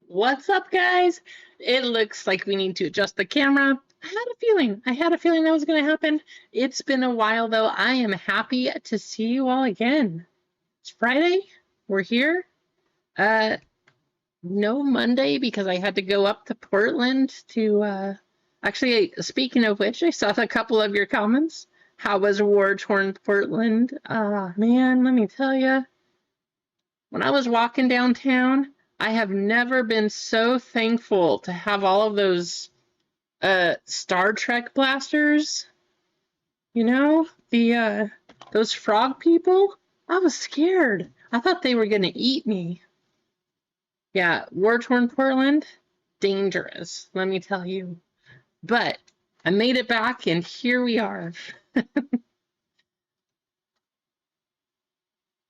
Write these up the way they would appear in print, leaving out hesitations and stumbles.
What's up, guys? It looks like we need to adjust the camera. I had a feeling that was going to happen. It's been a while, though. I am happy to see you all again. It's Friday. We're here. Uh, no Monday because I had to go up to Portland to, actually, speaking of which, I saw a couple of your comments. How was war-torn Portland? Man, let me tell you. When I was walking downtown, I have never been so thankful to have all of those Star Trek blasters. You know, the those frog people. I was scared. I thought they were gonna eat me. Yeah, war-torn Portland, dangerous, let me tell you. But I made it back, and here we are.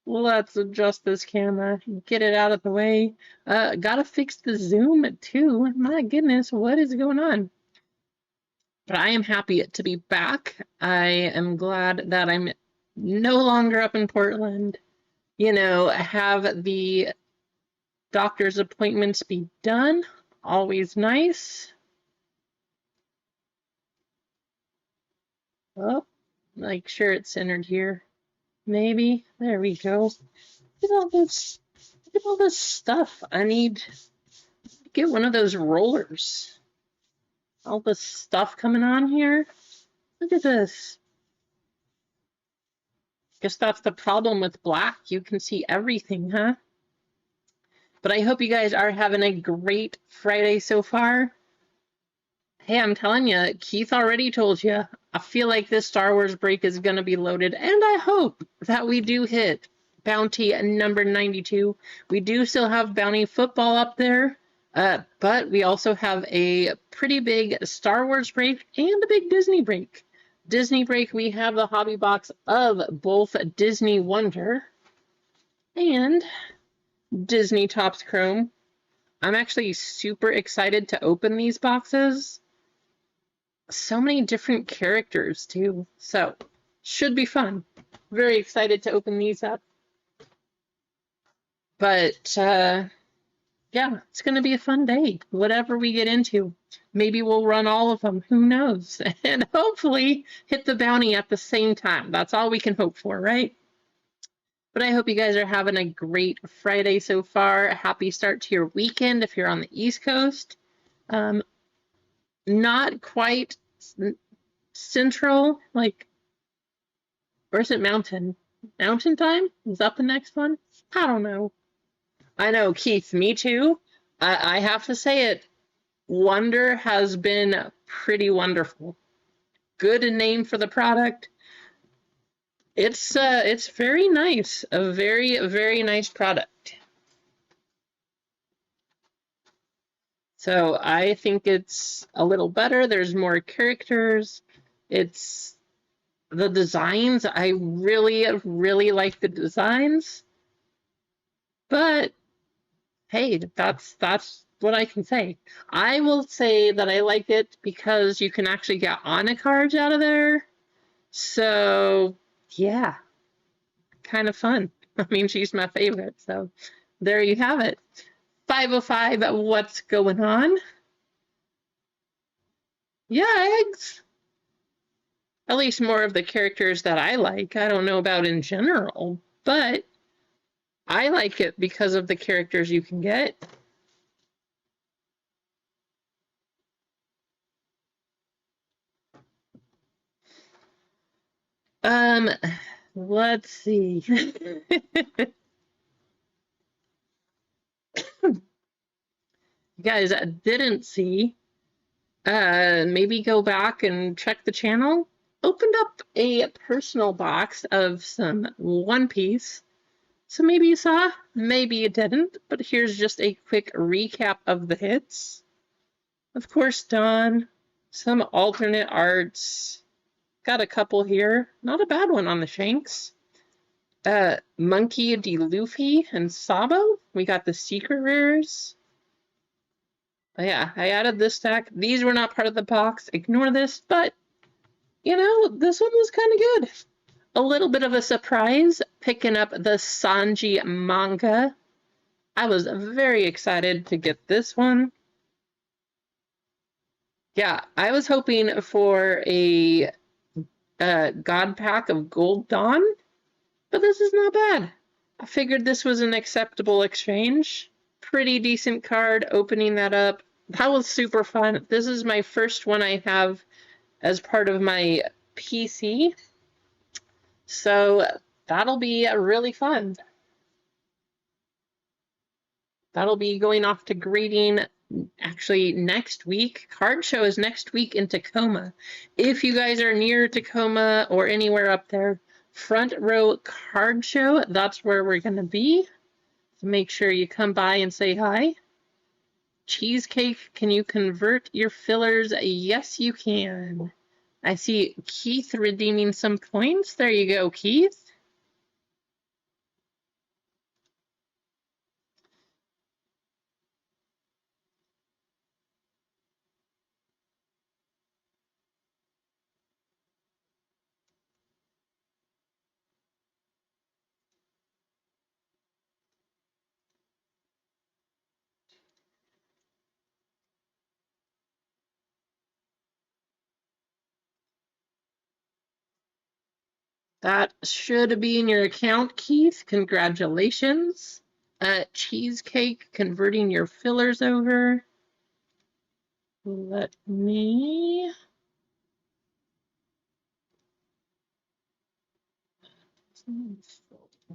Let's adjust this camera, get it out of the way. Gotta fix the zoom too. My goodness, what is going on? But I am happy to be back. I am glad that I'm no longer up in Portland. Have the doctor's appointments be done. Always nice. Oh, make sure it's centered here. Maybe. There we go. Look at all this stuff. I need to get one of those rollers. All this stuff coming on here. Look at this. Guess that's the problem with black. You can see everything, huh? But I hope you guys are having a great Friday so far. Hey, I'm telling you, Keith already told you. I feel like this Star Wars break is going to be loaded, and I hope that we do hit Bounty number 92. We do still have Bounty football up there, but we also have a pretty big Star Wars break and a big Disney break. Disney break, we have the hobby box of both Disney Wonder and Disney Topps Chrome. I'm actually super excited to open these boxes. So many different characters too, so should be fun. Very excited to open these up. But yeah, it's going to be a fun day, whatever we get into. Maybe we'll run all of them, who knows? And hopefully hit the bounty at the same time. That's all we can hope for, right? But I hope you guys are having a great Friday so far. A happy start to your weekend if you're on the East Coast. Not quite central, like, or is it mountain? Mountain time? Is that the next one? I don't know. I know, Keith, me too. I have to say it. Wonder has been pretty wonderful. Good name for the product. It's very nice. A very, very nice product. So I think it's a little better. There's more characters. It's the designs. I really, really like the designs. But hey, that's what I can say. I will say that I like it because you can actually get Anna cards out of there. So yeah, kind of fun. I mean, she's my favorite. So there you have it. 505, what's going on? Yeah, eggs. At least more of the characters that I like. I don't know about in general, but I like it because of the characters you can get. Let's see. You guys didn't see, maybe go back and check the channel. Opened up a personal box of some One Piece. So maybe you saw, maybe you didn't, but here's just a quick recap of the hits. Of course, Dawn, some alternate arts. Got a couple here. Not a bad one on the Shanks. Monkey D. Luffy and Sabo. We got the secret rares. Yeah, I added this stack. These were not part of the box. Ignore this, but, this one was kind of good. A little bit of a surprise, picking up the Sanji manga. I was very excited to get this one. Yeah, I was hoping for a God pack of Gold Dawn, but this is not bad. I figured this was an acceptable exchange. Pretty decent card, opening that up. That was super fun. This is my first one I have as part of my PC, so that'll be really fun. That'll be going off to grading actually next week. Card show is next week in Tacoma. If you guys are near Tacoma or anywhere up there, front row card show, that's where we're going to be. So make sure you come by and say hi. Cheesecake, can you convert your fillers? Yes, you can. I see Keith redeeming some points. There you go, Keith. That should be in your account, Keith. Congratulations. Cheesecake, converting your fillers over. Let me...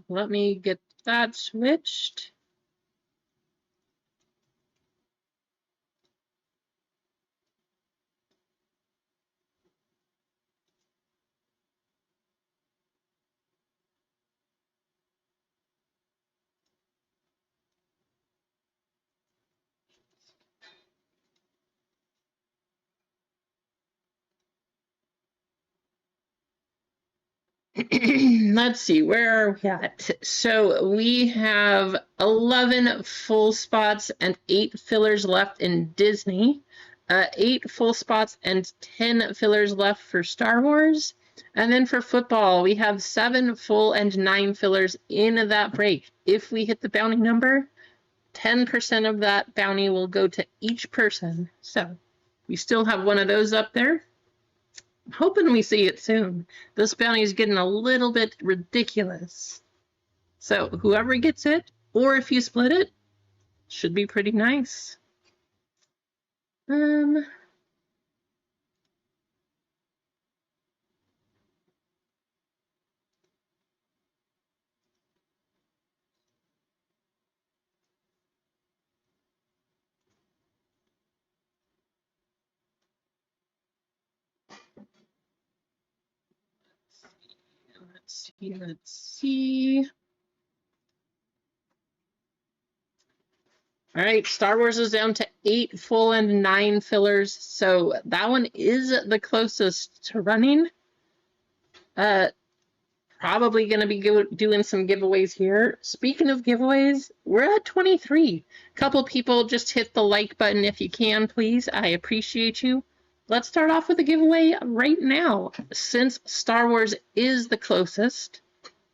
Let me get that switched. Let's see, where are we at? So we have 11 full spots and 8 fillers left in Disney, 8 full spots and 10 fillers left for Star Wars. And then for football, we have 7 full and 9 fillers in that break. If we hit the bounty number, 10% of that bounty will go to each person. So we still have one of those up there. Hoping we see it soon. This bounty is getting a little bit ridiculous. So whoever gets it, or if you split it, should be pretty nice. Let's see. All right, Star Wars is down to 8 full and 9 fillers, so that one is the closest to running. Probably going to be doing some giveaways here. Speaking of giveaways, we're at 23. Couple people just hit the like button if you can, please. I appreciate you. Let's start off with a giveaway right now. Since Star Wars is the closest,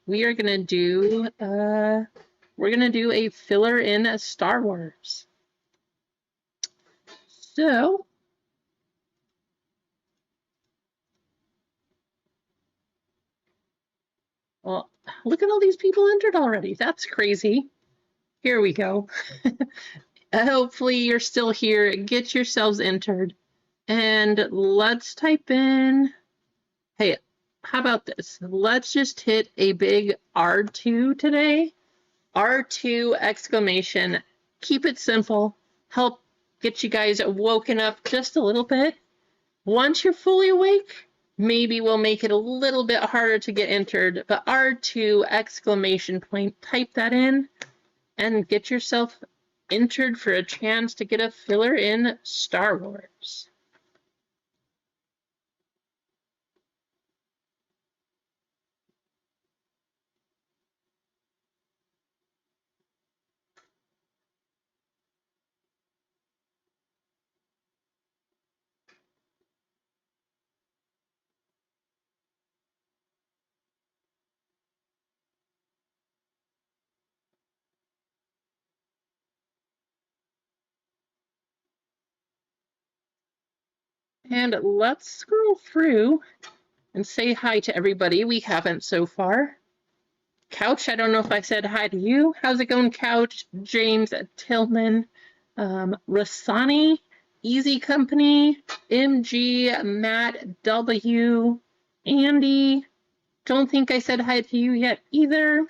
we are going to do a filler in Star Wars. So, well, look at all these people entered already. That's crazy. Here we go. Hopefully you're still here. Get yourselves entered. And let's type in, hey, how about this? Let's just hit a big R2 today. R2 exclamation. Keep it simple. Help get you guys woken up just a little bit. Once you're fully awake, maybe we'll make it a little bit harder to get entered. But R2 exclamation point, type that in and get yourself entered for a chance to get a filler in Star Wars. And let's scroll through and say hi to everybody we haven't so far. Couch, I don't know if I said hi to you. How's it going, Couch? James Tillman, Rasani, Easy Company, MG, Matt W, Andy. Don't think I said hi to you yet either.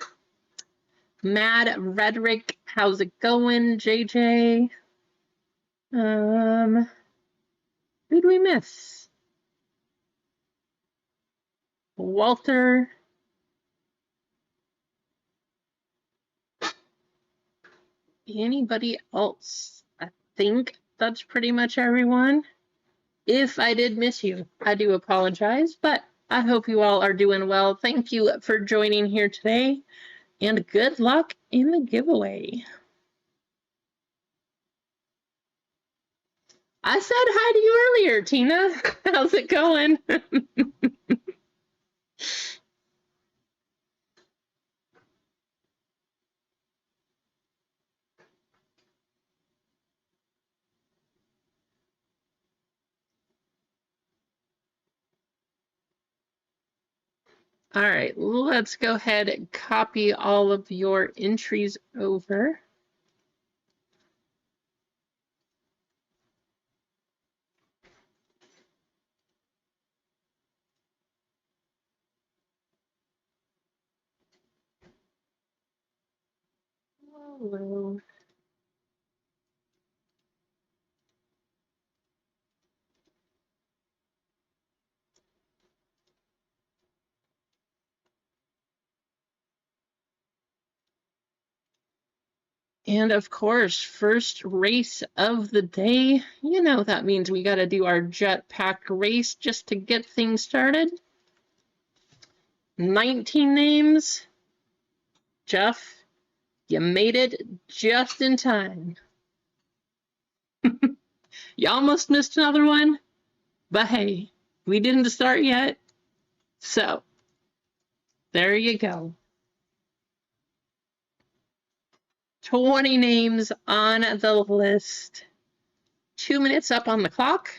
Mad Rhetoric, how's it going? JJ. Who did we miss? Walter. Anybody else? I think that's pretty much everyone. If I did miss you, I do apologize, but I hope you all are doing well. Thank you for joining here today, and good luck in the giveaway. I said hi to you earlier, Tina. How's it going? All right, let's go ahead and copy all of your entries over. Hello. And of course, first race of the day. You know that means we got to do our jetpack race just to get things started. 19 names. Jeff, you made it just in time. You almost missed another one, but hey, we didn't start yet. So, there you go. 20 names on the list. 2 minutes up on the clock.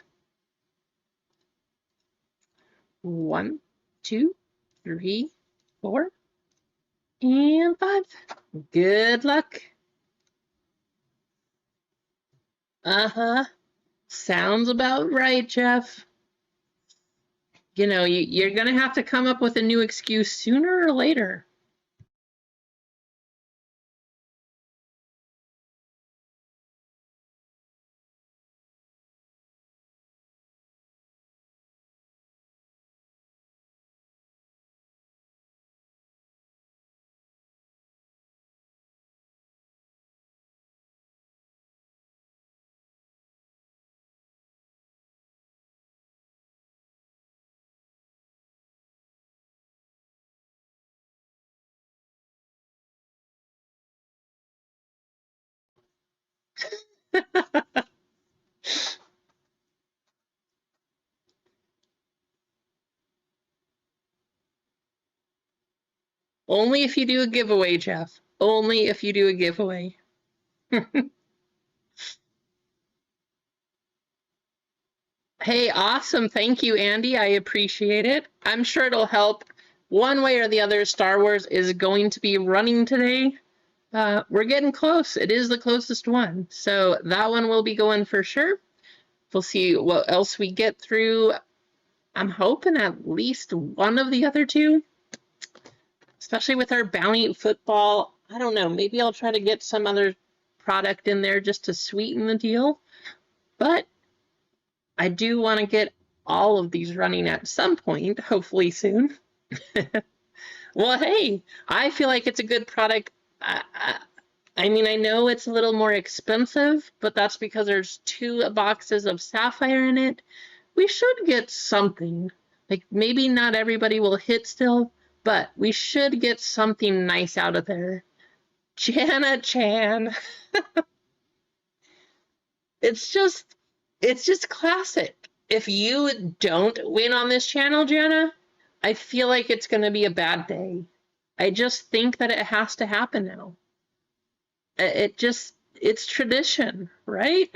1, 2, 3, 4, and 5. Good luck. Uh-huh. Sounds about right, Jeff. You know, you're going to have to come up with a new excuse sooner or later. Only if you do a giveaway, Jeff. Only if you do a giveaway. Hey, awesome. Thank you, Andy. I appreciate it. I'm sure it'll help. One way or the other, Star Wars is going to be running today. We're getting close. It is the closest one. So that one will be going for sure. We'll see what else we get through. I'm hoping at least one of the other two, especially with our bounty football. I don't know. Maybe I'll try to get some other product in there just to sweeten the deal. But I do want to get all of these running at some point, hopefully soon. Well, hey, I feel like it's a good product. I mean, I know it's a little more expensive, but that's because there's 2 boxes of sapphire in it. We should get something. Like, maybe not everybody will hit still, but we should get something nice out of there. Jana Chan. It's just classic. If you don't win on this channel, Jana, I feel like it's going to be a bad day. I just think that it has to happen now. it's tradition, right?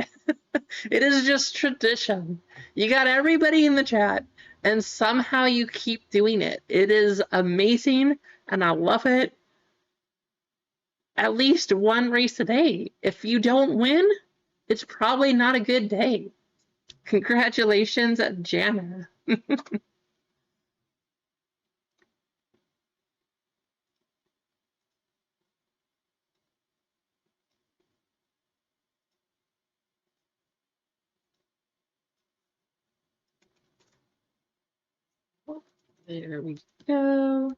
It is just tradition. You got everybody in the chat, and somehow you keep doing it. It is amazing, and I love it. At least one race a day. If you don't win, it's probably not a good day. Congratulations, Jana. There we go.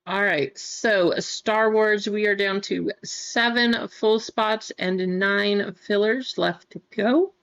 All right, so Star Wars, we are down to 7 full spots and 9 fillers left to go.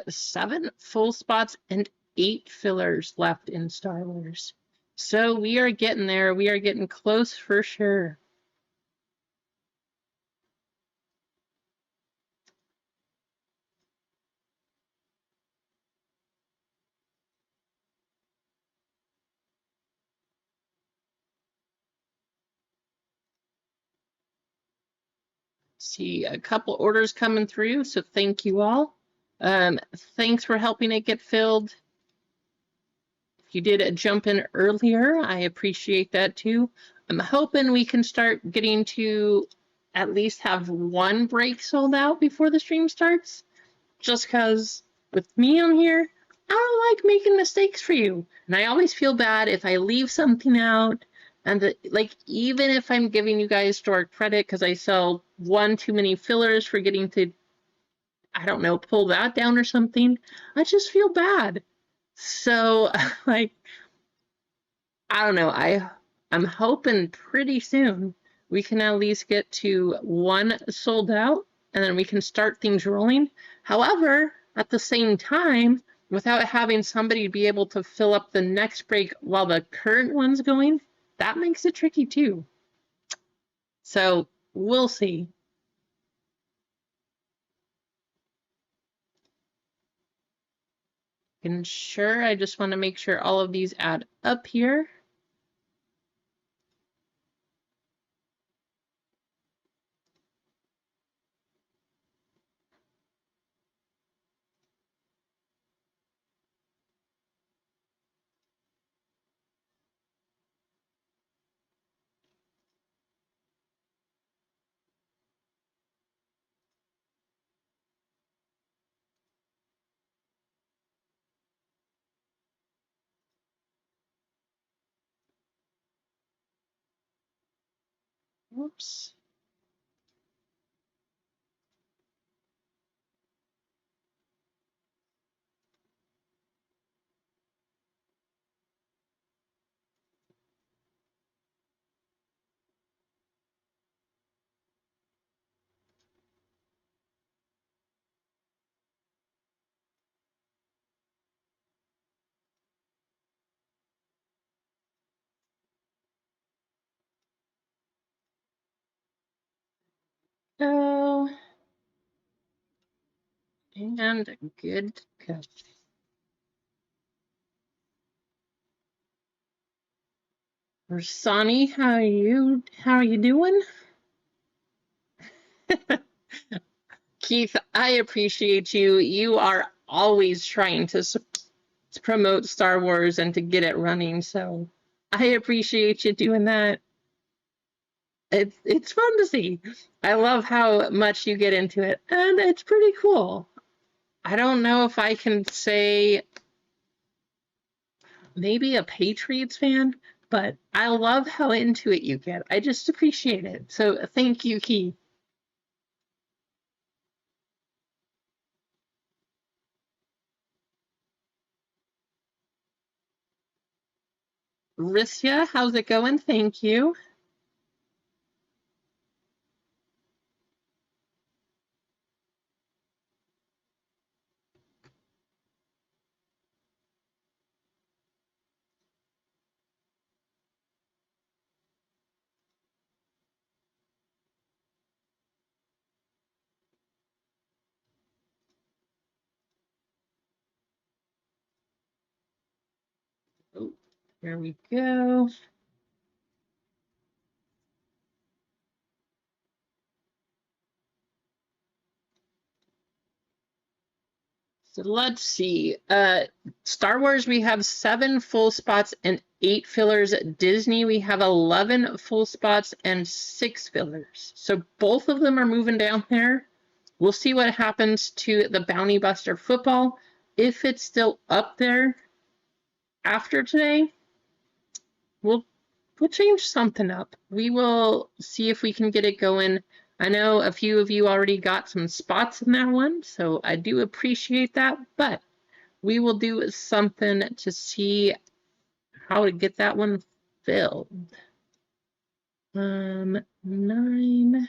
Seven full spots and 8 fillers left in Star Wars. So we are getting there. We are getting close for sure. See a couple orders coming through, so thank you all. Thanks for helping it get filled. If you did jump in earlier, I appreciate that too. I'm hoping we can start getting to at least have one break sold out before the stream starts. Just because with me on here, I don't like making mistakes for you. And I always feel bad if I leave something out. And like, even if I'm giving you guys store credit because I sell one too many fillers for getting to, I don't know, pull that down or something, I just feel bad. So, like, I don't know. I'm hoping pretty soon we can at least get to one sold out and then we can start things rolling. However, at the same time, without having somebody be able to fill up the next break while the current one's going, that makes it tricky too. So we'll see. And sure, I just want to make sure all of these add up here. Whoops. Oh, and good go. Rasani, how are you doing? Keith, I appreciate you. You are always trying to promote Star Wars and to get it running, so I appreciate you doing that. It's fun to see. I love how much you get into it, and it's pretty cool. I don't know if I can say maybe a Patriots fan, but I love how into it you get. I just appreciate it. So thank you, Key. Rissia, how's it going? Thank you. Oh, there we go. So let's see. Star Wars, we have 7 full spots and 8 fillers. Disney, we have 11 full spots and 6 fillers. So both of them are moving down there. We'll see what happens to the Bounty Buster football. If it's still up there after today, we'll change something up. We will see if we can get it going. I know a few of you already got some spots in that one, so I do appreciate that, but we will do something to see how to get that one filled. 9.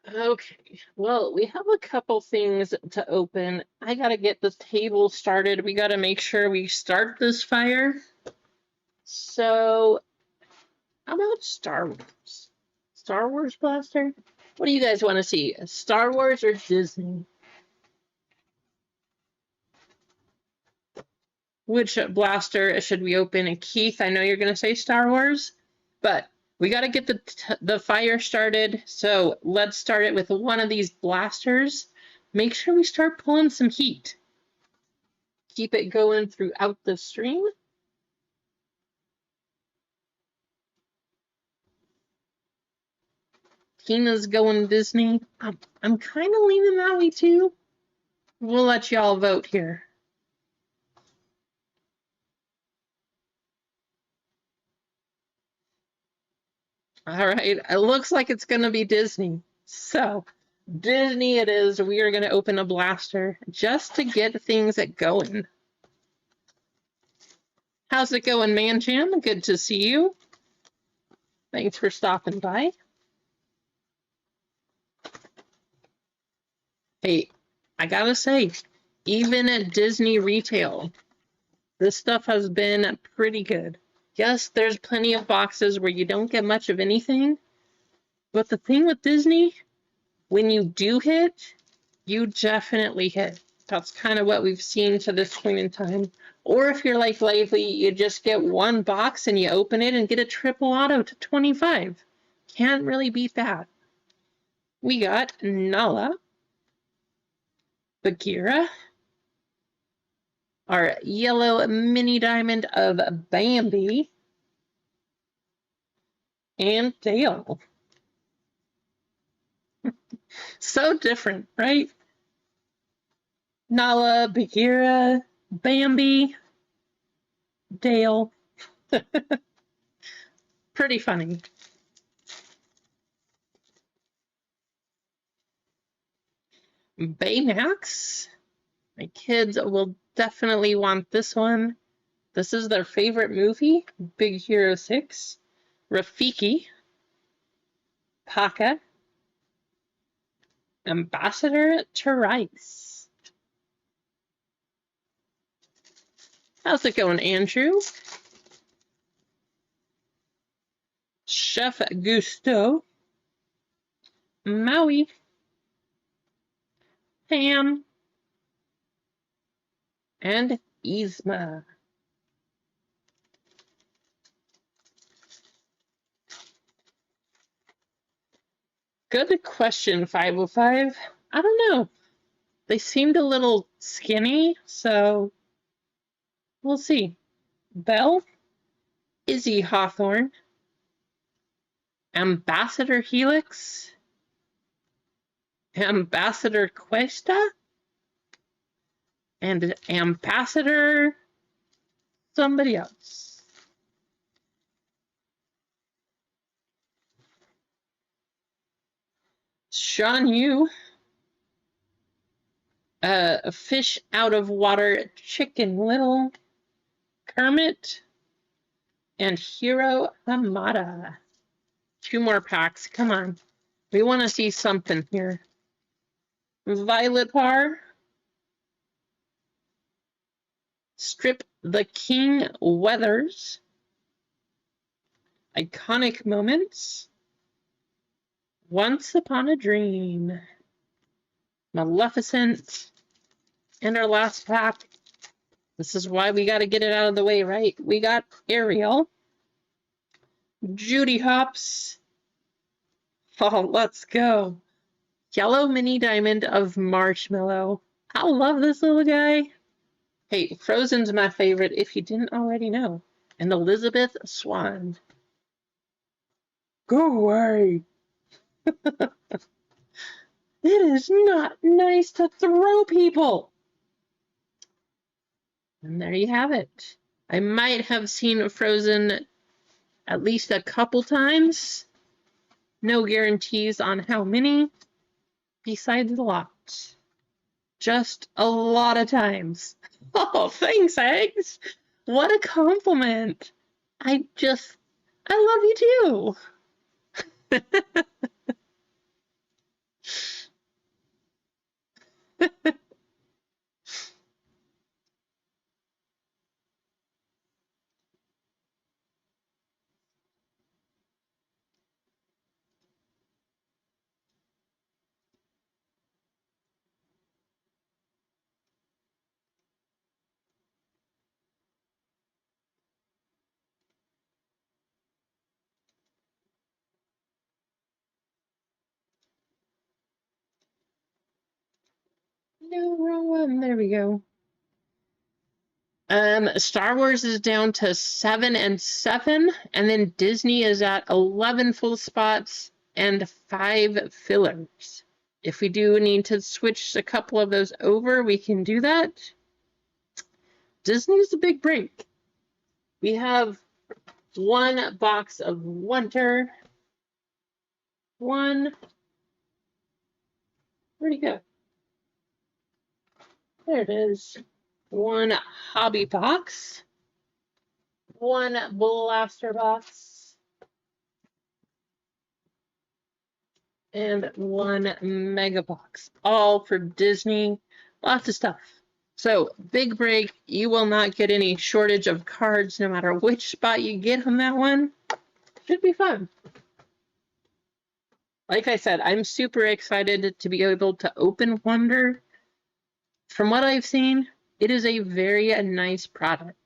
Okay, well, we have a couple things to open. I gotta get the table started. We gotta make sure we start this fire. So, how about Star Wars? Star Wars Blaster? What do you guys want to see? Star Wars or Disney? Which blaster should we open? Keith, I know you're gonna say Star Wars, but we got to get the fire started. So let's start it with one of these blasters. Make sure we start pulling some heat. Keep it going throughout the stream. Tina's going Disney. I'm kind of leaning that way too. We'll let y'all vote here. All right, it looks like it's going to be Disney. So, Disney it is. We are going to open a blaster just to get things going. How's it going, Man Jam? Good to see you. Thanks for stopping by. Hey, I gotta say, even at Disney retail, this stuff has been pretty good. Yes, there's plenty of boxes where you don't get much of anything, but the thing with Disney, when you do hit, you definitely hit. That's kind of what we've seen to this point in time. Or if you're like Lively, you just get one box and you open it and get a triple auto to 25. Can't really beat that. We got Nala, Bagheera, our yellow mini diamond of Bambi, and Dale. So different, right? Nala, Bagheera, Bambi, Dale. Pretty funny. Baymax. My kids will definitely want this one. This is their favorite movie, Big Hero 6. Rafiki. Alpaca, Ambassador Therese. How's it going, Andrew? Chef Gusteau, Maui, Pam, and Yzma. Good question, 505. I don't know. They seemed a little skinny, so we'll see. Belle, Izzy Hawthorne, Ambassador Helix, Ambassador Cuesta, and Ambassador somebody else. Sean Yu, Fish Out of Water, Chicken Little, Kermit, and Hiro Hamada. 2 more packs. Come on. We want to see something here. Violet Par, Strip the King Weathers, Iconic Moments, Once Upon a Dream, Maleficent, and our last pack. This is why we got to get it out of the way, right? We got Ariel, Judy Hopps. Oh, let's go. Yellow Mini Diamond of Marshmallow. I love this little guy. Hey, Frozen's my favorite if you didn't already know. And Elizabeth Swan. Go away. It is not nice to throw people. And there you have it. I might have seen Frozen at least a couple times. No guarantees on how many. Besides a lot. Just a lot of times. Oh, thanks, Eggs. What a compliment. I love you too. No, wrong one. There we go. Star Wars is down to 7 and 7, and then Disney is at 11 full spots and 5 fillers. If we do need to switch a couple of those over, we can do that. Disney's a big break. We have 1 box of Wonder. Where'd he go? There it is. 1 hobby box. 1 blaster box. And 1 mega box. All for Disney. Lots of stuff. So, big break. You will not get any shortage of cards no matter which spot you get on that one. Should be fun. Like I said, I'm super excited to be able to open Wonder. From what I've seen, it is a very nice product.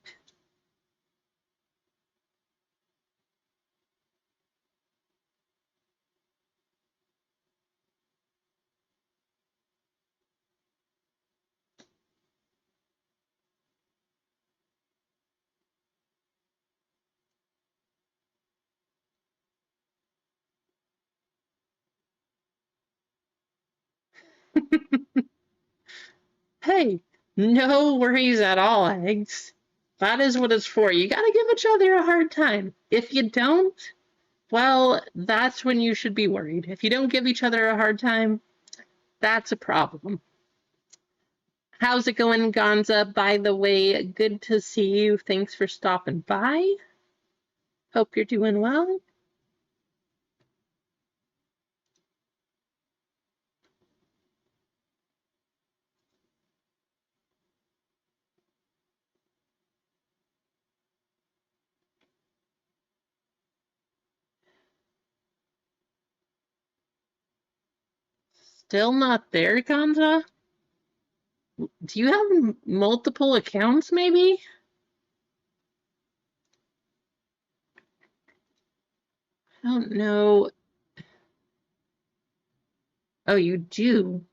Hey, no worries at all, Eggs. That is what it's for. You gotta give each other a hard time. If you don't, well, that's when you should be worried. If you don't give each other a hard time, that's a problem. How's it going, Gonza? By the way, good to see you. Thanks for stopping by. Hope you're doing well. Still not there, Gonza? Do you have multiple accounts, maybe? I don't know. Oh, you do.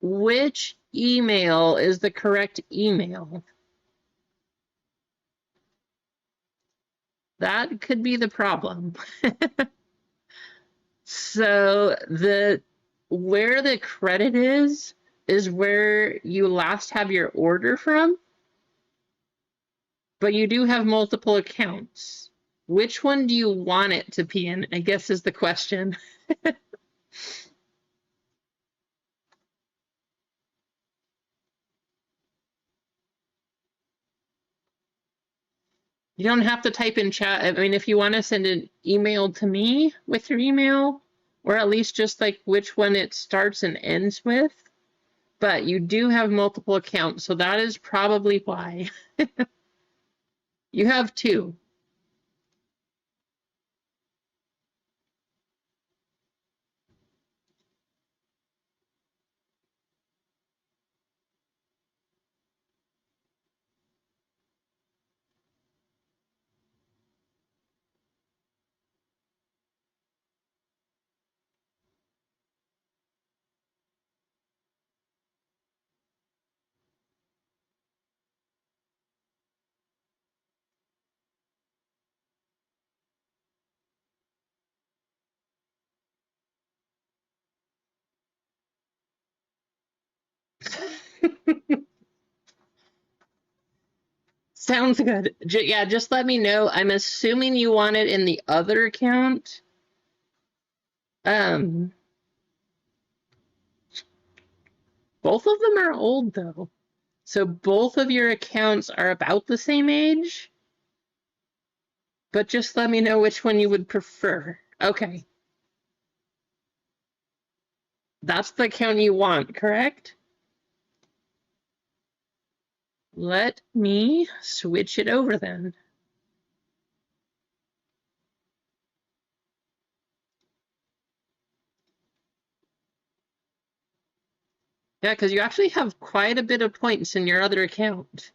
Which email is the correct email? That could be the problem. So where the credit is where you last have your order from, but you do have multiple accounts. Which one do you want it to be in, I guess is the question. You don't have to type in chat. I mean, if you want to send an email to me with your email, or at least just like which one it starts and ends with, but you do have multiple accounts, so that is probably why. You have two. Sounds good. Yeah, just let me know. I'm assuming you want it in the other account. Um, both of them are old though. So both of your accounts are about the same age. But just let me know which one you would prefer. Okay. That's the account you want, correct? Let me switch it over then. Yeah, because you actually have quite a bit of points in your other account.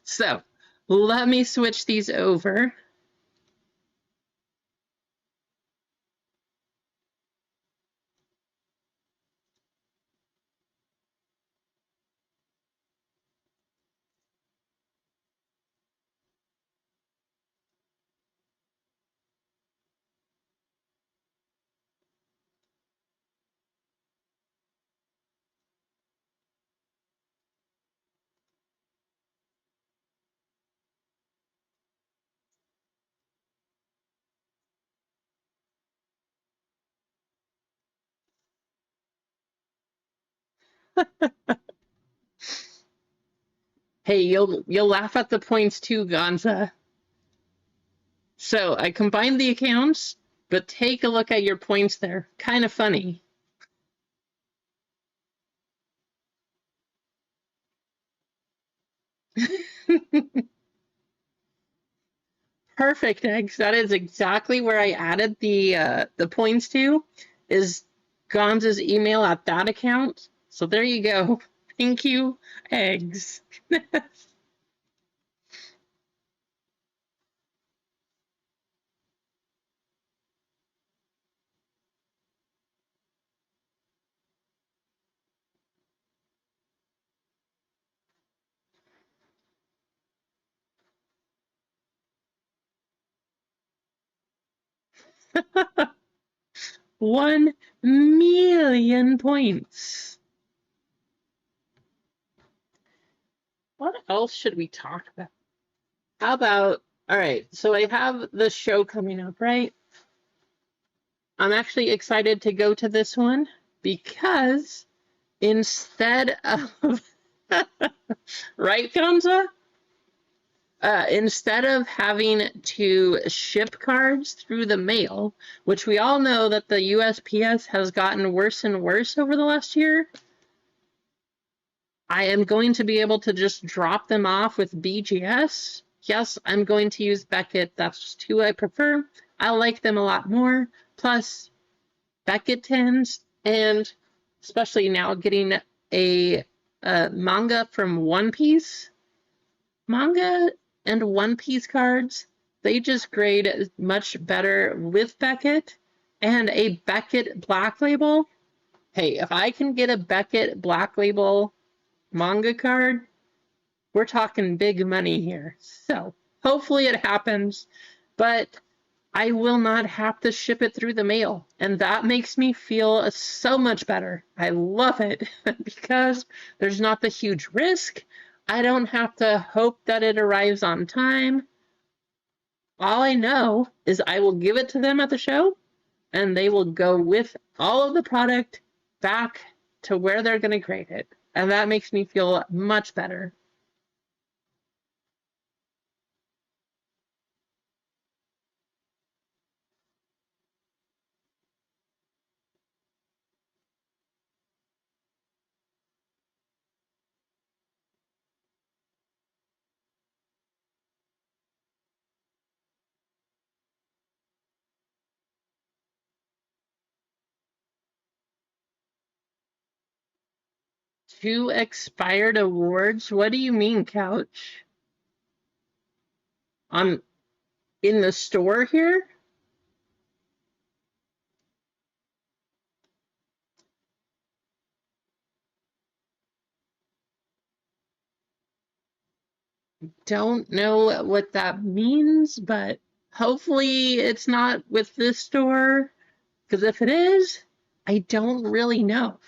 So let me switch these over. Hey, you'll laugh at the points too, Gonza. So I combined the accounts, but take a look at your points there. Kind of funny. Perfect, eggs. That is exactly where I added the points to, is Gonza's email at that account. So there you go. Thank you, eggs. One million points. What else should we talk about? How about, all right, so I have the show coming up, right? I'm actually excited to go to this one because instead of, right, Gonza? Instead of having to ship cards through the mail, which we all know that the USPS has gotten worse and worse over the last year, I am going to be able to just drop them off with BGS Yes, I'm going to use Beckett. That's just who I prefer. I like them a lot more. Plus, Beckett tins, and especially now getting a manga from One Piece. Manga and One Piece cards, they just grade much better with Beckett, and a Beckett Black Label. Hey, if I can get a Beckett Black Label manga card, we're talking big money here. So hopefully it happens, but I will not have to ship it through the mail. And that makes me feel so much better. I love it because there's not the huge risk. I don't have to hope that it arrives on time. All I know is I will give it to them at the show and they will go with all of the product back to where they're going to grade it. And that makes me feel much better. Two expired awards? What do you mean, Couch? On in the store here? Don't know what that means, but hopefully it's not with this store, because if it is, I don't really know.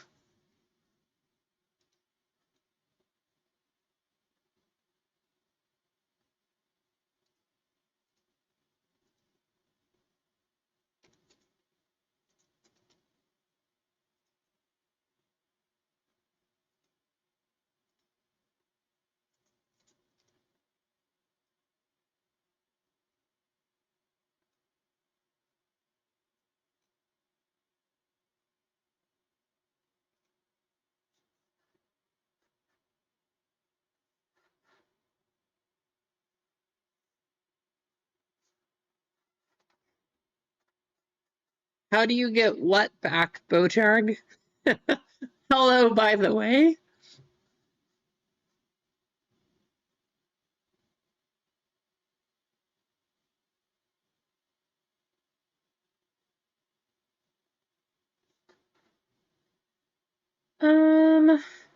How do you get what back, Bojarg? Hello, by the way.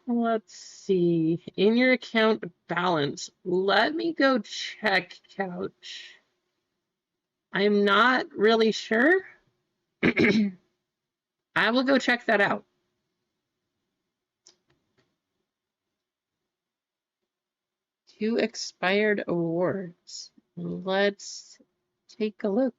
Let's see. In your account balance, let me go check, Couch. I'm not really sure. I will go check that out. Two expired awards. Let's take a look.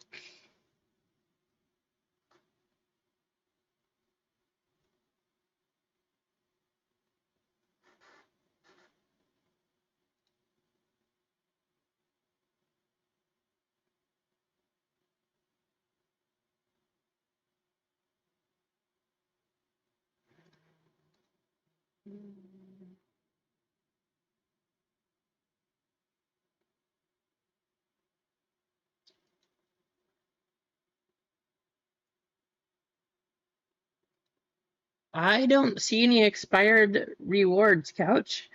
I don't see any expired rewards, Couch.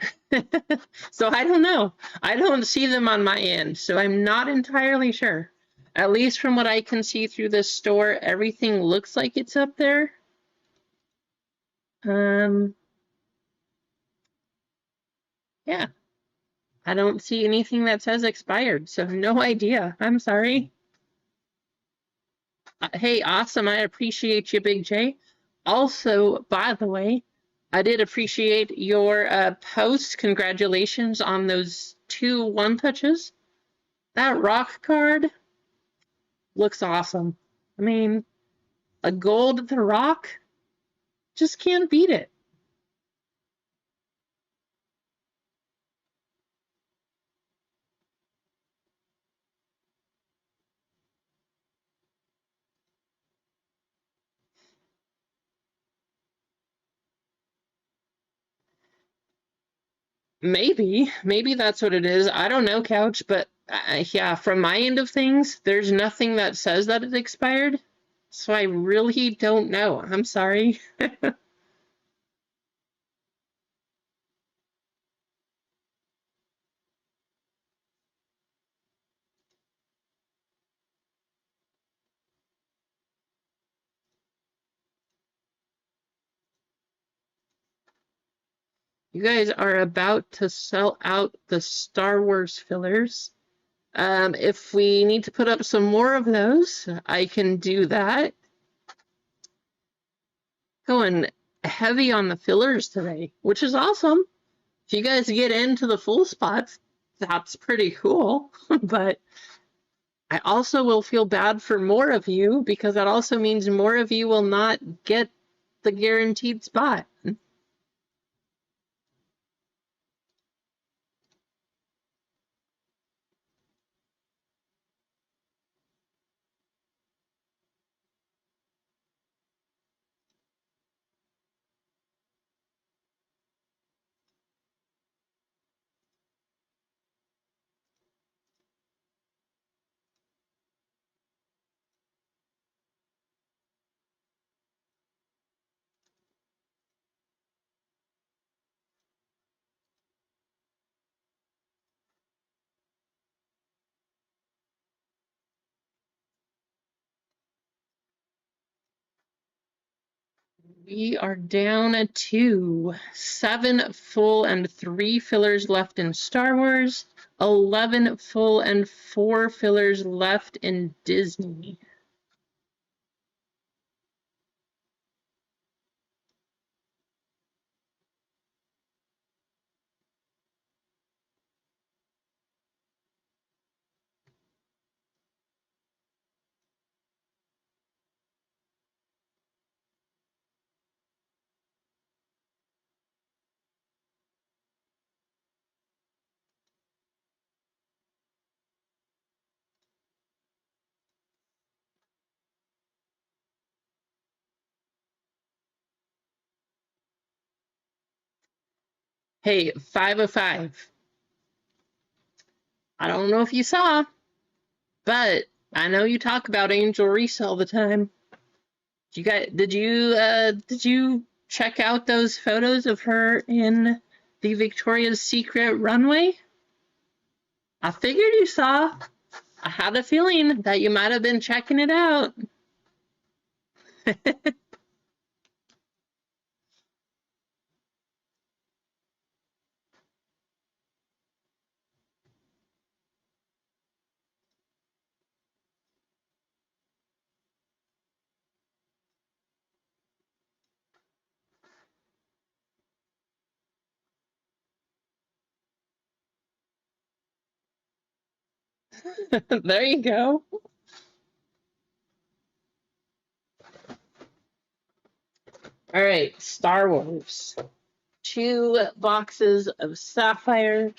So I don't know. I don't see them on my end, so I'm not entirely sure. At least from what I can see through this store, everything looks like it's up there. Yeah. I don't see anything that says expired, so no idea. I'm sorry. Hey, awesome. I appreciate you, Big J. Also, by the way, I did appreciate your post. Congratulations on those 2 one-touches. That rock card looks awesome. I mean, a gold the rock, just can't beat it. Maybe that's what it is. I don't know, Couch, but Yeah, from my end of things, there's nothing that says that it expired. So I really don't know. I'm sorry. You guys are about to sell out the Star Wars fillers. If we need to put up some more of those, I can do that. Going heavy on the fillers today, which is awesome. If you guys get into the full spots, that's pretty cool. But I also will feel bad for more of you because that also means more of you will not get the guaranteed spot. We are down to 7 full and 3 fillers left in Star Wars, 11 full and 4 fillers left in Disney. Hey, 505. I don't know if you saw, but I know you talk about Angel Reese all the time. Did you check out those photos of her in the Victoria's Secret runway? I figured you saw. I had a feeling that you might have been checking it out. There you go. All right, Star Wars. 2 boxes of Sapphire.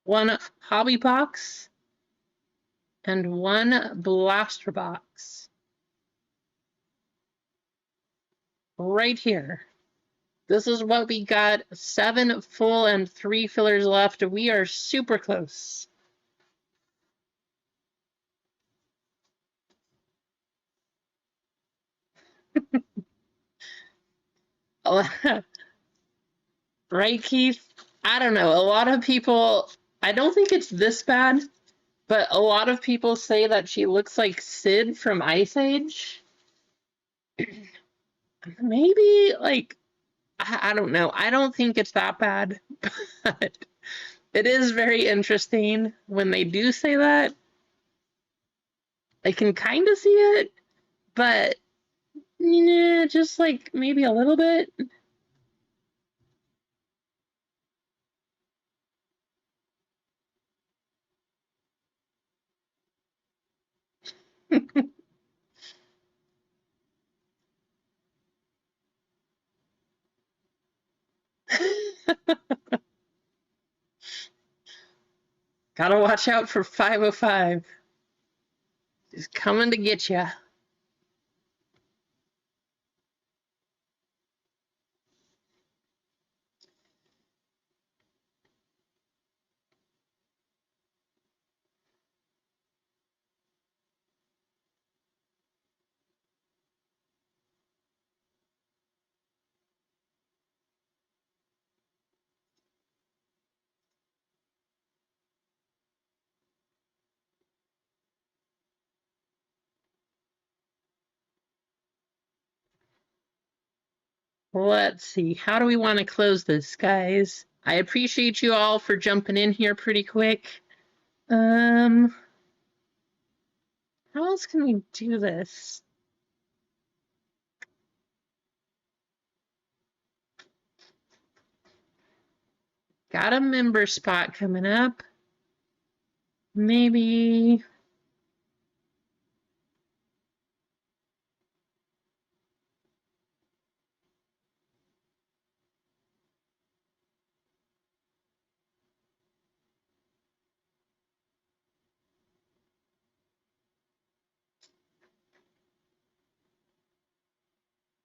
1 hobby box. And 1 blaster box. Right here. This is what we got. 7 full and 3 fillers left. We are super close. Right, Keith? I don't know. A lot of people, I don't think it's this bad, but a lot of people say that she looks like Sid from Ice Age. Maybe, like, I don't know. I don't think it's that bad, but it is very interesting when they do say that. I can kind of see it, but yeah, just like maybe a little bit. Gotta watch out for 505. He's coming to get you. Let's see. How do we want to close this, guys? I appreciate you all for jumping in here pretty quick. How else can we do this? Got a member spot coming up. Maybe.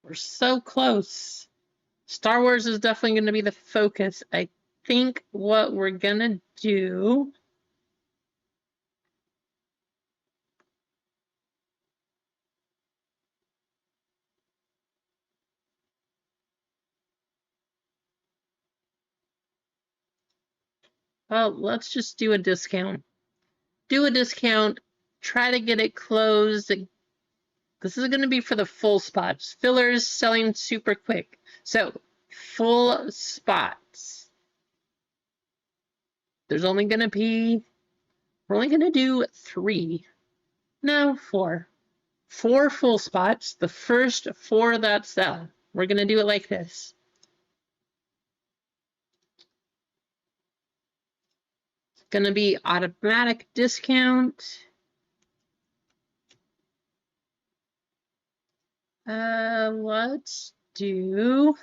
We're so close. Star Wars is definitely going to be the focus. I think what we're going to do. Well, let's just do a discount. Do a discount. Try to get it closed. This is going to be for the full spots. Fillers selling super quick. So, full spots. There's only going to be, we're only going to do 3. No, 4. 4 full spots. The first 4 that sell. We're going to do it like this. It's going to be automatic discount. Let's do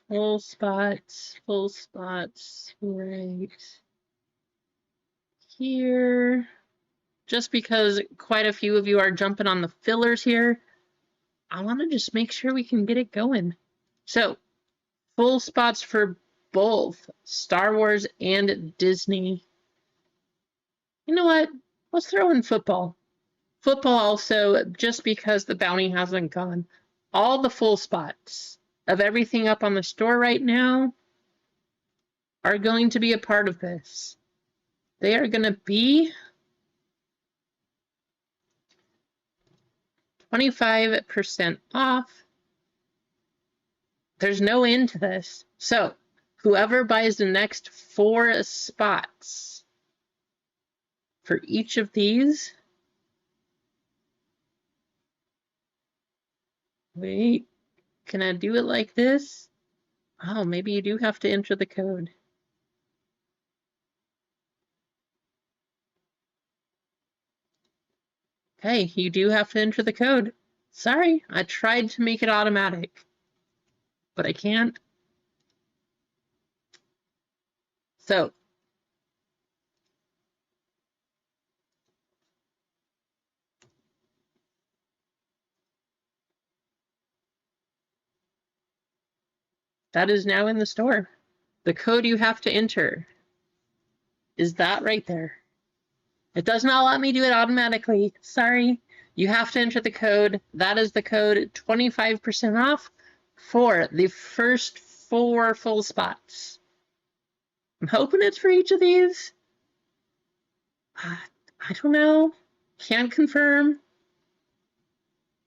full spots right here. Just because quite a few of you are jumping on the fillers here, I want to just make sure we can get it going. So, full spots for both Star Wars and Disney. You know what? Let's throw in football. Football also, just because the bounty hasn't gone. All the full spots of everything up on the store right now are going to be a part of this. They are going to be 25% off. There's no end to this. So, whoever buys the next 4 spots for each of these. Wait, can I do it like this? Oh, maybe you do have to enter the code. Okay, you do have to enter the code. Sorry, I tried to make it automatic, but I can't. So, that is now in the store. The code you have to enter is that right there. It does not let me do it automatically. Sorry. You have to enter the code. That is the code, 25% off for the first 4 full spots. I'm hoping it's for each of these. I don't know. Can't confirm.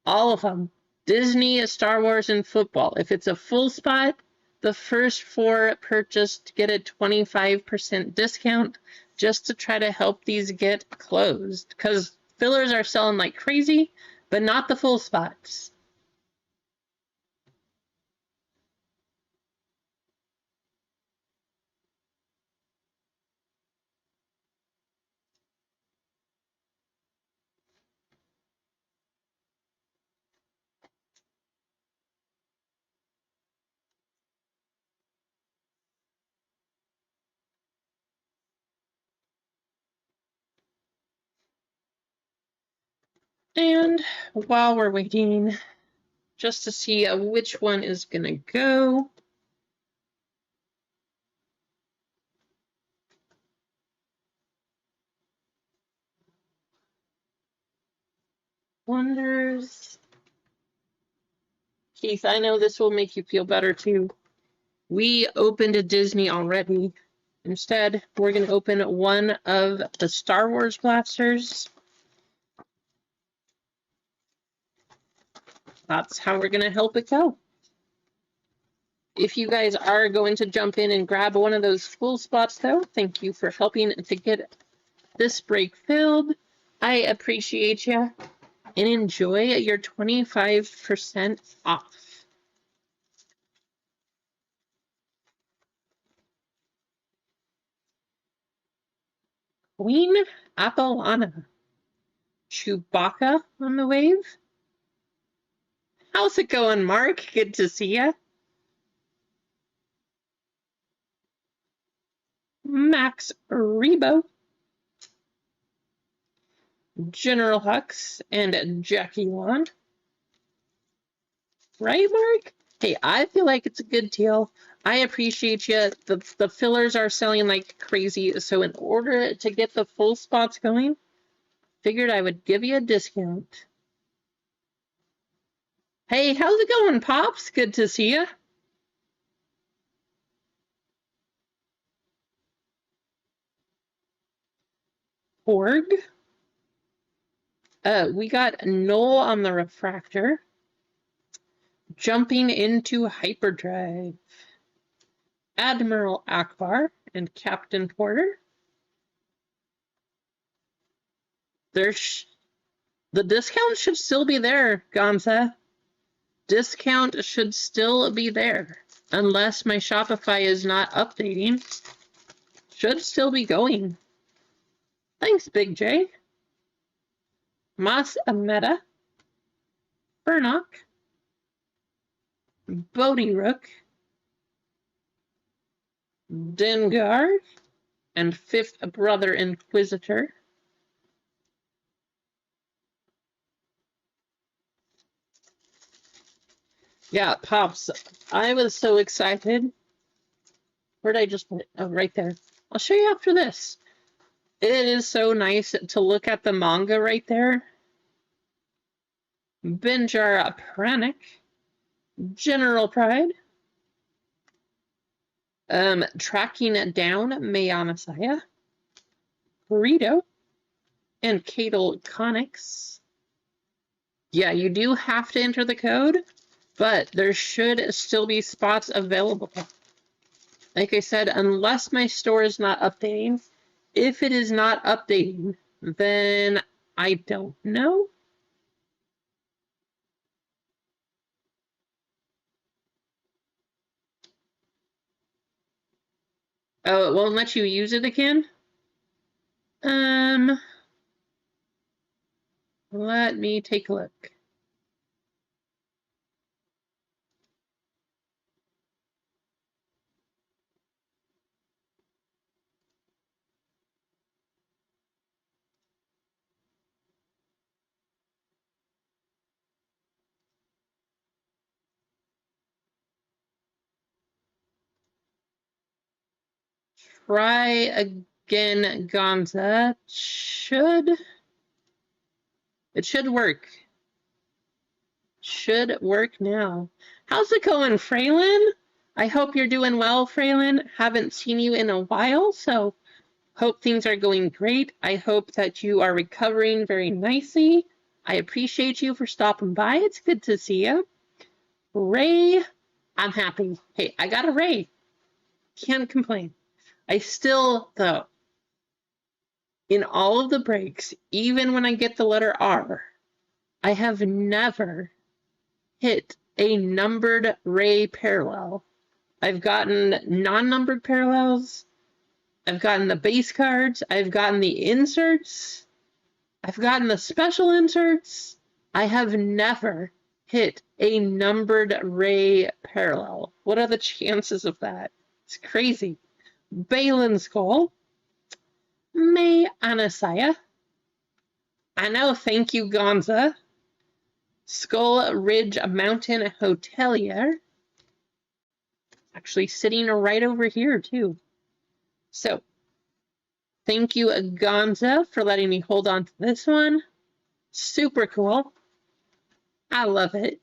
All of them. Disney, Star Wars, and football. If it's a full spot, the first 4 purchased get a 25% discount just to try to help these get closed. Because fillers are selling like crazy, but not the full spots. And while we're waiting, just to see which one is going to go. Wonders. Keith, I know this will make you feel better too. We opened a Disney already. Instead, we're going to open one of the Star Wars blasters. That's how we're going to help it go. If you guys are going to jump in and grab one of those full spots, though, thank you for helping to get this break filled. I appreciate you, and enjoy your 25% off. Queen Apollana. Chewbacca on the wave. How's it going, Mark? Good to see ya. Max Rebo. General Hux and Jackie Wan. Right, Mark? Hey, I feel like it's a good deal. I appreciate you. The fillers are selling like crazy, so in order to get the full spots going, figured I would give you a discount. Hey, how's it going, Pops? Good to see you. Org. We got Null on the refractor. Jumping into hyperdrive. Admiral Akbar and Captain Porter. The discount should still be there, Gonza. Discount should still be there. Unless my Shopify is not updating. Should still be going. Thanks, Big J. Mas Ameta. Burnock. Bodhi Rook. Dengar. And Fifth Brother Inquisitor. Yeah, Pops, I was so excited. Where'd I just put it? Oh, right there. I'll show you after this. It is so nice to look at the manga right there. Benjar Pranic. General Pride. Tracking down Mayanasaya. Burrito. And Cadel Conics. Yeah, you do have to enter the code, but there should still be spots available. Like I said, unless my store is not updating. If it is not updating, then I don't know. Oh, it won't let you use it again? Let me take a look. Try again, Gonza. It should work. Should work now. How's it going, Fraylin? I hope you're doing well, Fraylin. Haven't seen you in a while, so hope things are going great. I hope that you are recovering very nicely. I appreciate you for stopping by. It's good to see you. Ray, I'm happy. Hey, I got a Ray. Can't complain. I still, though, in all of the breaks, even when I get the letter R, I have never hit a numbered Ray parallel. I've gotten non-numbered parallels. I've gotten the base cards. I've gotten the inserts. I've gotten the special inserts. I have never hit a numbered Ray parallel. What are the chances of that? It's crazy. Balin Skull. May Anasaya. I know, thank you, Gonza. Skull Ridge Mountain Hotelier. Actually sitting right over here, too. So, thank you, Gonza, for letting me hold on to this one. Super cool. I love it.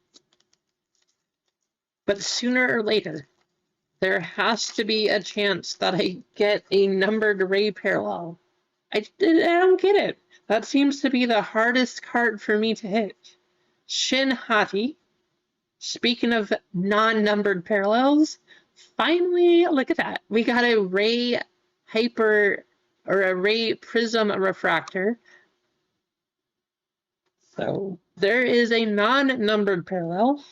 But sooner or later, there has to be a chance that I get a numbered Ray parallel. I don't get it. That seems to be the hardest card for me to hit. Shin Hati. Speaking of non-numbered parallels, finally, look at that. We got a ray hyper or a ray prism refractor. So there is a non-numbered parallel,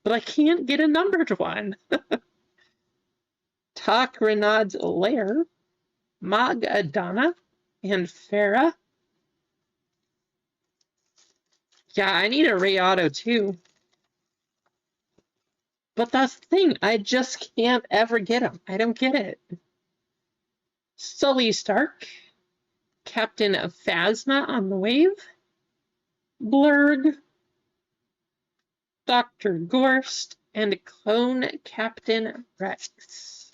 but I can't get a numbered one. Tak Renaud's Lair, Magadana, and Farah. Yeah, I need a ray auto too. But that's the thing, I just can't ever get them. I don't get it. Sully Stark, Captain Phasma on the wave, Blurg, Dr. Gorst, and Clone Captain Rex.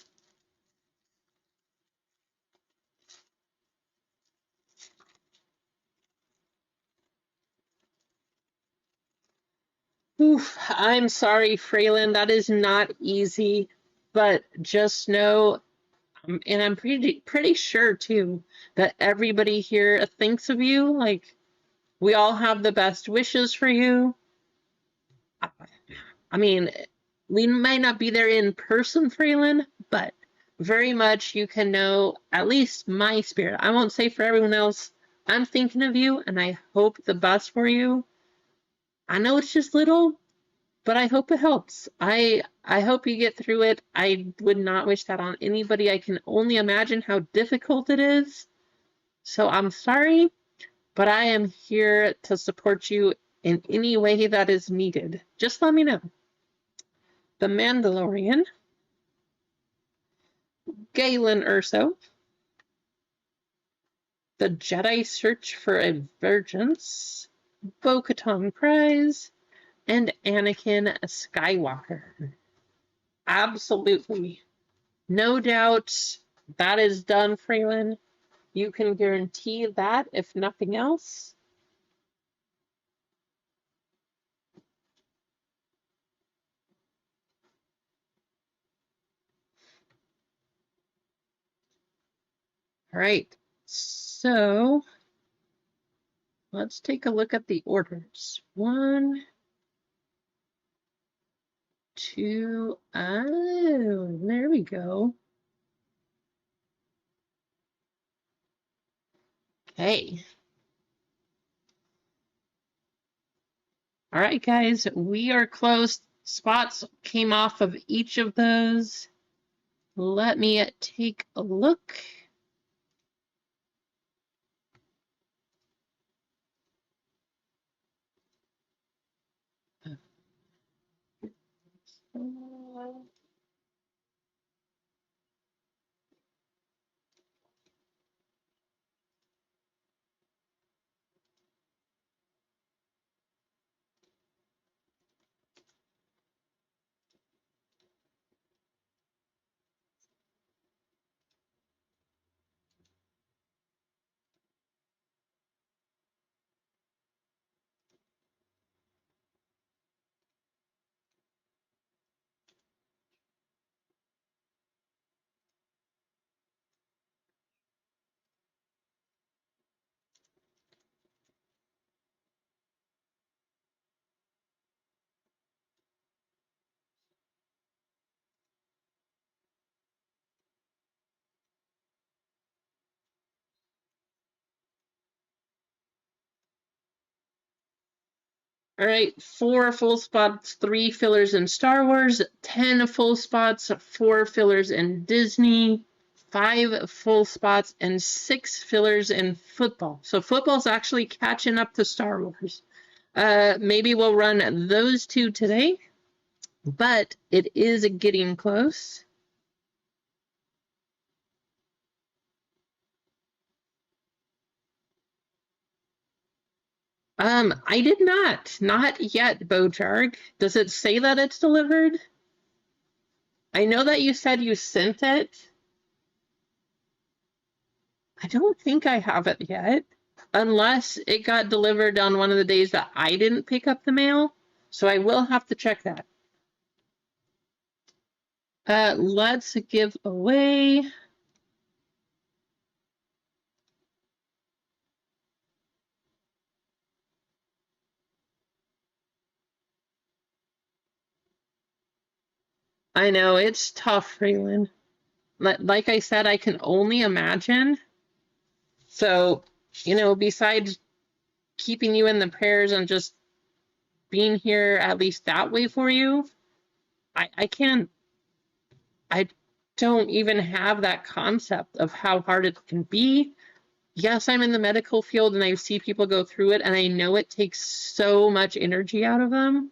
Oof, I'm sorry, Freeland, that is not easy, but just know, and I'm pretty sure too, that everybody here thinks of you. Like, we all have the best wishes for you. I mean, we might not be there in person, Freeland, but very much you can know at least my spirit. I won't say for everyone else. I'm thinking of you, and I hope the best for you. I know it's just little, but I hope it helps. I hope you get through it. I would not wish that on anybody. I can only imagine how difficult it is. So I'm sorry, but I am here to support you in any way that is needed. Just let me know. The Mandalorian, Galen Erso, The Jedi Search for a Vengeance, Bo-Katan Prize, and Anakin Skywalker. Absolutely. No doubt that is done, Freeland. You can guarantee that, if nothing else. All right, so let's take a look at the orders. 1, 2, oh, there we go. Okay. All right, guys, we are close. Spots came off of each of those. Let me take a look. All right, 4 full spots, 3 fillers in Star Wars, 10 full spots, 4 fillers in Disney, 5 full spots, and 6 fillers in football. So football's actually catching up to Star Wars. Maybe we'll run those 2 today, but it is getting close. I did not yet, Bojarg. Does it say that it's delivered? I know that you said you sent it. I don't think I have it yet, unless it got delivered on one of the days that I didn't pick up the mail. So I will have to check that. Let's give away. I know it's tough, Raylan. Like I said, I can only imagine. So, besides keeping you in the prayers and just being here at least that way for you, I can't, I don't even have that concept of how hard it can be. Yes, I'm in the medical field and I see people go through it, and I know it takes so much energy out of them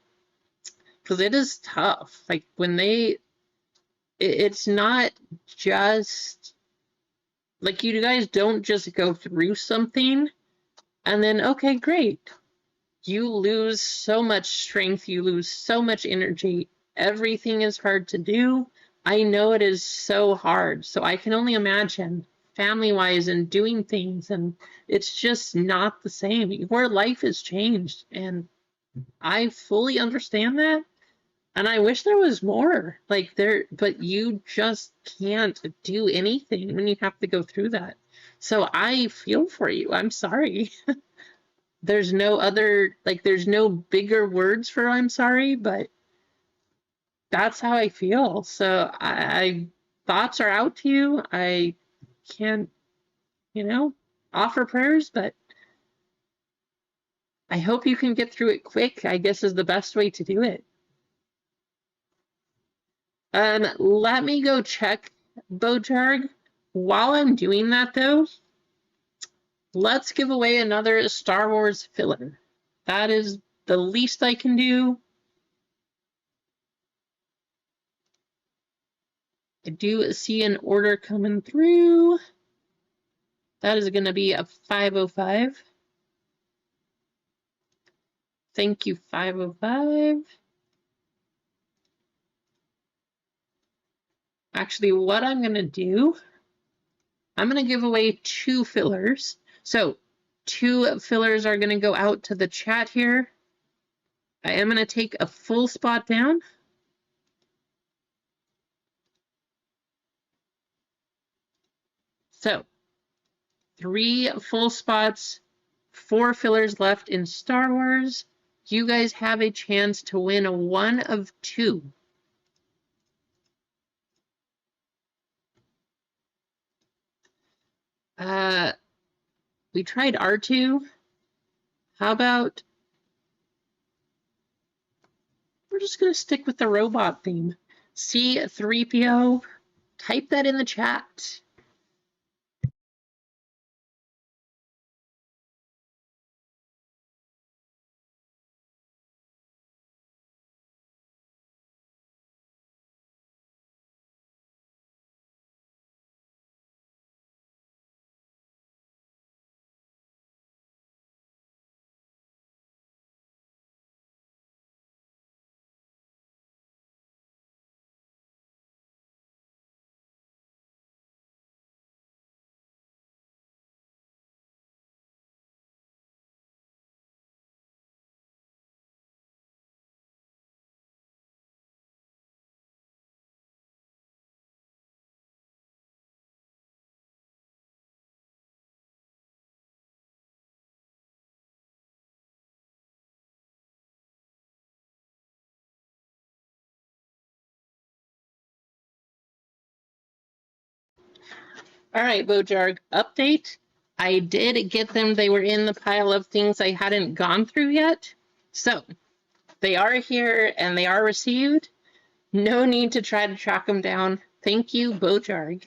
because it is tough. Like when it's not just like you guys don't just go through something and then, okay, great. You lose so much strength, you lose so much energy. Everything is hard to do. I know it is so hard. So I can only imagine family-wise and doing things, and it's just not the same. Your life has changed, and I fully understand that. And I wish there was more like there, but you just can't do anything when you have to go through that. So I feel for you. I'm sorry. There's no other, like, there's no bigger words for I'm sorry, but that's how I feel. So I thoughts are out to you. I can't, offer prayers, but I hope you can get through it quick, I guess is the best way to do it. Let me go check Bojarg. While I'm doing that, though, let's give away another Star Wars filler. That is the least I can do. I do see an order coming through. That is going to be a 505. Thank you, 505. Actually, what I'm going to do, I'm going to give away 2 fillers. So 2 fillers are going to go out to the chat here. I am going to take a full spot down. So 3 full spots, 4 fillers left in Star Wars. You guys have a chance to win a 1 of 2. We tried R2. How about we're just going to stick with the robot theme. C3PO, type that in the chat. All right, Bojarg, update. I did get them. They were in the pile of things I hadn't gone through yet. So they are here and they are received. No need to try to track them down. Thank you, Bojarg.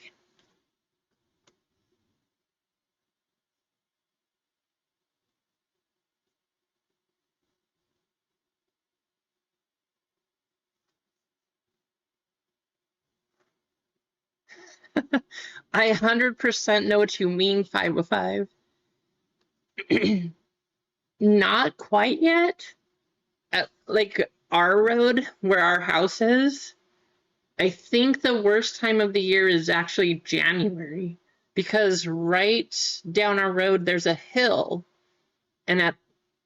I 100% know what you mean, 505. Not quite yet. Like our road where our house is, I think the worst time of the year is actually January, because right down our road there's a hill, and at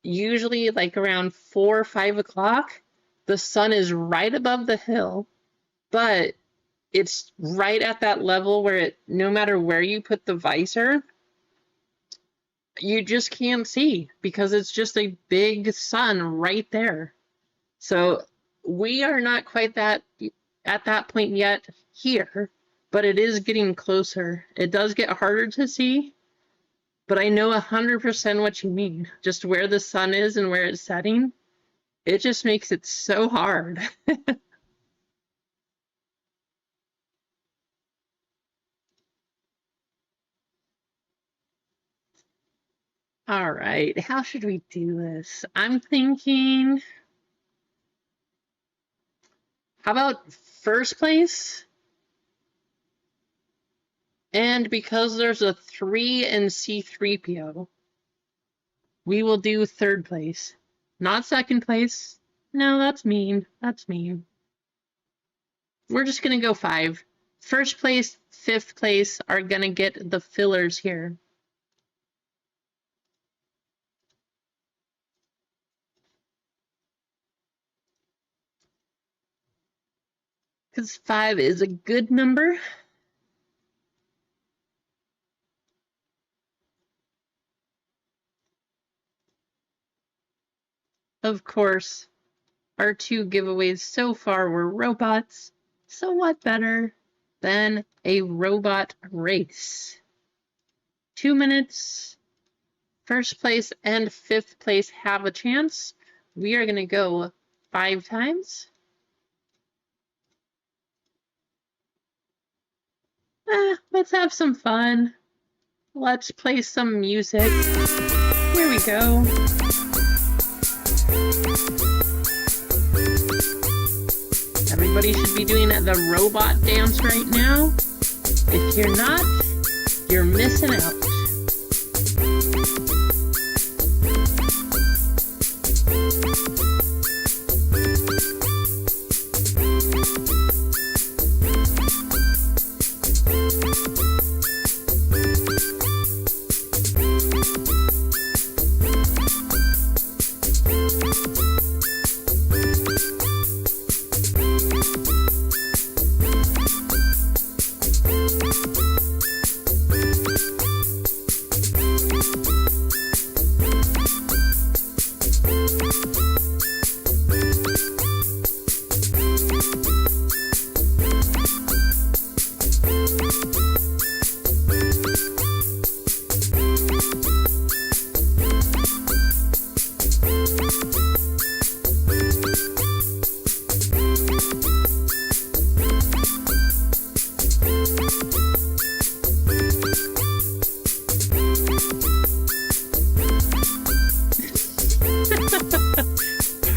usually like around 4 or 5 o'clock, the sun is right above the hill, but it's right at that level where no matter where you put the visor, you just can't see because it's just a big sun right there. So we are not quite at at that point yet here, but it is getting closer. It does get harder to see, but I know 100% what you mean. Just where the sun is and where it's setting, it just makes it so hard. All right, how should we do this? I'm thinking, how about first place? And because there's a 3 in C3PO, we will do third place. Not second place. No, that's mean. That's mean. We're just going to go 5. First place, fifth place are going to get the fillers here. Because 5 is a good number. Of course, our 2 giveaways so far were robots. So what better than a robot race? 2 minutes. First place and fifth place have a chance. We are going to go 5 times. Let's have some fun. Let's play some music. Here we go. Everybody should be doing the robot dance right now. If you're not, you're missing out.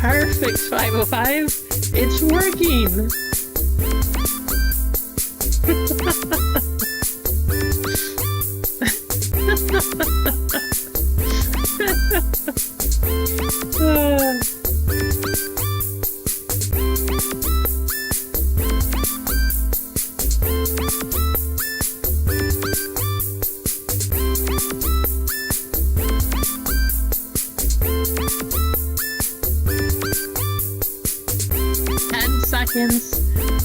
Perfect, 505. It's working. Seconds.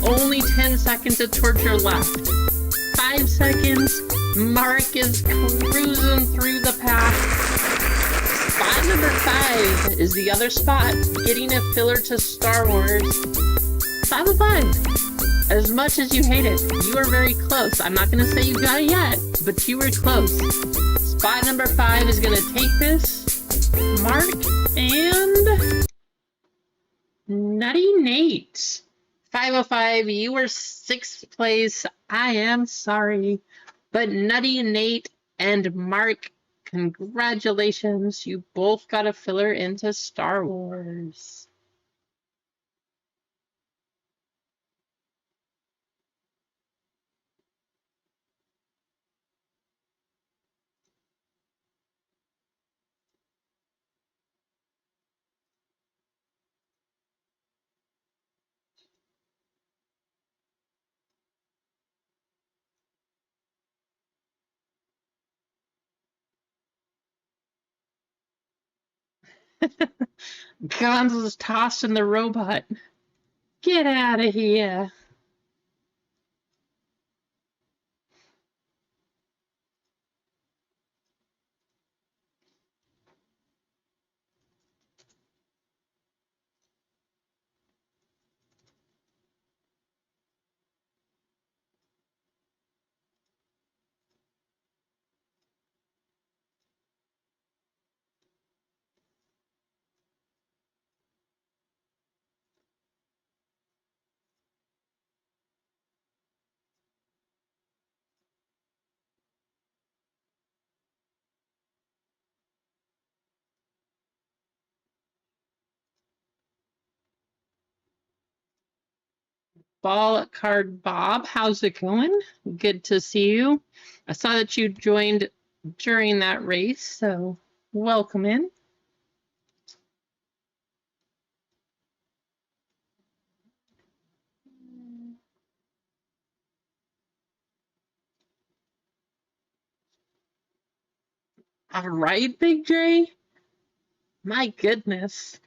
Only 10 seconds towards your left. 5 seconds. Mark is cruising through the path. Spot number 5 is the other spot, getting a filler to Star Wars. 505. As much as you hate it, you are very close. I'm not going to say you got it yet, but you were close. Spot number 5 is going to take this. Mark and Nutty Nate. 505, you were 6th place. I am sorry. But Nutty Nate and Mark, congratulations. You both got a filler into Star Wars. Gonzo's tossing the robot. Get out of here. Ball Card Bob, how's it going? Good to see you. I saw that you joined during that race, so welcome in. All right, Big J. My goodness.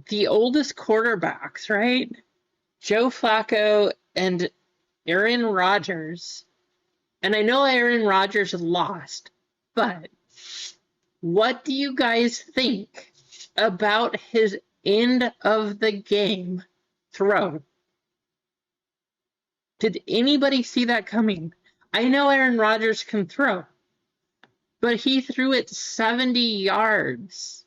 The oldest quarterbacks, right? Joe Flacco and Aaron Rodgers. And I know Aaron Rodgers lost, but what do you guys think about his end of the game throw? Did anybody see that coming? I know Aaron Rodgers can throw, but he threw it 70 yards,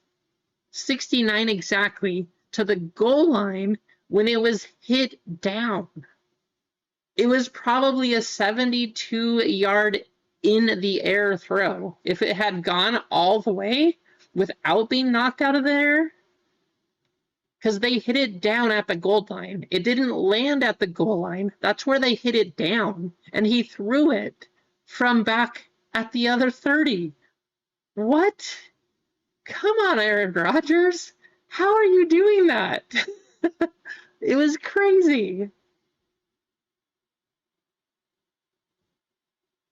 69 exactly, to the goal line when it was hit down. It was probably a 72-yard in the air throw. If it had gone all the way without being knocked out of the air, because they hit it down at the goal line. It didn't land at the goal line. That's where they hit it down. And he threw it from back at the other 30. What? Come on, Aaron Rodgers. How are you doing that? It was crazy.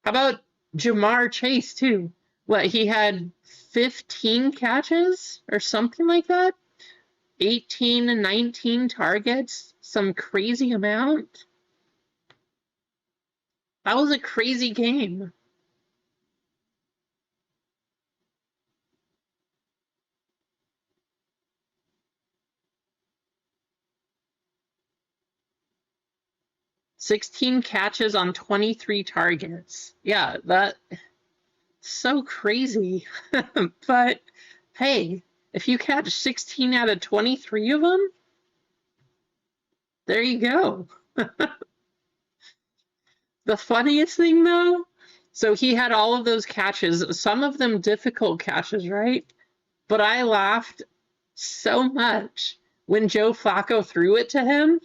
How about Jamar Chase, too? What, he had 15 catches or something like that? 18 and 19 targets? Some crazy amount? That was a crazy game. "16 catches on 23 targets." Yeah, that's so crazy. But hey, if you catch 16 out of 23 of them, there you go. The funniest thing though, so he had all of those catches, some of them difficult catches, right? But I laughed so much when Joe Flacco threw it to him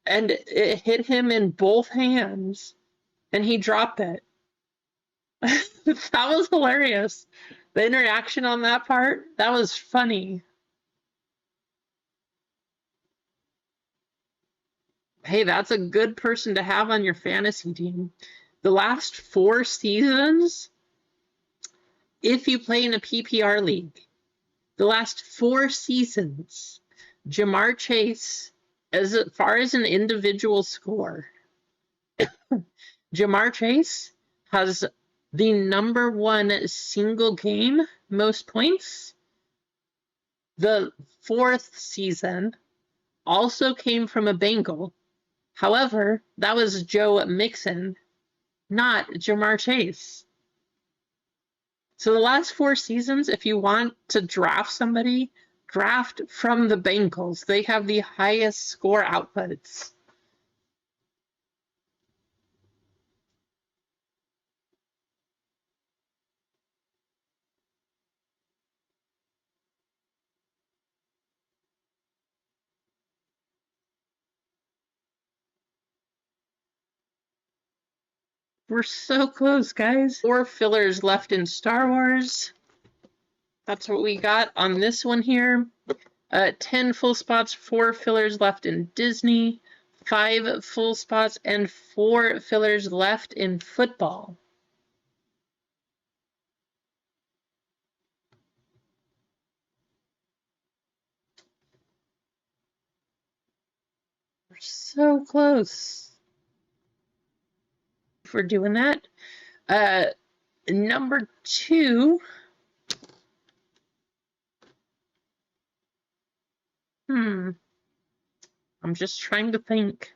and it hit him in both hands and he dropped it. That was hilarious. The interaction on that part, that was funny. Hey, that's a good person to have on your fantasy team. The last 4 seasons, if you play in a PPR league, the last 4 seasons, Jamar Chase, as far as an individual score, Jamar Chase has the #1 single game most points. The 4th season also came from a Bengal. However, that was Joe Mixon, not Jamar Chase. So the last 4 seasons, if you want to draft somebody, draft from the Bengals. They have the highest score outputs. We're so close, guys. 4 fillers left in Star Wars. That's what we got on this one here. 10 full spots, 4 fillers left in Disney, 5 full spots, and 4 fillers left in football. We're so close. If we're doing that. Number 2. I'm just trying to think.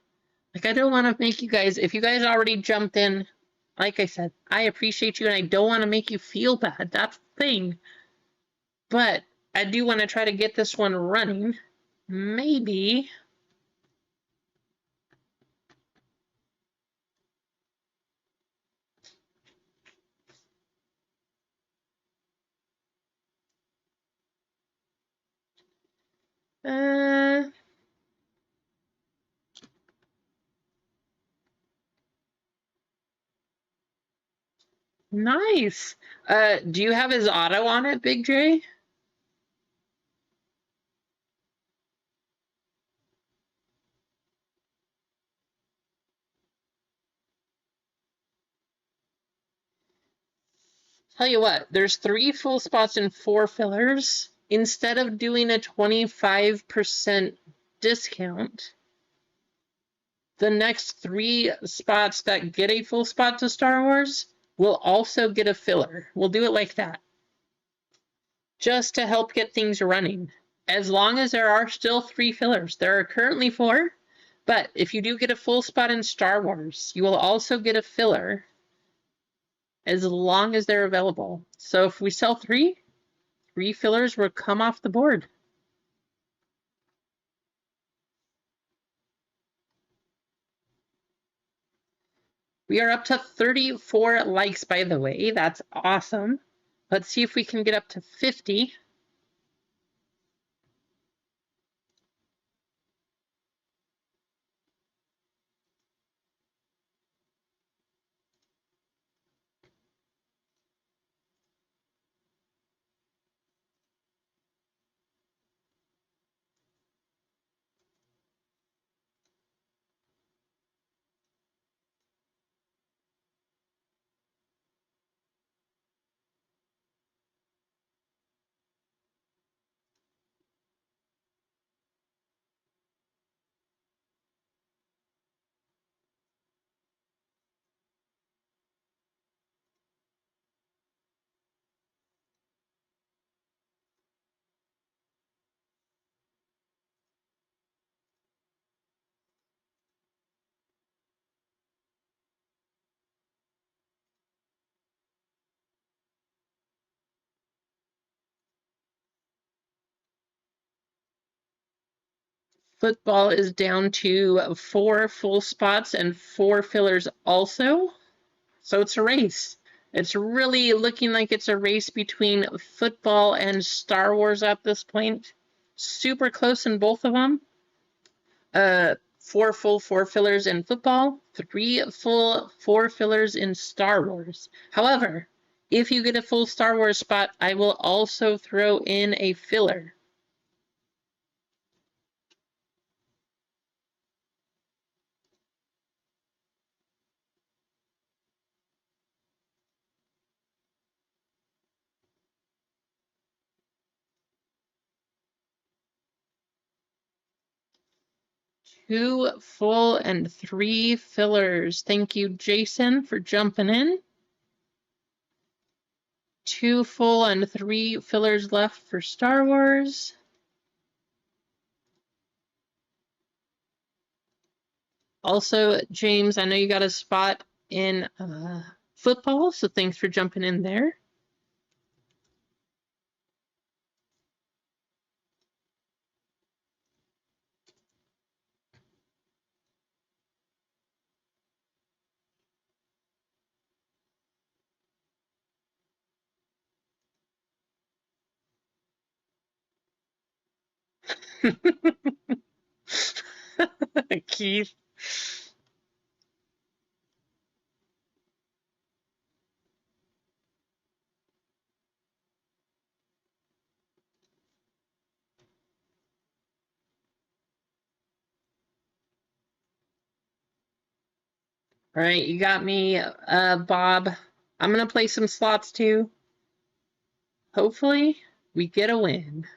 Like, I don't want to make you guys, if you guys already jumped in, like I said, I appreciate you and I don't want to make you feel bad. That's the thing. But I do want to try to get this one running. Maybe. Nice. Do you have his auto on it, Big J? Tell you what, there's 3 full spots and 4 fillers. Instead of doing a 25% discount, the next 3 spots that get a full spot to Star Wars will also get a filler. We'll do it like that, just to help get things running. As long as there are still 3 fillers. There are currently 4, but if you do get a full spot in Star Wars, you will also get a filler as long as they're available. So if we sell 3, 3 fillers will come off the board. We are up to 34 likes, by the way. That's awesome. Let's see if we can get up to 50. Football is down to 4 full spots and 4 fillers also. So it's a race. It's really looking like it's a race between football and Star Wars at this point. Super close in both of them. 4 full, 4 fillers in football, 3 full, 4 fillers in Star Wars. However, if you get a full Star Wars spot, I will also throw in a filler. Two full and 3 fillers. Thank you, Jason, for jumping in. 2 full and 3 fillers left for Star Wars. Also, James, I know you got a spot in football, so thanks for jumping in there. Keith. All right, you got me, Bob. I'm going to play some slots too. Hopefully, we get a win.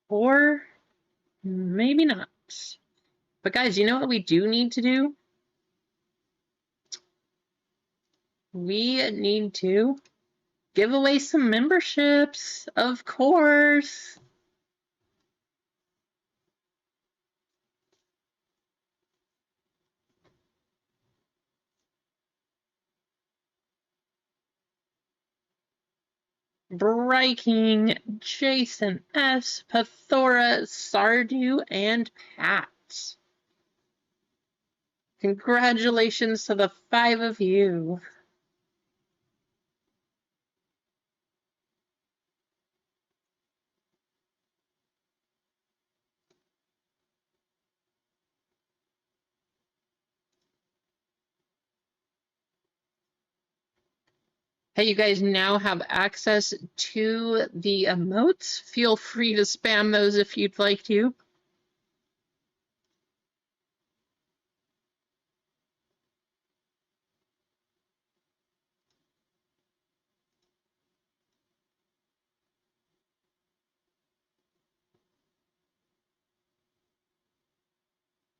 Or maybe not. But guys, you know what we do need to do? We need to give away some memberships, of course. Breaking, Jason S., Pathora, Sardu, and Pat. Congratulations to the 5 of you. Hey, you guys now have access to the emotes. Feel free to spam those if you'd like to.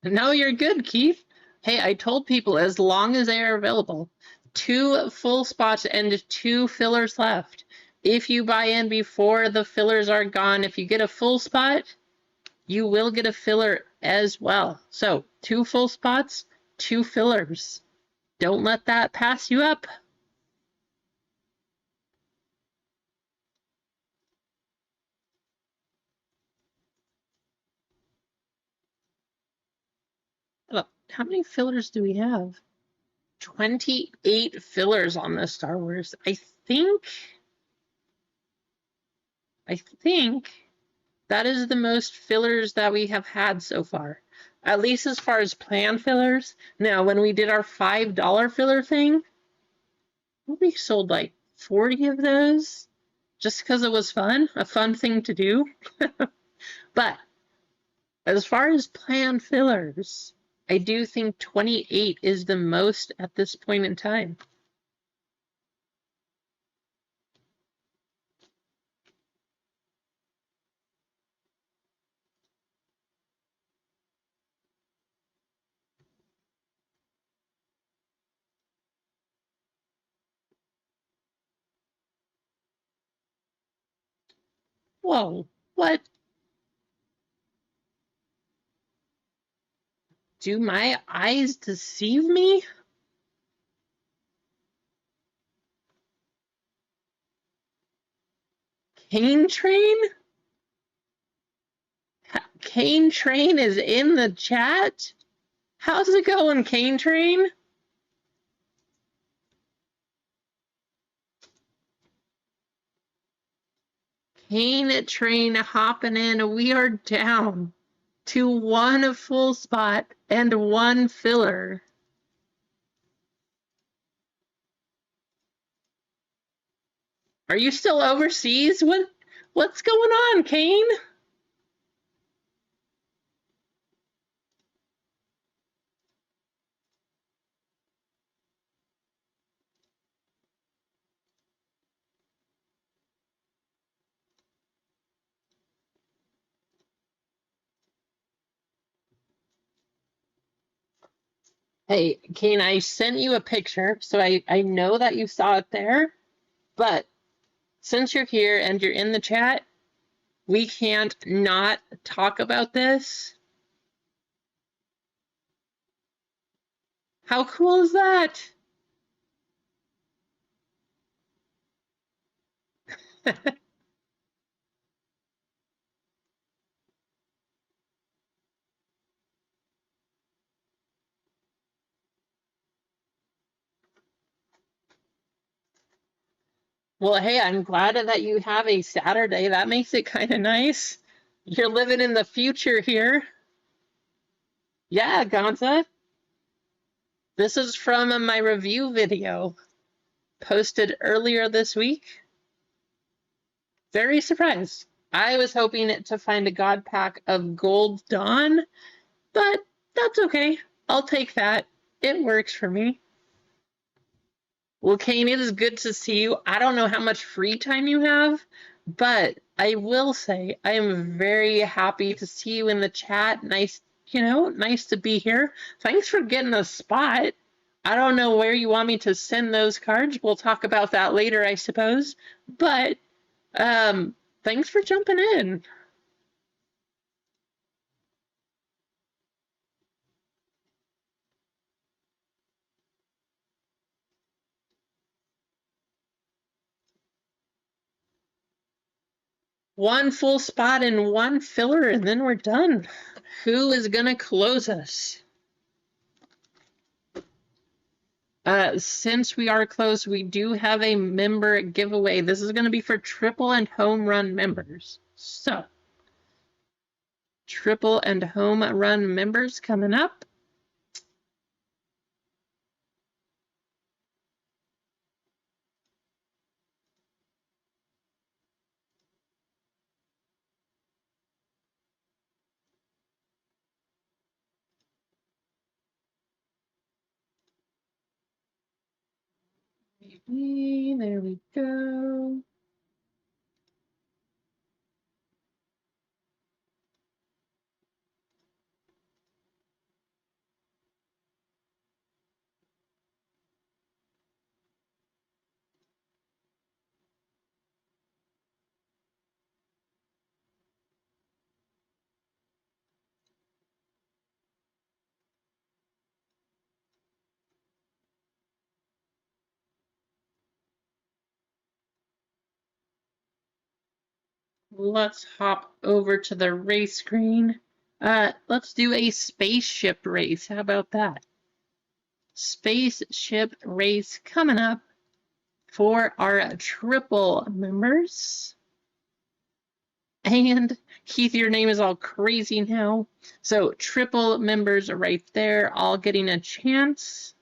No, you're good, Keith. Hey, I told people as long as they are available, 2 full spots and 2 fillers left. If you buy in before the fillers are gone, if you get a full spot, you will get a filler as well. So 2 full spots, 2 fillers. Don't let that pass you up. How many fillers do we have? 28 fillers on the Star Wars. I think that is the most fillers that we have had so far. At least as far as plan fillers. Now, when we did our $5 filler thing, we sold like 40 of those just because it was fun, a fun thing to do. But as far as plan fillers, I do think 28 is the most at this point in time. Whoa, what? Do my eyes deceive me? Cane Train? Cane Train is in the chat? How's it going, Cane Train? Cane Train hopping in. We are down to 1 full spot and 1 filler. Are you still overseas? What's going on, Cane? Hey, Kane, I sent you a picture, so I know that you saw it there, but since you're here and you're in the chat, we can't not talk about this. How cool is that? Well, hey, I'm glad that you have a Saturday. That makes it kind of nice. You're living in the future here. Yeah, Gonza. This is from my review video posted earlier this week. Very surprised. I was hoping to find a God pack of Gold Dawn, but that's okay. I'll take that. It works for me. Well, Kane, it is good to see you. I don't know how much free time you have, but I will say I am very happy to see you in the chat. Nice, nice to be here. Thanks for getting a spot. I don't know where you want me to send those cards. We'll talk about that later, I suppose. But thanks for jumping in. One full spot and 1 filler, and then we're done. Who is going to close us? Since we are close, we do have a member giveaway. This is going to be for triple and home run members. So, triple and home run members coming up. There we go. Let's hop over to the race screen. Let's do a spaceship race. How about that? Spaceship race coming up for our triple members. And Keith, your name is all crazy now. So triple members right there, all getting a chance.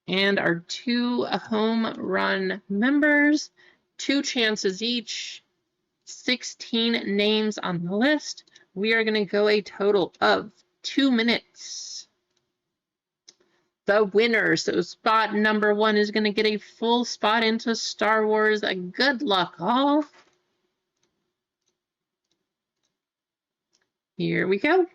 And our 2 home run members, 2 chances each, 16 names on the list. We are going to go a total of 2 minutes. The winner, so spot number 1 is going to get a full spot into Star Wars. Good luck, all. Here we go.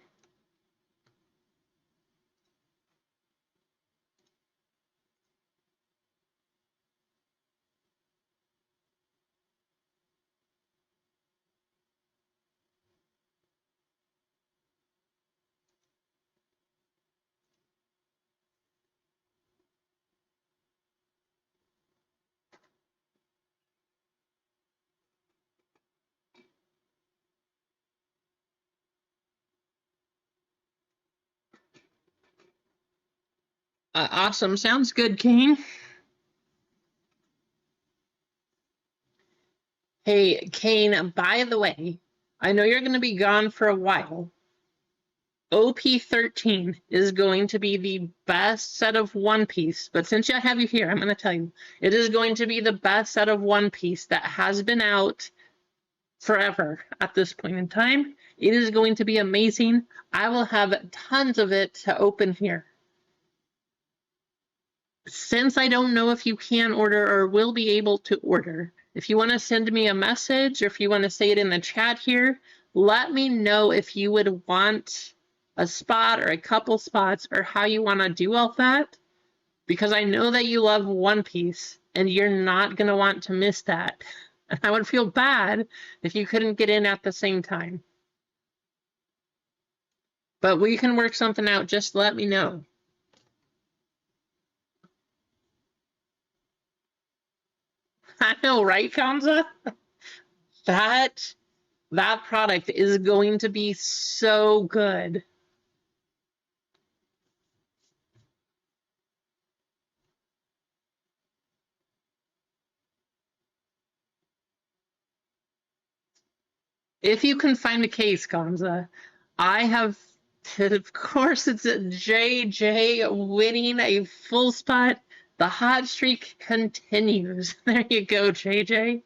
Awesome. Sounds good, Kane. Hey, Kane, by the way, I know you're going to be gone for a while. OP13 is going to be the best set of One Piece, but since I have you here, I'm going to tell you, it is going to be the best set of One Piece that has been out forever at this point in time. It is going to be amazing. I will have tons of it to open here. Since I don't know if you can order or will be able to order, if you want to send me a message or if you want to say it in the chat here, let me know if you would want a spot or a couple spots or how you want to do all that, because I know that you love One Piece and you're not going to want to miss that. And I would feel bad if you couldn't get in at the same time. But we can work something out. Just let me know. I know, right, Kamza? That product is going to be so good. If you can find a case, Kamza, I have, of course, it's a JJ winning a full spot. The hot streak continues. There you go, JJ.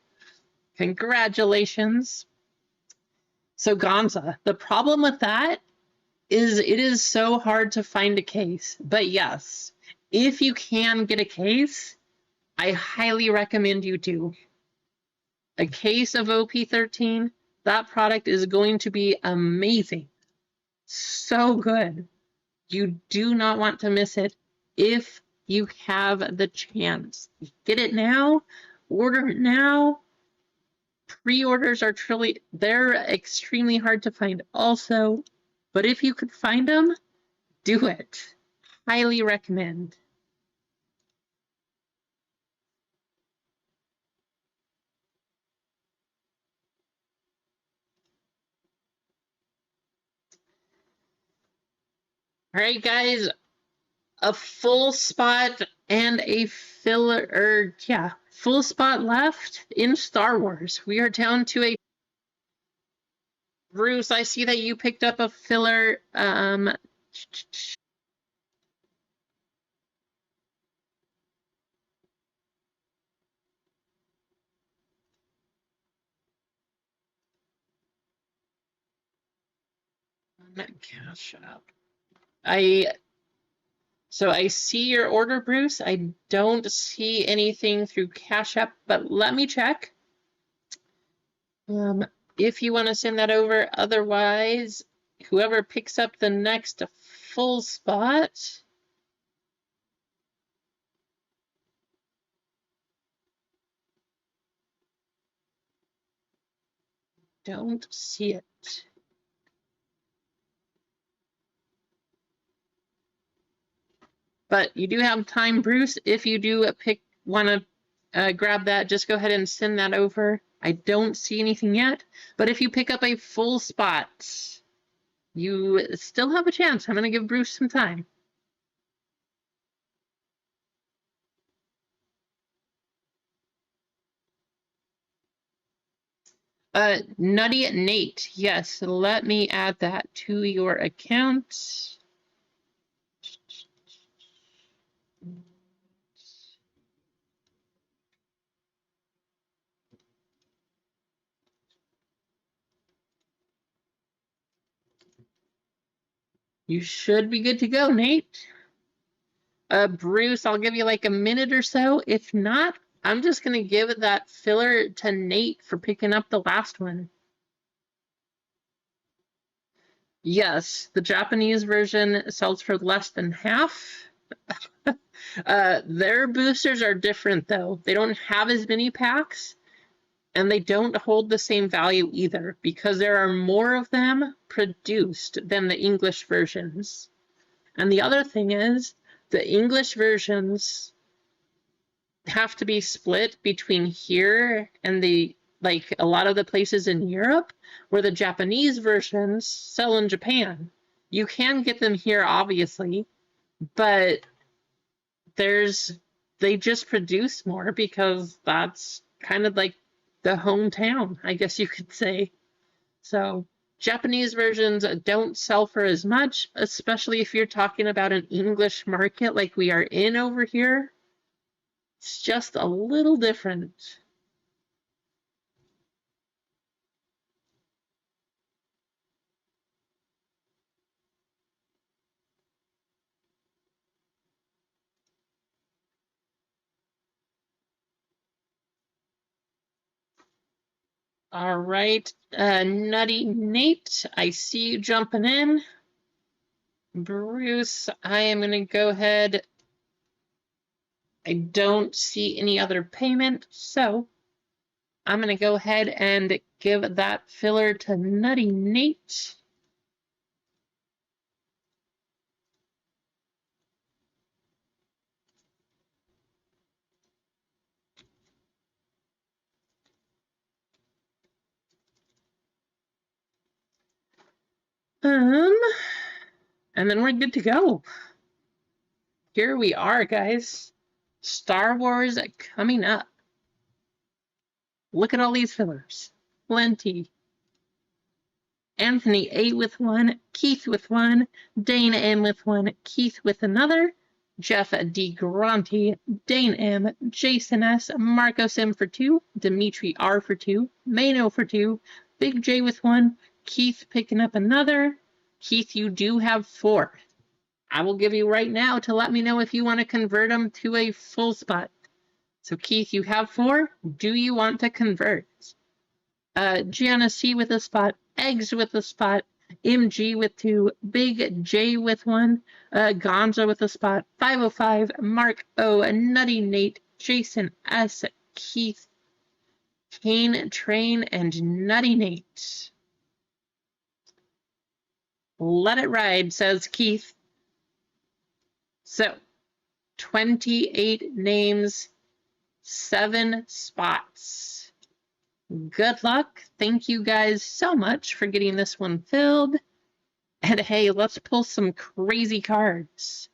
Congratulations. So, Gonza, the problem with that is it is so hard to find a case. But yes, if you can get a case, I highly recommend you do. A case of OP13, that product is going to be amazing. So good. You do not want to miss it if you have the chance. Get it now, order it now. Pre-orders are they're extremely hard to find also, but if you could find them, do it. Highly recommend. All right, guys, a full spot and a filler, full spot left in Star Wars. We are down to a Bruce. I see that you picked up a filler. Cash up. So I see your order, Bruce. I don't see anything through Cash App, but let me check. If you want to send that over, otherwise, whoever picks up the next full spot. Don't see it. But you do have time, Bruce. If you do want to grab that, just go ahead and send that over. I don't see anything yet, but if you pick up a full spot, you still have a chance. I'm going to give Bruce some time. Nutty Nate. Yes, let me add that to your account. You should be good to go, Nate. Bruce, I'll give you like a minute or so. If not, I'm just going to give that filler to Nate for picking up the last one. Yes, the Japanese version sells for less than half. Their boosters are different, though. They don't have as many packs, and they don't hold the same value either, because there are more of them produced than the English versions. And the other thing is, the English versions have to be split between here and a lot of the places in Europe where the Japanese versions sell in Japan. You can get them here, obviously, but they just produce more because that's kind of like the hometown, I guess you could say. So Japanese versions don't sell for as much, especially if you're talking about an English market like we are in over here. It's just a little different. All right, Nutty Nate, I see you jumping in. Bruce, I am going to go ahead. I don't see any other payment, so I'm going to go ahead and give that filler to Nutty Nate. And then we're good to go. Here we are, guys. Star Wars coming up. Look at all these fillers. Plenty. Anthony A with one, Keith with one, Dane M with one, Keith with another, Jeff D. Granti, Dane M, Jason S, Marcos M for two, Dimitri R for two, Mano for two, Big J with one, Keith picking up another. Keith, you do have four. I will give you right now to let me know if you want to convert them to a full spot. So Keith, you have four. Do you want to convert? Gianna C with a spot, Eggs with a spot, MG with two, Big J with one, Gonza with a spot, 505, Mark O, Nutty Nate, Jason S, Keith, Kane Train, and Nutty Nate. Let it ride, says Keith. So, 28 names, 7 spots. Good luck. Thank you guys so much for getting this one filled. And hey, let's pull some crazy cards.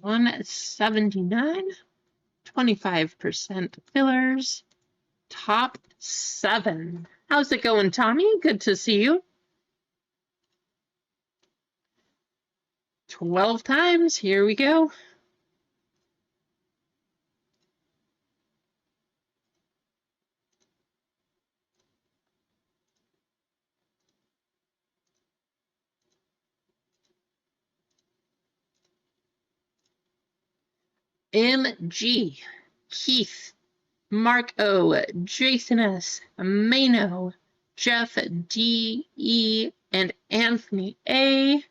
$179, 25% fillers, top 7. How's it going, Tommy? Good to see you. 12 times. Here we go. MG, Keith, Mark O, Jason S, Mano, Jeff D, E, and Anthony A.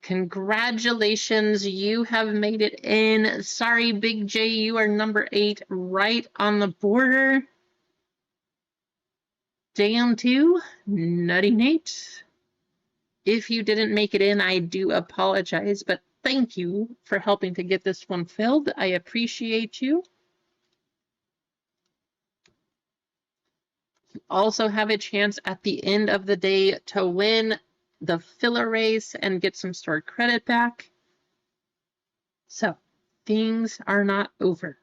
Congratulations, you have made it in. Sorry, Big J, you are number 8, right on the border. Down to Nutty Nate. If you didn't make it in, I do apologize, but thank you for helping to get this one filled. I appreciate you. You also have a chance at the end of the day to win the filler race and get some stored credit back. So things are not over.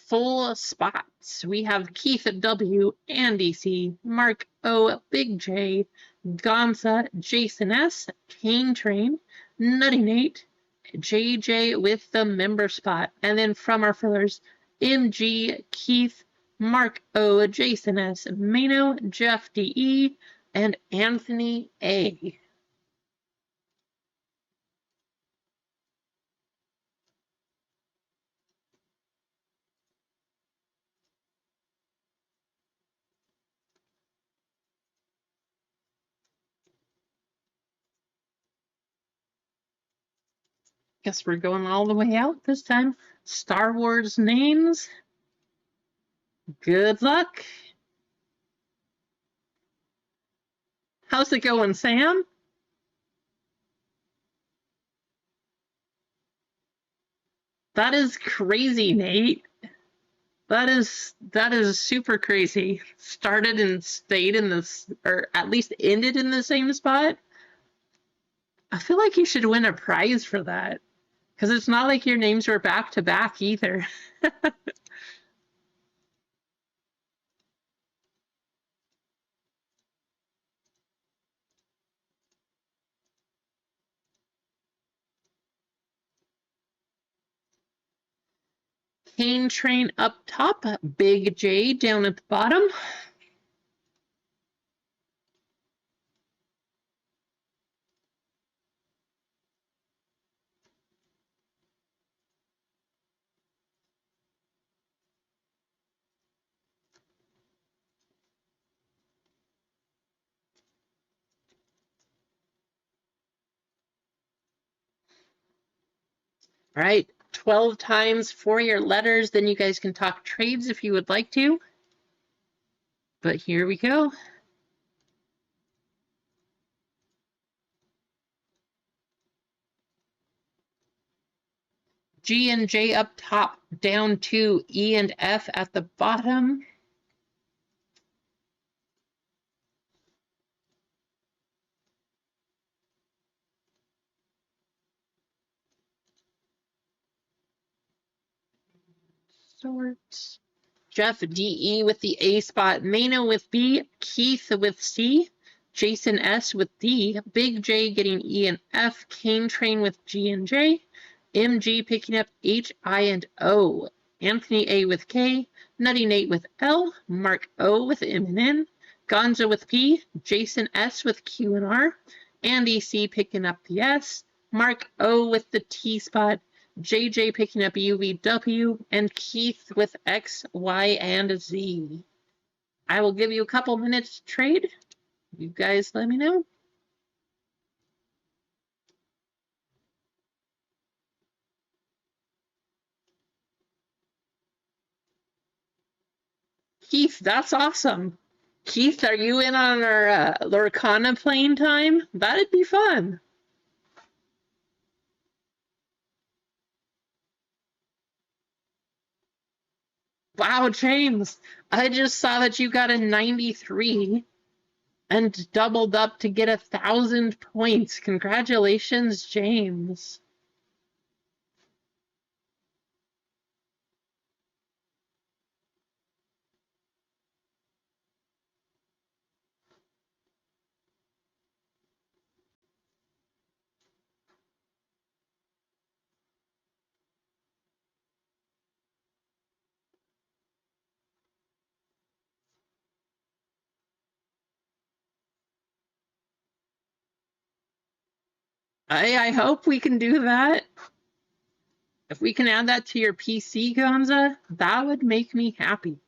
Full spots. We have Keith W, Andy C, Mark O, Big J, Gonza, Jason S, Kane Train, Nutty Nate, JJ with the member spot. And then from our fillers, MG, Keith, Mark O, Jason S, Mano, Jeff DE, and Anthony A. Guess we're going all the way out this time. Star Wars names. Good luck. How's it going, Sam? That is crazy, Nate. That is super crazy. Started and stayed in this, or at least ended in the same spot. I feel like you should win a prize for that. Because it's not like your names were back to back either. Kane Train up top, Big J down at the bottom. All right, 12 times for your letters. Then you guys can talk trades if you would like to. But here we go. G and J up top, down to E and F at the bottom. Sorts. Jeff DE with the A spot, Mano with B, Keith with C, Jason S with D, Big J getting E and F, Kane Train with G and J, MG picking up H, I, and O, Anthony A with K, Nutty Nate with L, Mark O with M and N, Gonza with P, Jason S with Q and R, Andy C picking up the S, Mark O with the T spot, JJ picking up UVW, and Keith with X, Y, and Z. I will give you a couple minutes to trade. You guys let me know. Keith, that's awesome. Keith, are you in on our Lorcana playing time? That'd be fun. Wow, James, I just saw that you got a 93 and doubled up to get 1,000 points. Congratulations, James. I hope we can do that. If we can add that to your PC, Gonza, that would make me happy.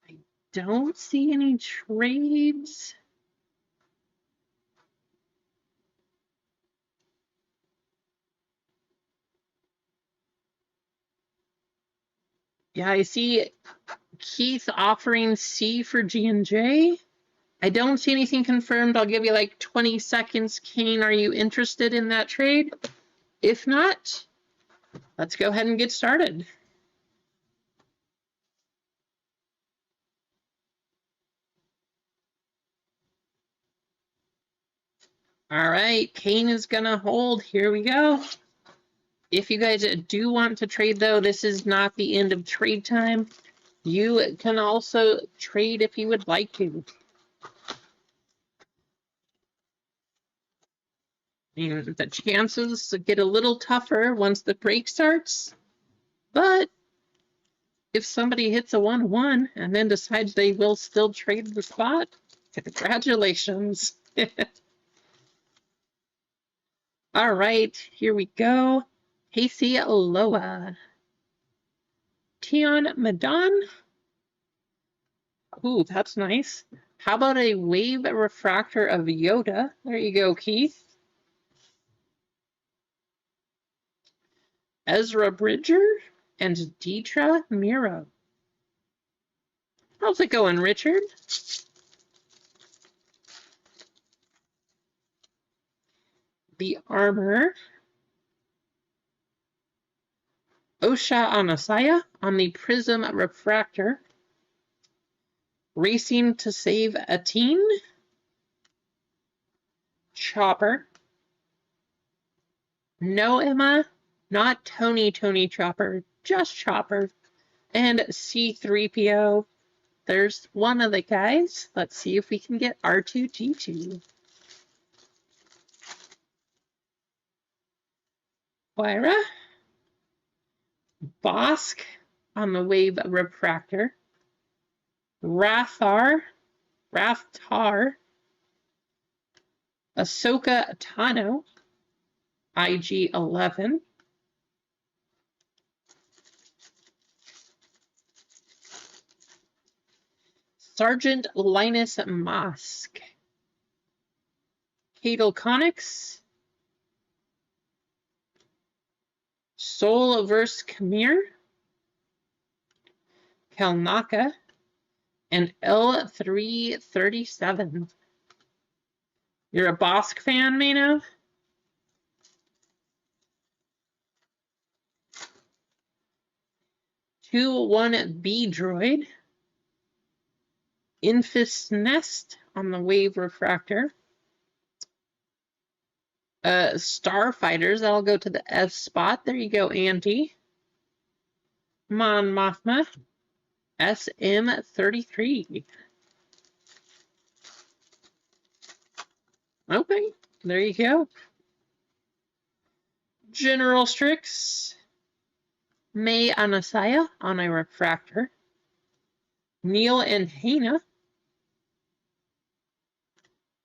I don't see any trades. Yeah, I see Keith offering C for G&J. I don't see anything confirmed. I'll give you like 20 seconds. Kane, are you interested in that trade? If not, let's go ahead and get started. All right, Kane is gonna hold. Here we go. If you guys do want to trade, though, this is not the end of trade time. You can also trade if you would like to. And the chances get a little tougher once the break starts. But if somebody hits a 1-1 and then decides they will still trade the spot, congratulations. All right, here we go. Casey Loa. Tion Madon. Ooh, that's nice. How about a wave refractor of Yoda? There you go, Keith. Ezra Bridger and Deetra Miro. How's it going, Richard? The Armor. Osha Anasaya on the Prism Refractor. Racing to Save a Teen. Chopper. No, Emma, not Tony Chopper, just Chopper. And C3PO. There's one of the guys. Let's see if we can get R2-D2. Lyra. Bosk on the Wave Refractor. Rathar. Ahsoka Tano. IG-11. Sergeant Linus Mosk. Cadel Connix. Soul vs. Khmer. Kalnaka. And L337. You're a Bosk fan, Mano? One B droid. Infus Nest on the Wave Refractor. Starfighters, that'll go to the F spot. There you go, Auntie. Mon Mothma. SM33. Okay, there you go. General Strix. May Anasaya on a refractor. Neil and Hana.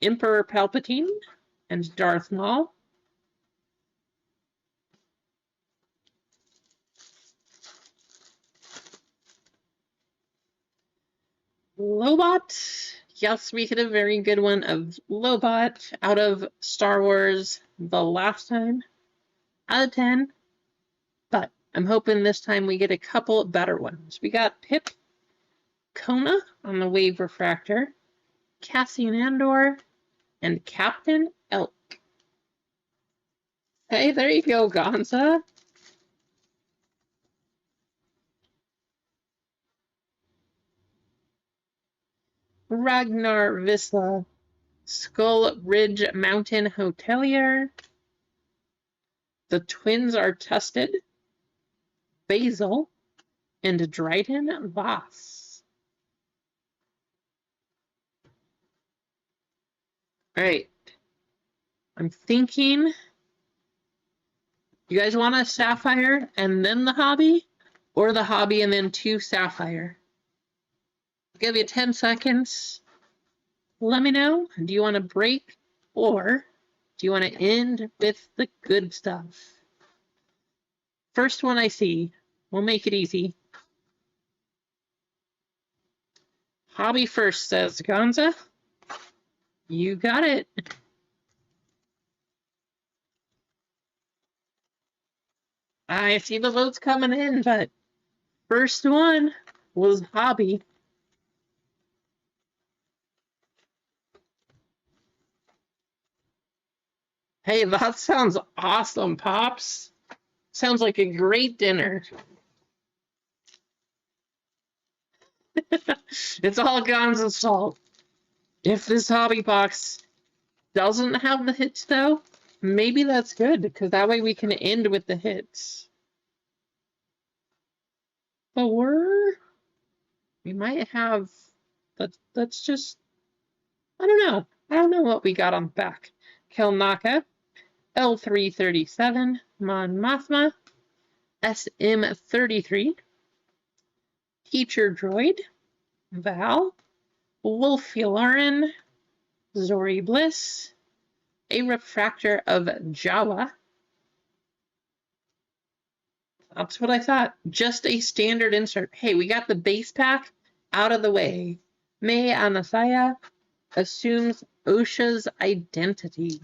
Emperor Palpatine and Darth Maul. Lobot. Yes, we hit a very good one of Lobot out of Star Wars the last time. Out of 10. But I'm hoping this time we get a couple better ones. We got Pip Kona on the Wave Refractor. Cassian Andor. And Captain Elk. Hey, there you go, Gonza. Ragnar Visla. Skull Ridge Mountain Hotelier. The twins are tested. Basil. And Dryden Voss. All right. I'm thinking, you guys want a Sapphire and then the Hobby? or the hobby and then 2 sapphire. I'll give you 10 seconds. Let me know. Do you want to break or do you want to end with the good stuff? First one I see. We'll make it easy. Hobby first, says Gonza. You got it. I see the votes coming in, but first one was hobby. Hey, that sounds awesome, Pops. Sounds like a great dinner. It's all Gonza's fault. If this hobby box doesn't have the hits, though, maybe that's good, because that way we can end with the hits. Or we might have, that's just, I don't know. I don't know what we got on the back. Kelnaka, L337, Mon Mothma, SM33, Teacher Droid, Val, Wolfie Lauren, Zori Bliss, a refractor of Jawa. That's what I thought. Just a standard insert. Hey, we got the base pack out of the way. May Anasaya assumes Osha's identity.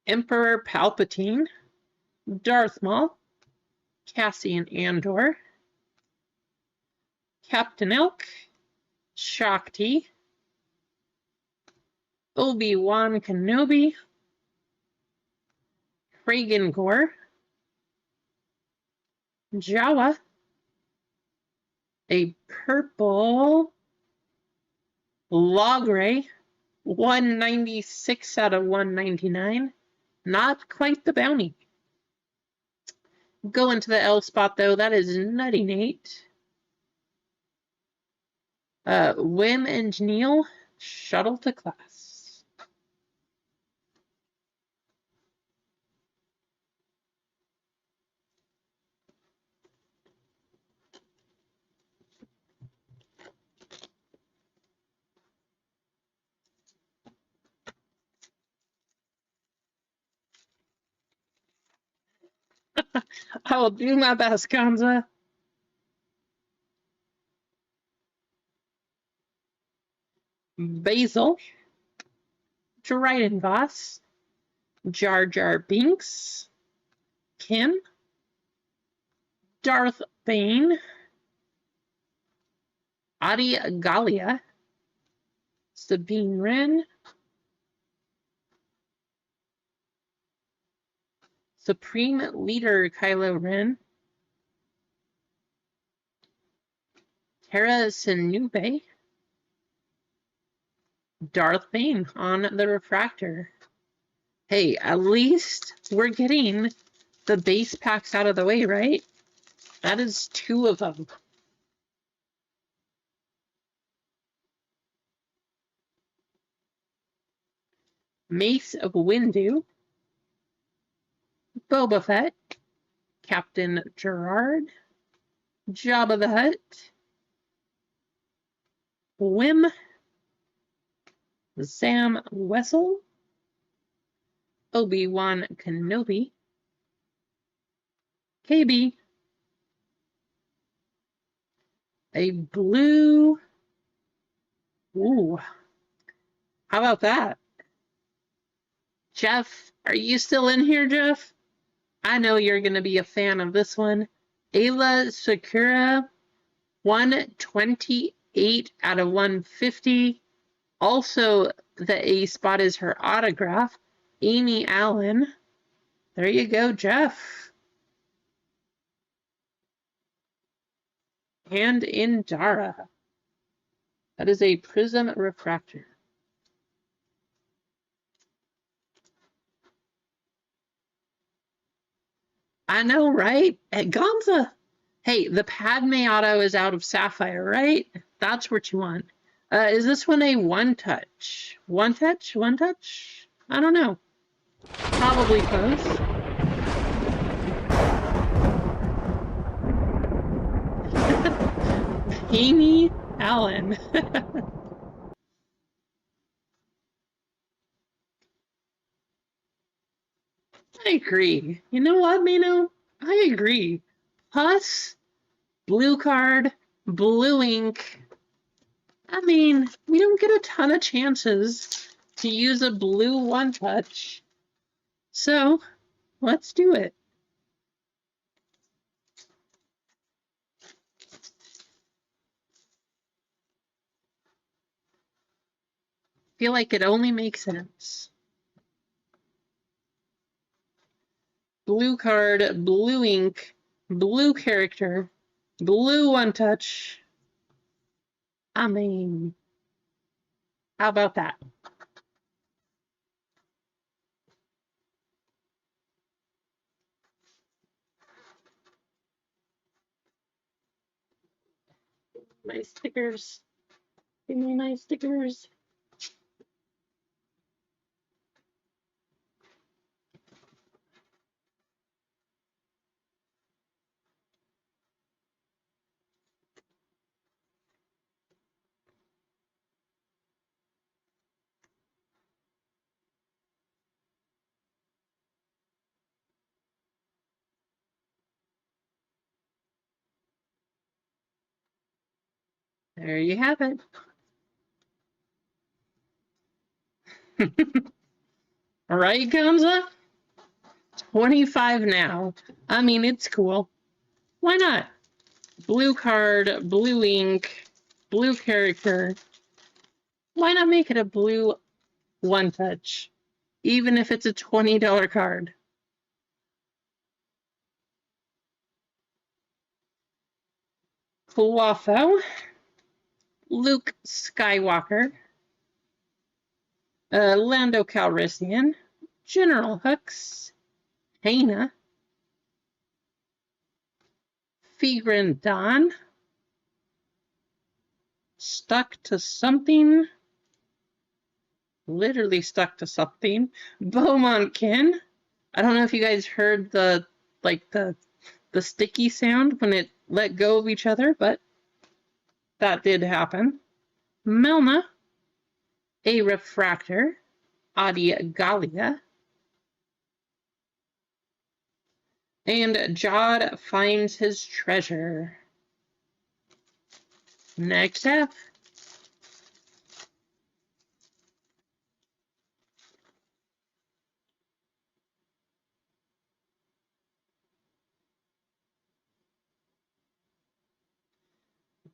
Emperor Palpatine, Darth Maul, Cassian Andor, Captain Elk, Shakti, Obi-Wan Kenobi, Kragan Gore, Jawa, a purple Logray, 196 out of 199. Not quite the bounty. Go into the L spot, though. That is Nutty Nate. Wim and Neil, shuttle to class. I will do my best, Gonza. Basil, Dryden Voss, Jar Jar Binks, Kim, Darth Bane, Adi Galia, Sabine Wren, Supreme Leader Kylo Ren, Tara Sinube, Darth Bane on the refractor. Hey, at least we're getting the base packs out of the way, right? That is 2 of them. Mace of Windu, Boba Fett, Captain Gerard, Jabba the Hutt, Wim, Sam Wessel, Obi-Wan Kenobi, KB, a blue, ooh, how about that? Jeff, are you still in here, Jeff? I know you're going to be a fan of this one. Ayla Sakura, 128 out of 150. Also, the A spot is her autograph. Amy Allen. There you go, Jeff. And Indara. That is a prism refractor. I know, right? At Gonza. Hey, the Padme auto is out of Sapphire, right? That's what you want. Is this one a one touch? One touch? One touch? I don't know. Probably close. Amy Allen. I agree. You know what, Mino? I agree. Plus, blue card, blue ink. I mean, we don't get a ton of chances to use a blue one touch. So, let's do it. Feel like it only makes sense. Blue card, blue ink, blue character, blue one touch. I mean, how about that? Nice stickers. Give me nice stickers. There you have it. Right, Gonza? 25 now. I mean, it's cool. Why not? Blue card, blue ink, blue character. Why not make it a blue one touch? Even if it's a $20 card. Fluffo, Luke Skywalker, Lando Calrissian, General Hux, Hana, Figrin Don, Stuck to Something, literally stuck to something, Beaumont Kin. I don't know if you guys heard the sticky sound when it let go of each other, but that did happen. Melna, a refractor, Adi Galia, and Jod finds his treasure. Next up.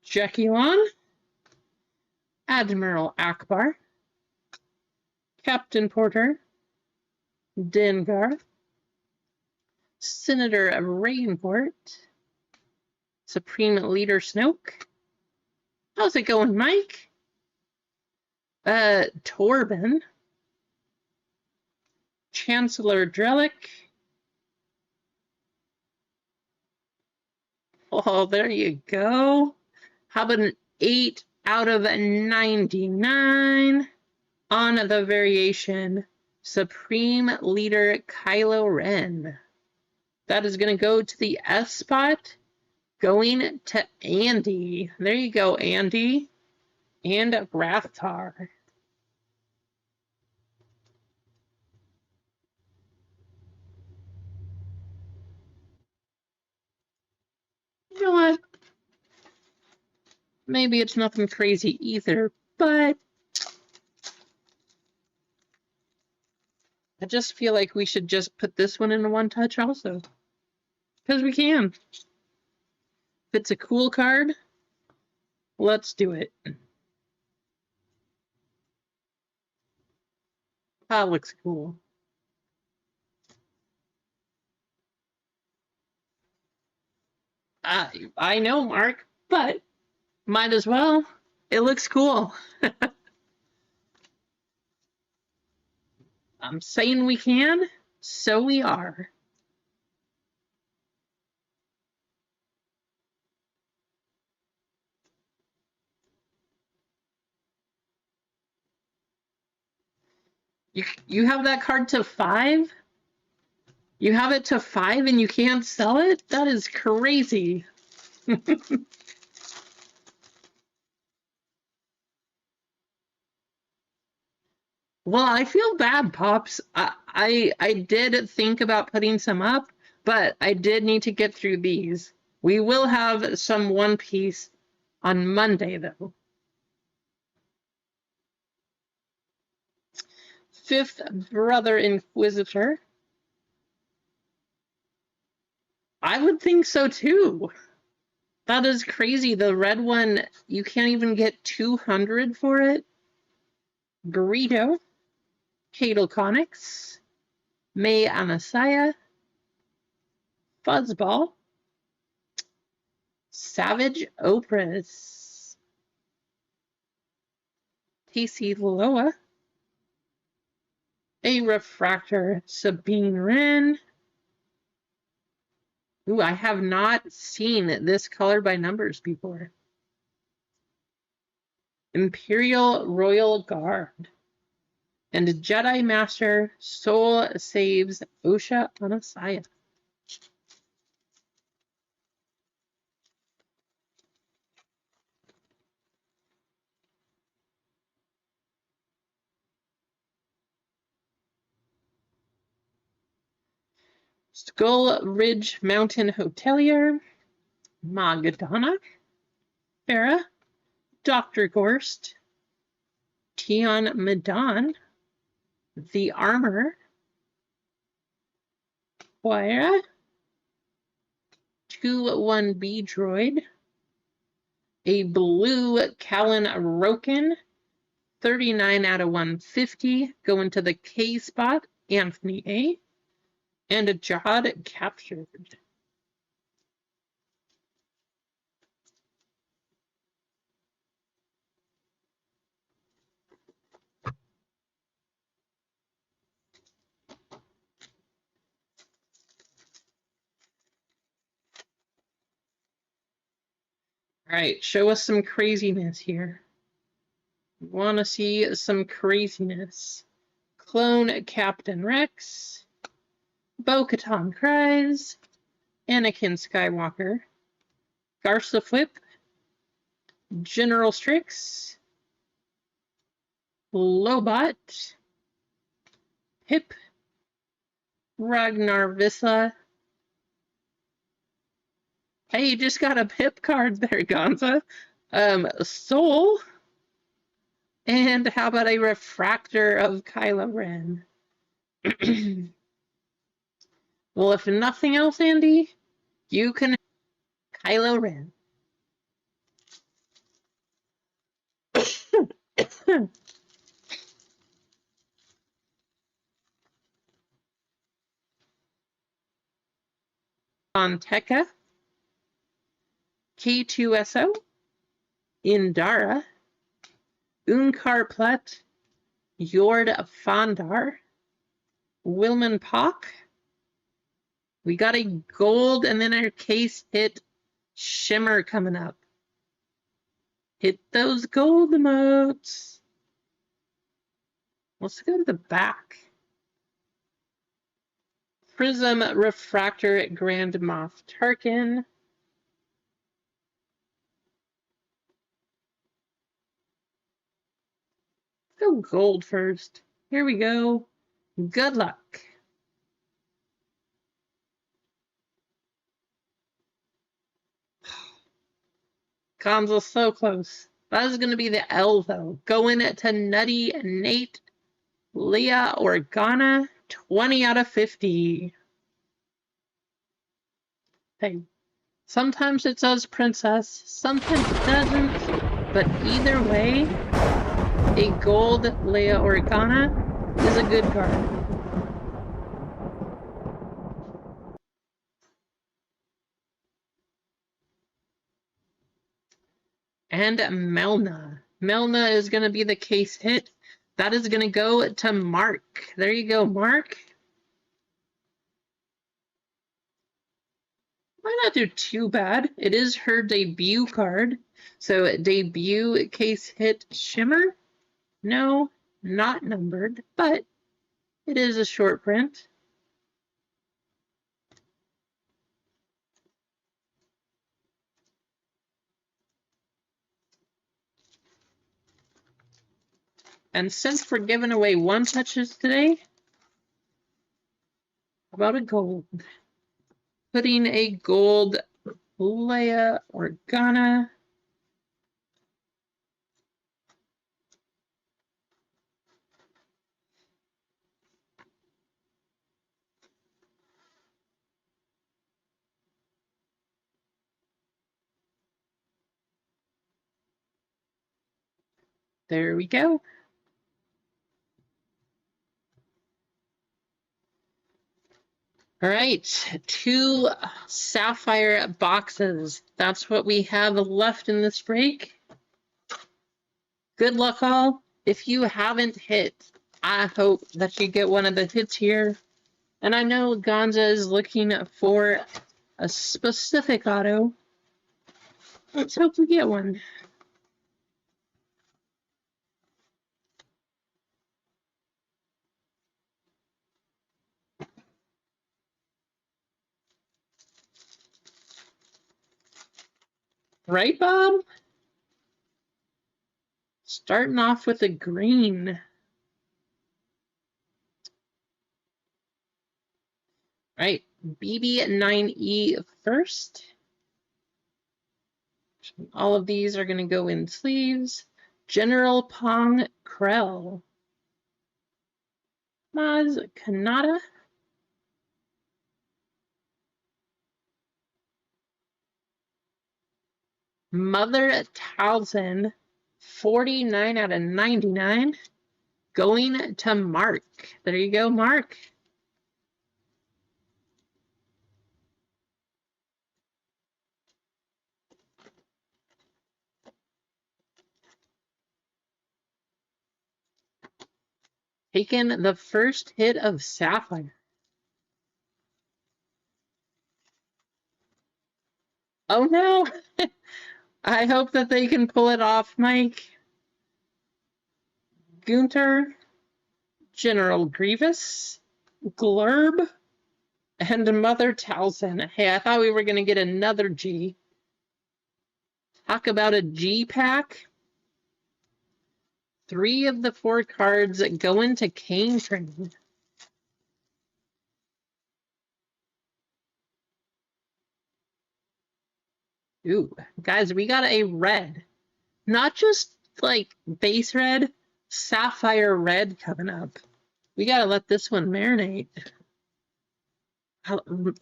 Jekulon, Admiral Akbar, Captain Porter, Dengar, Senator Rainport, Supreme Leader Snoke. How's it going, Mike? Torben, Chancellor Drellick. Oh, there you go. How about an 8 out of 99 on the variation? Supreme Leader Kylo Ren. That is going to go to the S spot, going to Andy. There you go, Andy. And Rathtar. You know what? Maybe it's nothing crazy either, but I just feel like we should just put this one in a one touch also. Because we can. If it's a cool card, let's do it. That looks cool. I know, Mark, but might as well. It looks cool. I'm saying we can, so we are. You have that card to 5? You have it to 5 and you can't sell it? That is crazy. Well, I feel bad, Pops. I did think about putting some up, but I did need to get through these. We will have some One Piece on Monday, though. Fifth Brother Inquisitor. I would think so, too. That is crazy. The red one, you can't even get 200 for it. Burrito. Cadle Conics. May Anasaya. Fuzzball. Savage Opress. Tasty Loa. A Refractor Sabine Wren. Ooh, I have not seen this color by numbers before. Imperial Royal Guard. And Jedi Master Soul Saves Osha Anasaya. Skull Ridge Mountain Hotelier. Magadana. Farah. Dr. Gorst. Tion Madan. The Armor. Huayra. 2-1B Droid. A blue Callan Roken. 39 out of 150. Going to the K spot. Anthony A. And a Jihad Captured. All right, show us some craziness here. Want to see some craziness. Clone Captain Rex. Bo-Katan Kryze. Anakin Skywalker. Garsa Flip. General Strix. Lobot. Pip. Ragnar Vissa. Hey, you just got a Pip card there, Gonza. Soul. And how about a Refractor of Kylo Ren? Well, if nothing else, Andy, you can Kylo Ren. Ontekka. K2SO. Indara. Unkar Plet. Jord Fondar. Wilman Pock. We got a gold and then our case hit shimmer coming up. Hit those gold emotes. Let's go to the back. Prism Refractor Grand Moff Tarkin. Let's go gold first. Here we go. Good luck. Gonzo's so close. That is going to be the L, though. Going to Nutty Nate, Leah Organa, 20 out of 50. Hey, sometimes it says princess, sometimes it doesn't, but either way, a gold Leia Organa is a good card. And Melna. Melna is going to be the case hit. That is going to go to Mark. There you go, Mark. Might not do too bad. It is her debut card. So debut case hit Shimmer. No, not numbered, but It is a short print. And since we're giving away one touches today, how about a gold? Putting a gold Leia Organa. There we go. All right, 2 sapphire boxes. That's what we have left in this break. Good luck, all. If you haven't hit, I hope that you get one of the hits here. And I know Gonza is looking for a specific auto. Let's hope we get one. Right, Bob? Starting off with a green. Right, BB9E first. All of these are going to go in sleeves. General Pong Krell. Maz Kanata. Mother Townsend. 49 out of 99. Going to Mark. There you go, Mark. Taking the first hit of Sapphire. Oh no! I hope that they can pull it off, Mike. Gunter, General Grievous, Glurb, and Mother Townsend. Hey, I thought we were going to get another G. Talk about a G pack. 3 of the 4 cards go into Cane Train. Ooh, guys, we got a red. Not just like base red, sapphire red coming up. We got to let this one marinate.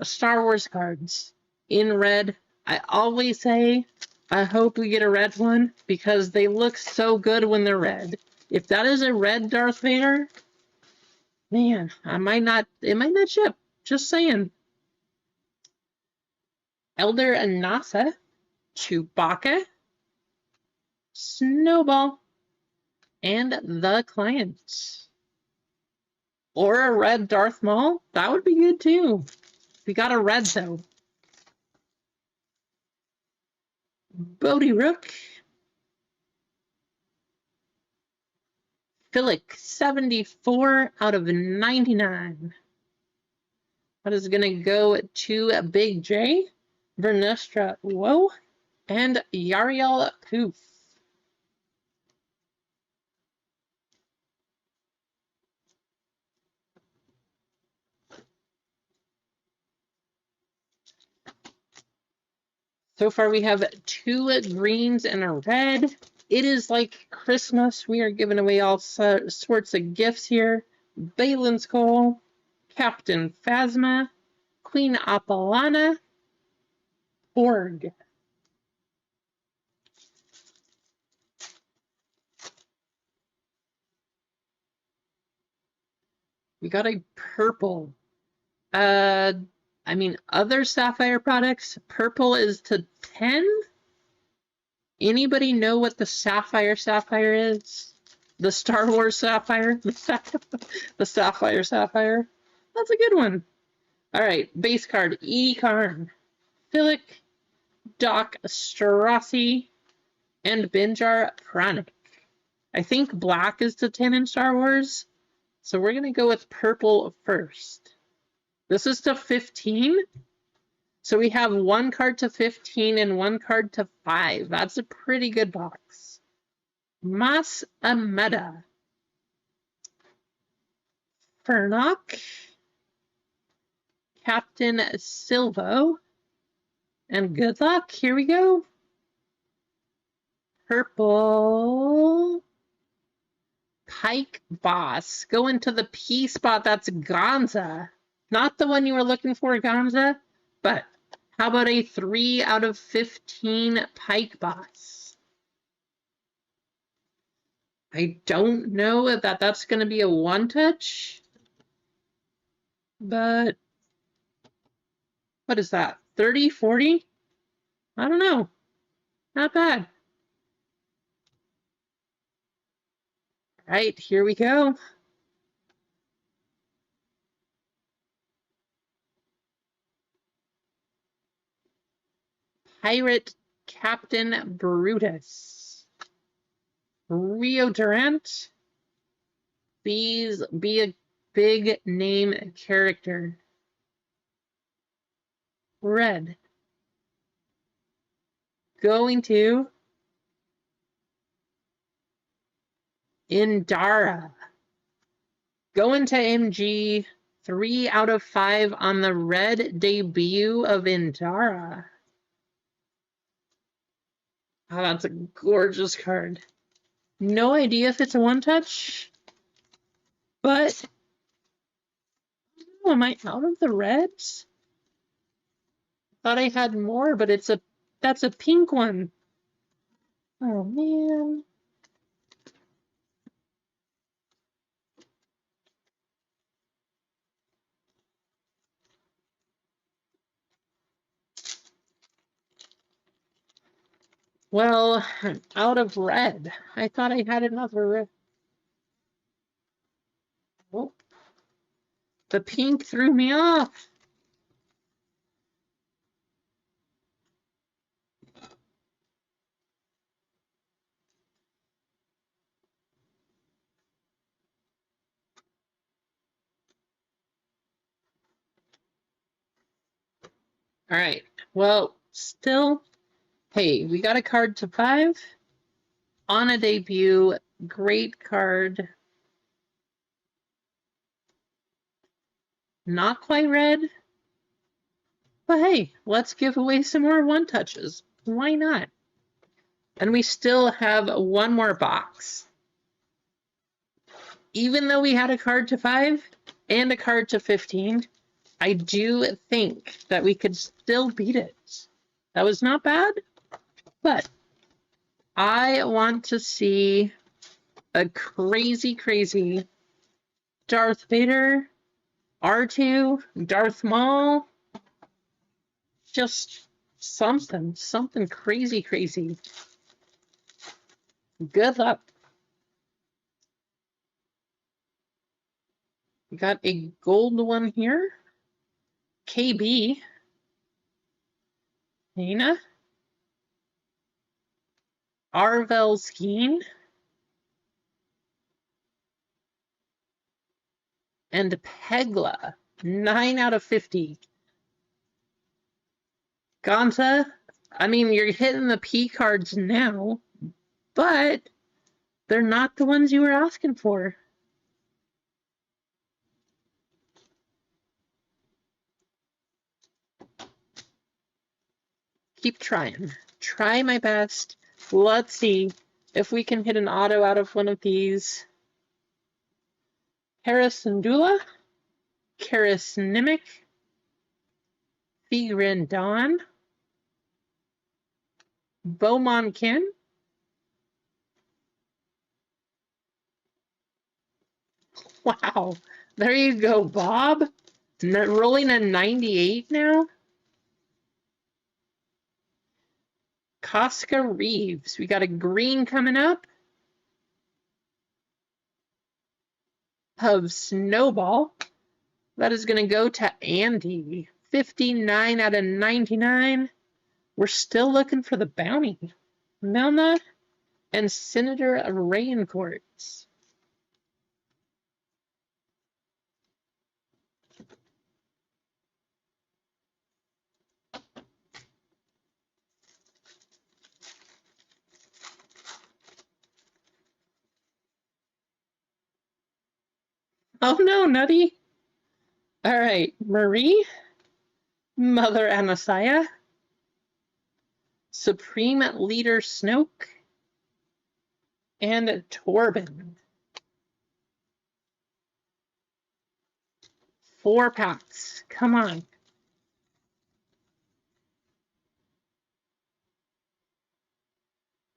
Star Wars cards in red. I always say I hope we get a red one because they look so good when they're red. If that is a red Darth Vader, man, it might not ship. Just saying. Elder Anasa, Chewbacca, Snowball, and the Clients. Or a red Darth Maul. That would be good too. We got a red though. Bodhi Rook. Philic, 74 out of 99. That is going to go to Big J, Vernestra Whoa, and Yariel Poof. So far we have 2 greens and a red. It is like Christmas. We are giving away all sorts of gifts here. Balin Skull, Captain Phasma, Queen Apollana, Org. We got a purple. I mean, other Sapphire products, purple is to 10. Anybody know what the Sapphire is? The Star Wars Sapphire? The Sapphire Sapphire? That's a good one. All right, base card, E. Karn, Philic, Doc Strassi, and Binjar Pranic. I think black is to 10 in Star Wars. So we're going to go with purple first. This is to 15. So we have one card to 15 and one card to 5. That's a pretty good box. Mas Ameda. Fernock. Captain Silvo. And good luck. Here we go. Purple. Pike Boss. Go into the P spot. That's Gonza. Not the one you were looking for, Gonza, but how about a 3 out of 15 Pike Boss? I don't know if that's going to be a one-touch, but what is that? 30, 40? I don't know. Not bad. All right, here we go. Pirate Captain Brutus. Rio Durant. Please be a big name character. Red. Going to Indara. Going to MG. 3 out of 5 on the red debut of Indara. Oh, that's a gorgeous card. No idea if it's a one-touch, but oh, am I out of the reds? Thought I had more, but that's a pink one. Oh man. Well, I'm out of red. I thought I had another red. Oh, the pink threw me off. All right. Well, still, hey, we got a card to 5 on a debut. Great card. Not quite red. But hey, let's give away some more one-touches. Why not? And we still have one more box. Even though we had a card to 5 and a card to 15, I do think that we could still beat it. That was not bad, but I want to see a crazy, crazy Darth Vader, R2, Darth Maul, just something crazy, crazy. Good luck. We got a gold one here. KB. Nina. Arvel Skeen. And Pegla. 9 out of 50. Gonza, I mean, you're hitting the P cards now, but they're not the ones you were asking for. Keep trying. Try my best. Let's see if we can hit an auto out of one of these. Harrisandula, Karis Nimic, Figrin Dawn, Beaumont Kin, wow, there you go, Bob. Rolling a 98 now. Casca Reeves. We got a green coming up. Of Snowball. That is going to go to Andy. 59 out of 99. We're still looking for the bounty. Melna and Senator Raincourts. Oh no, Nutty. All right, Marie, Mother Anasiah, Supreme Leader Snoke, and Torben. 4 packs. Come on.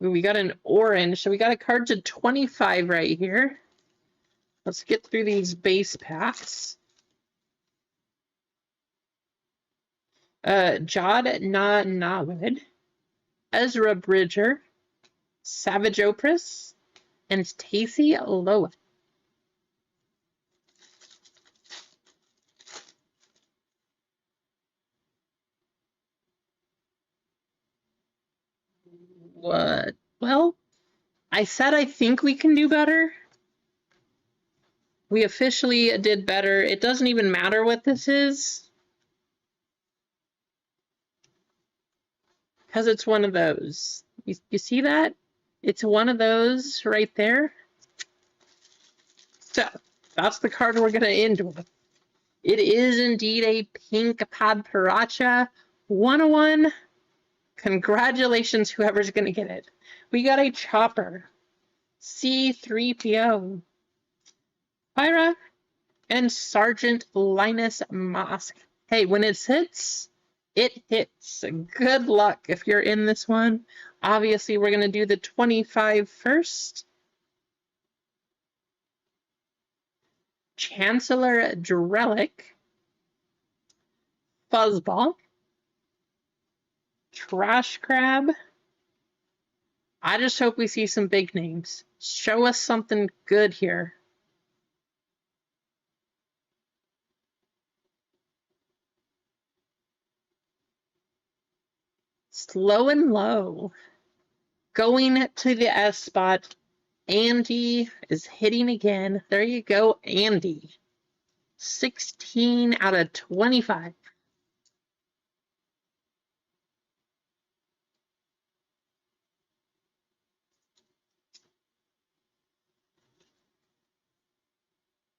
Ooh, we got an orange, so we got a card to 25 right here. Let's get through these base packs. Jod Nawed, Ezra Bridger, Savage Opress, and Tacey Loa. What? Well, I said I think we can do better. We officially did better. It doesn't even matter what this is, because it's one of those. You see that? It's one of those right there. So that's the card we're going to end with. It is indeed a pink Padparacha 101. Congratulations, whoever's going to get it. We got a Chopper, C-3PO, Pyra, and Sergeant Linus Mosk. Hey, when it hits, it hits. Good luck if you're in this one. Obviously, we're going to do the 25 first. Chancellor Drellick, Fuzzball, Trash Crab. I just hope we see some big names. Show us something good here. Slow and low. Going to the S spot. Andy is hitting again. There you go, Andy. 16 out of 25.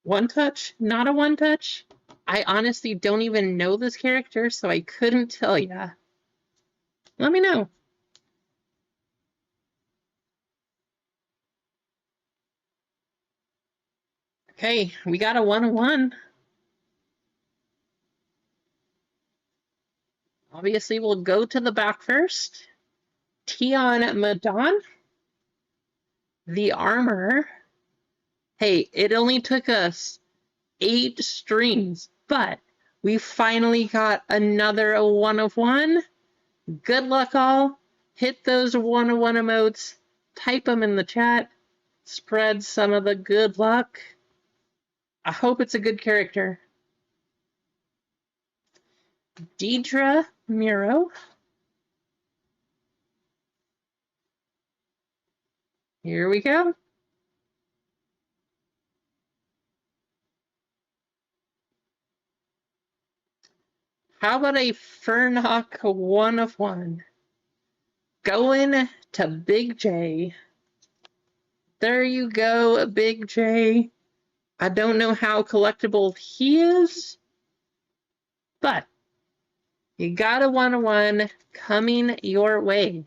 One touch? Not a one touch? I honestly don't even know this character, so I couldn't tell ya. Let me know. Okay, we got a 101. Obviously, we'll go to the back first. Tion Madon. The Armor. Hey, it only took us 8 streams, but we finally got another 1 of 1. Good luck, all. Hit those 1 of 1 emotes. Type them in the chat. Spread some of the good luck. I hope it's a good character. Deidre Miro. Here we go. How about a Fernhawk 1 of 1? Going to Big J. There you go, Big J. I don't know how collectible he is, but you got a 1 of 1 coming your way.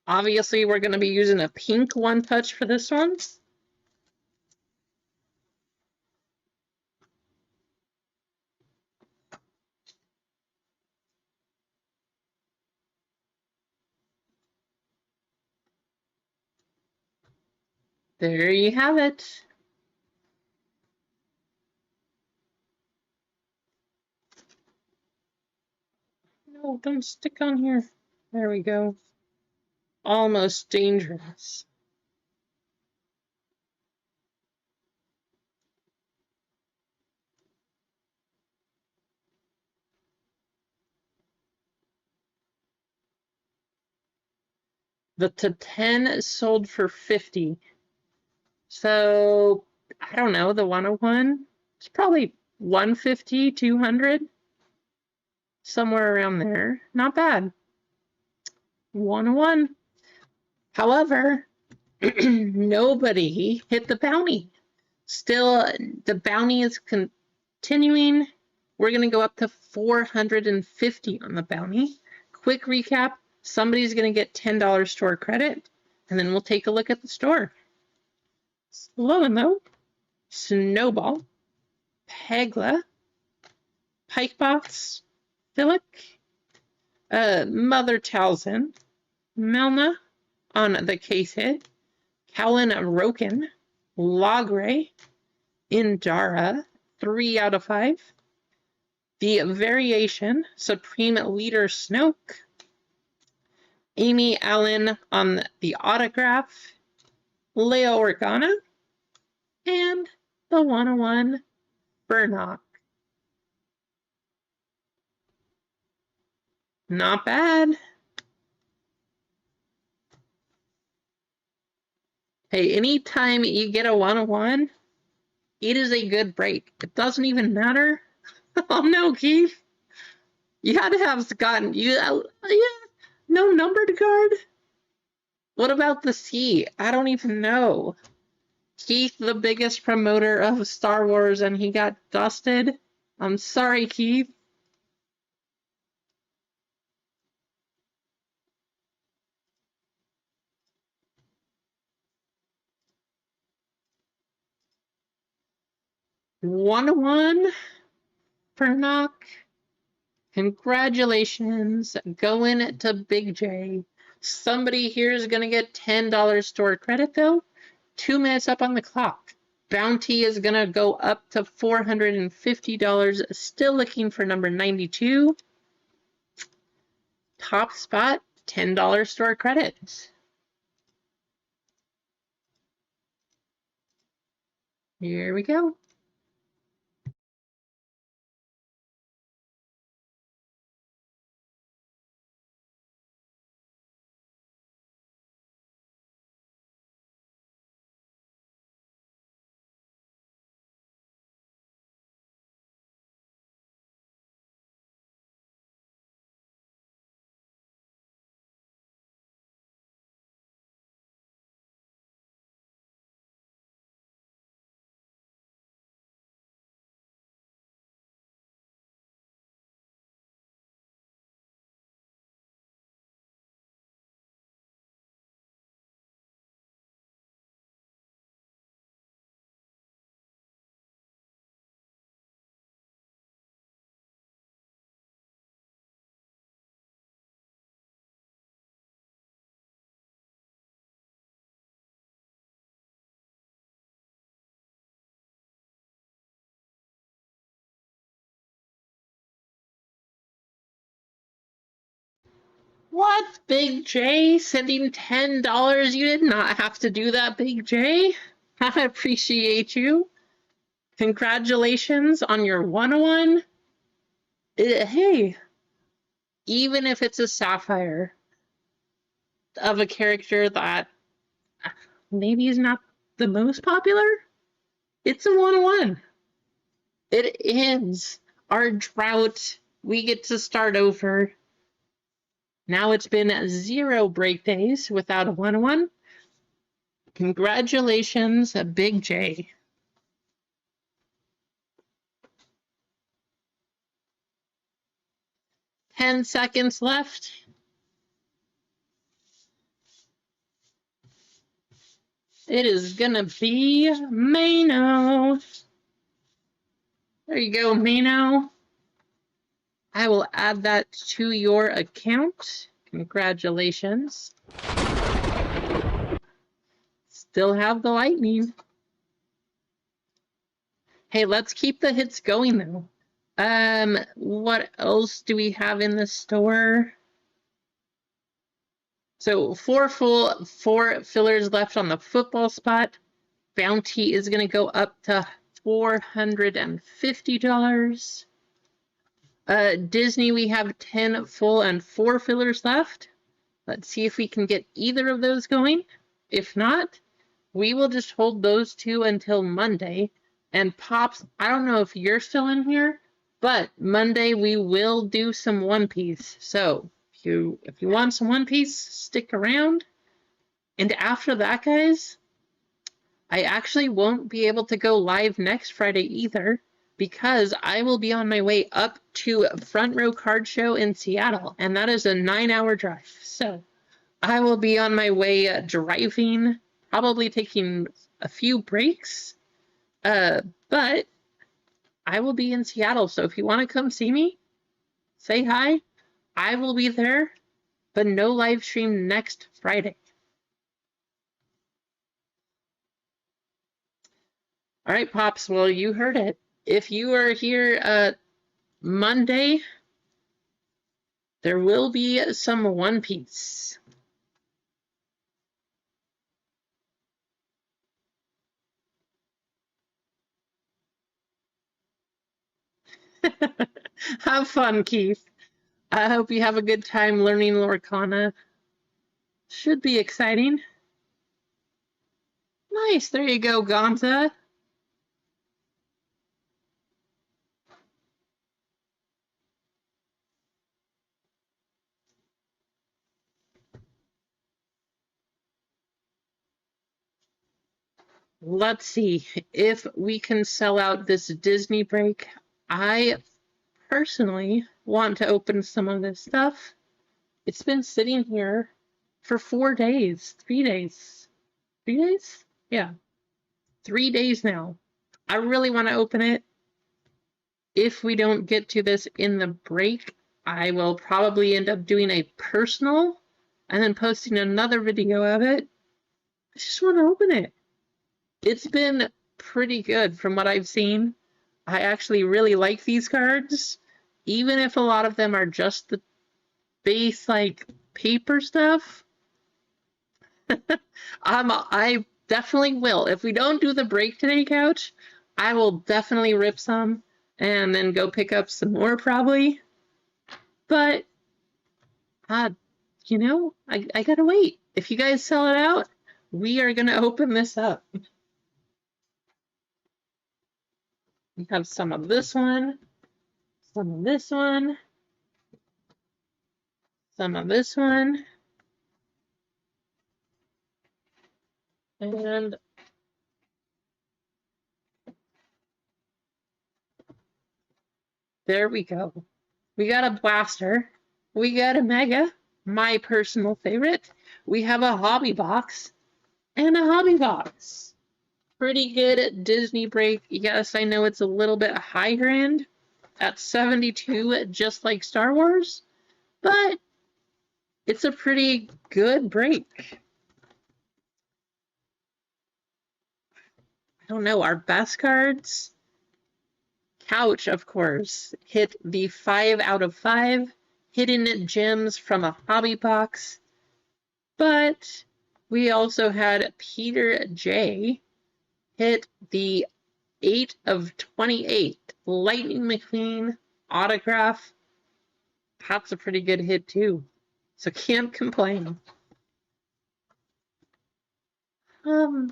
Obviously, we're going to be using a pink 1 touch for this one. There you have it. No, don't stick on here. There we go. Almost dangerous. The to 10 sold for 50. So, I don't know, the 101, it's probably 150, 200, somewhere around there. Not bad. 101. However, nobody hit the bounty. Still, the bounty is continuing. We're going to go up to 450 on the bounty. Quick recap, somebody's going to get $10 store credit, and then we'll take a look at the store. Slowing though, Snowball, Pegla, Pikebox, Philic, Mother Talzin, Melna on the case hit, Callan Roken, Logray, Indara, 3 out of 5. The Variation, Supreme Leader Snoke, Amy Allen on the autograph, Leo Organa, and the 101 Burnock. Not bad. Hey, anytime you get a 101, it is a good break. It doesn't even matter. Oh no, Keith. You had to have gotten yeah, no numbered card. What about the C? I don't even know. Keith, the biggest promoter of Star Wars, and he got dusted. I'm sorry, Keith. One Fernock. Congratulations, going to Big J. Somebody here is going to get $10 store credit, though. 2 minutes up on the clock. Bounty is going to go up to $450. Still looking for number 92. Top spot, $10 store credit. Here we go. What, Big J? Sending $10? You did not have to do that, Big J. I appreciate you. Congratulations on your 101. Hey, even if it's a Sapphire of a character that maybe is not the most popular, it's a 101. It ends our drought. We get to start over. Now it's been 0 break days without a 101. Congratulations, Big J. Ten seconds left. It is gonna be Mano. There you go, Mano. I will add that to your account. Congratulations. Still have the lightning. Hey, let's keep the hits going though. What else do we have in the store? So 4 fillers left on the football spot. Bounty is going to go up to $450. Disney, we have 10 full and 4 fillers left. Let's see if we can get either of those going. If not, we will just hold those 2 until Monday. And Pops, I don't know if you're still in here, but Monday we will do some One Piece. So if you want some One Piece, stick around. And after that, guys, I actually won't be able to go live next Friday either because I will be on my way up to Front Row Card Show in Seattle, and that is a 9-hour drive. So I will be on my way driving, probably taking a few breaks, but I will be in Seattle. So if you want to come see me, say hi. I will be there, but no live stream next Friday. All right, Pops. Well, you heard it. If you are here Monday, there will be some One Piece. Have fun, Keith. I hope you have a good time learning Lorcana. Should be exciting. Nice. There you go, Gonza. Let's see if we can sell out this Disney break. I personally want to open some of this stuff. It's been sitting here for 4 days, 3 days. 3 days? Yeah, 3 days now. I really want to open it. If we don't get to this in the break, I will probably end up doing a personal and then posting another video of it. I just want to open it. It's been pretty good from what I've seen. I actually really like these cards, even if a lot of them are just the base, like, paper stuff. I definitely will. If we don't do the break today, Couch, I will definitely rip some and then go pick up some more probably. But, you know, I gotta wait. If you guys sell it out, we are gonna open this up. We have some of this one, some of this one, some of this one, and there we go. We got a blaster. We got a mega, my personal favorite. We have a hobby box and a hobby box. Pretty good Disney break. Yes, I know it's a little bit higher end at 72, just like Star Wars, but it's a pretty good break. I don't know, our best cards? Couch, of course, hit the 5 out of 5 hidden gems from a hobby box, but we also had Peter J hit the 8 of 28 Lightning McQueen autograph. That's a pretty good hit too, so can't complain. Out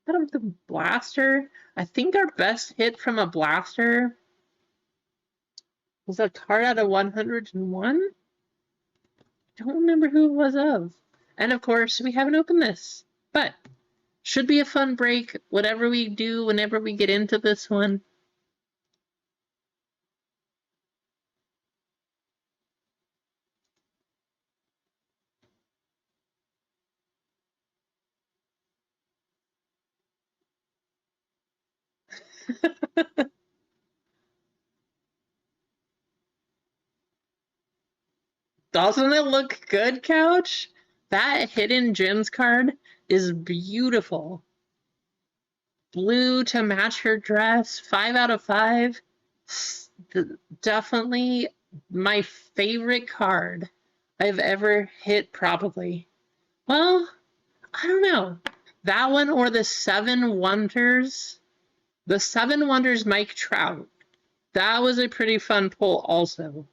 of the blaster, I think our best hit from a blaster was a card out of 101. Don't remember who it was of. And of course, we haven't opened this, but should be a fun break, whatever we do whenever we get into this one. Doesn't it look good, Couch? That Hidden Gems card is beautiful. Blue to match her dress, 5 out of 5. Definitely my favorite card I've ever hit, probably. Well, I don't know. That one or the 7 Wonders. The 7 Wonders Mike Trout. That was a pretty fun pull also.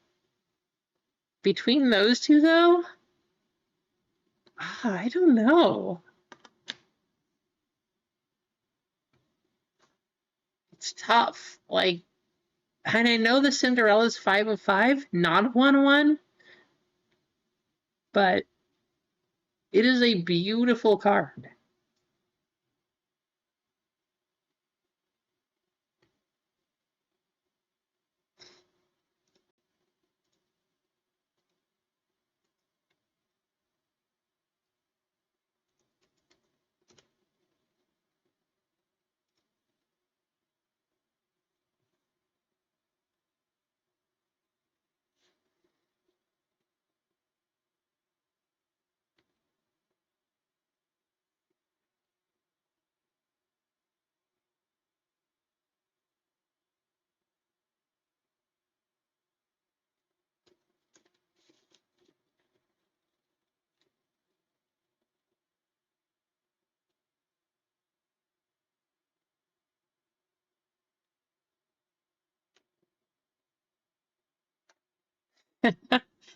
Between those two, though, I don't know. It's tough. Like, and I know the Cinderella's 5 of 5, not 1-1, but It is a beautiful card.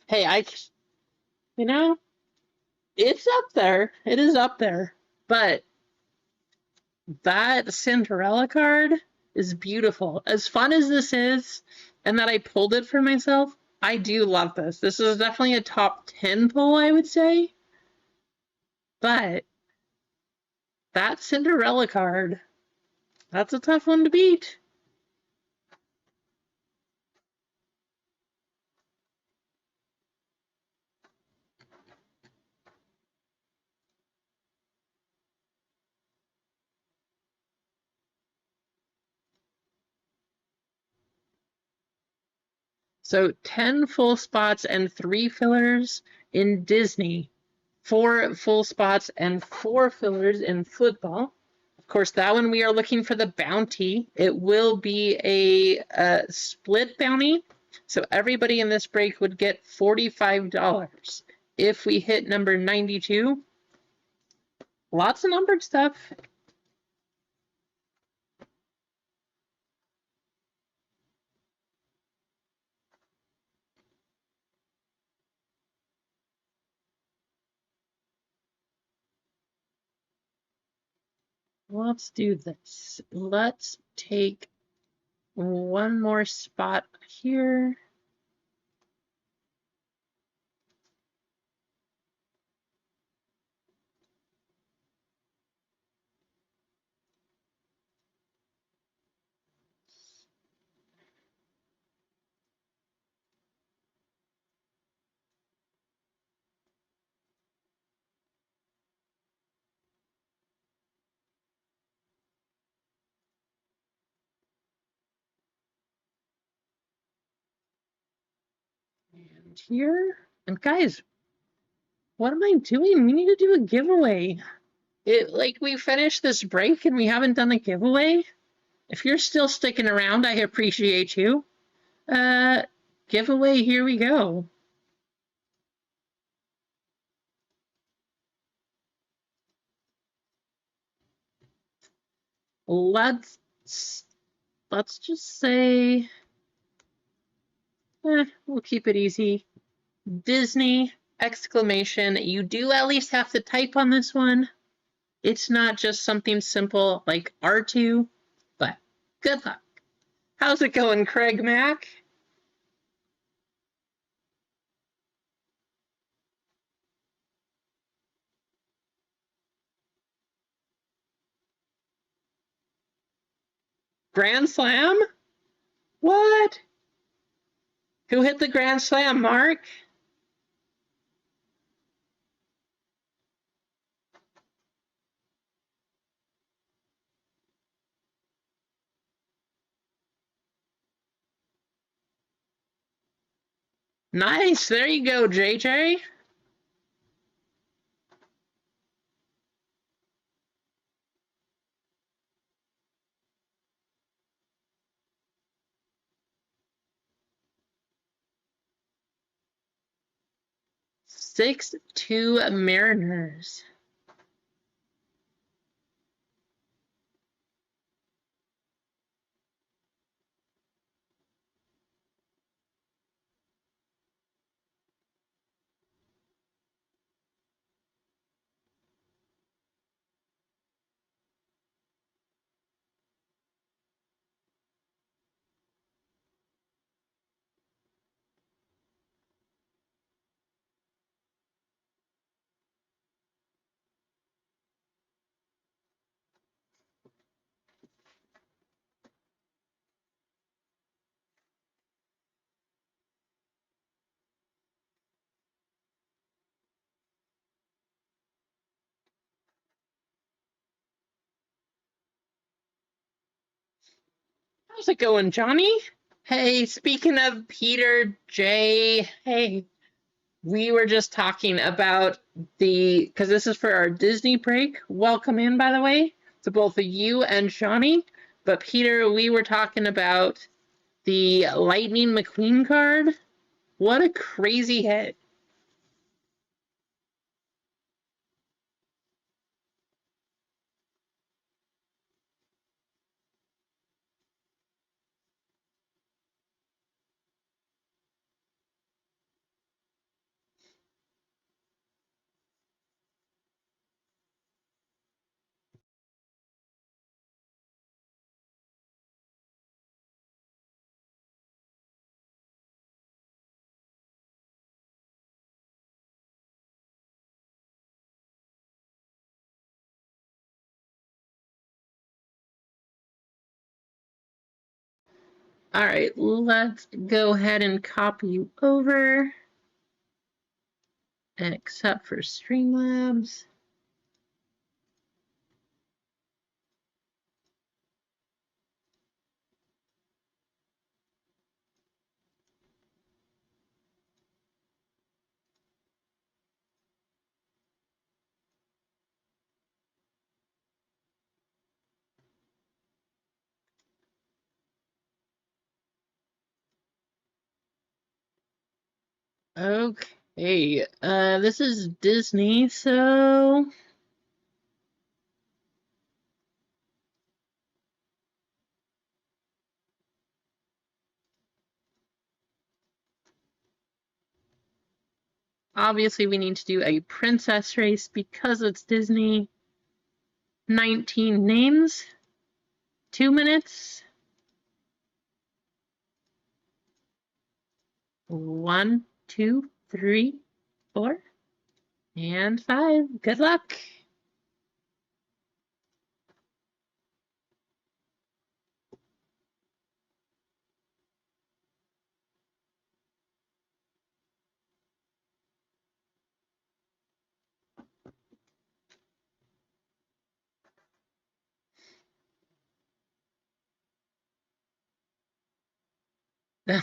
Hey, you know, it's up there. It is up there. But that Cinderella card is beautiful. As fun as this is, and that I pulled it for myself, I do love this. This is definitely a top 10 pull, I would say. But that Cinderella card, that's a tough one to beat. So 10 full spots and 3 fillers in Disney, 4 full spots and 4 fillers in football. Of course, that one we are looking for the bounty. It will be a split bounty. So everybody in this break would get $45. If we hit number 92, lots of numbered stuff. Let's do this. Let's take one more spot here. And here. And guys, what am I doing? We need to do a giveaway. We finished this break and we haven't done a giveaway. If you're still sticking around, I appreciate you. Uh, Giveaway, here we go. Let's just say, we'll keep it easy. Disney, exclamation. You do at least have to type on this one. It's not just something simple like R2, but good luck. How's it going, Craig Mack? Grand Slam? What? Who hit the Grand Slam, Mark? Nice. There you go, JJ. Six two Mariners. How's it going, Johnny? Hey, speaking of Peter J, hey, we were just talking about because this is for our Disney break. Welcome in, by the way, to both of you and Johnny. But Peter, we were talking about the Lightning McQueen card. What a crazy hit. All right, let's go ahead and copy you over and accept for Streamlabs. Okay, this is Disney, so obviously we need to do a princess race because it's Disney. 19 names, 2 minutes. 1, 2, 3, 4, and 5. Good luck.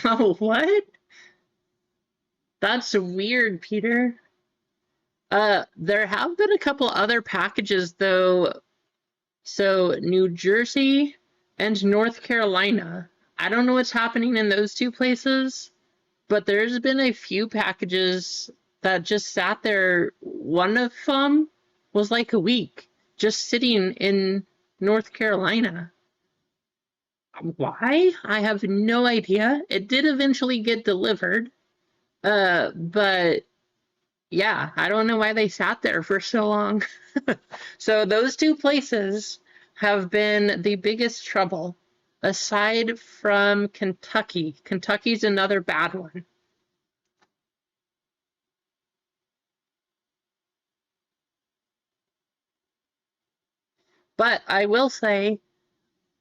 Oh, what? That's weird, Peter. There have been a couple other packages though. So New Jersey and North Carolina. I don't know what's happening in those two places, but there's been a few packages that just sat there. One of them was like a week just sitting in North Carolina. Why? I have no idea. It did eventually get delivered. But yeah, I don't know why they sat there for so long. So those two places have been the biggest trouble, aside from Kentucky. Kentucky's another bad one. But I will say,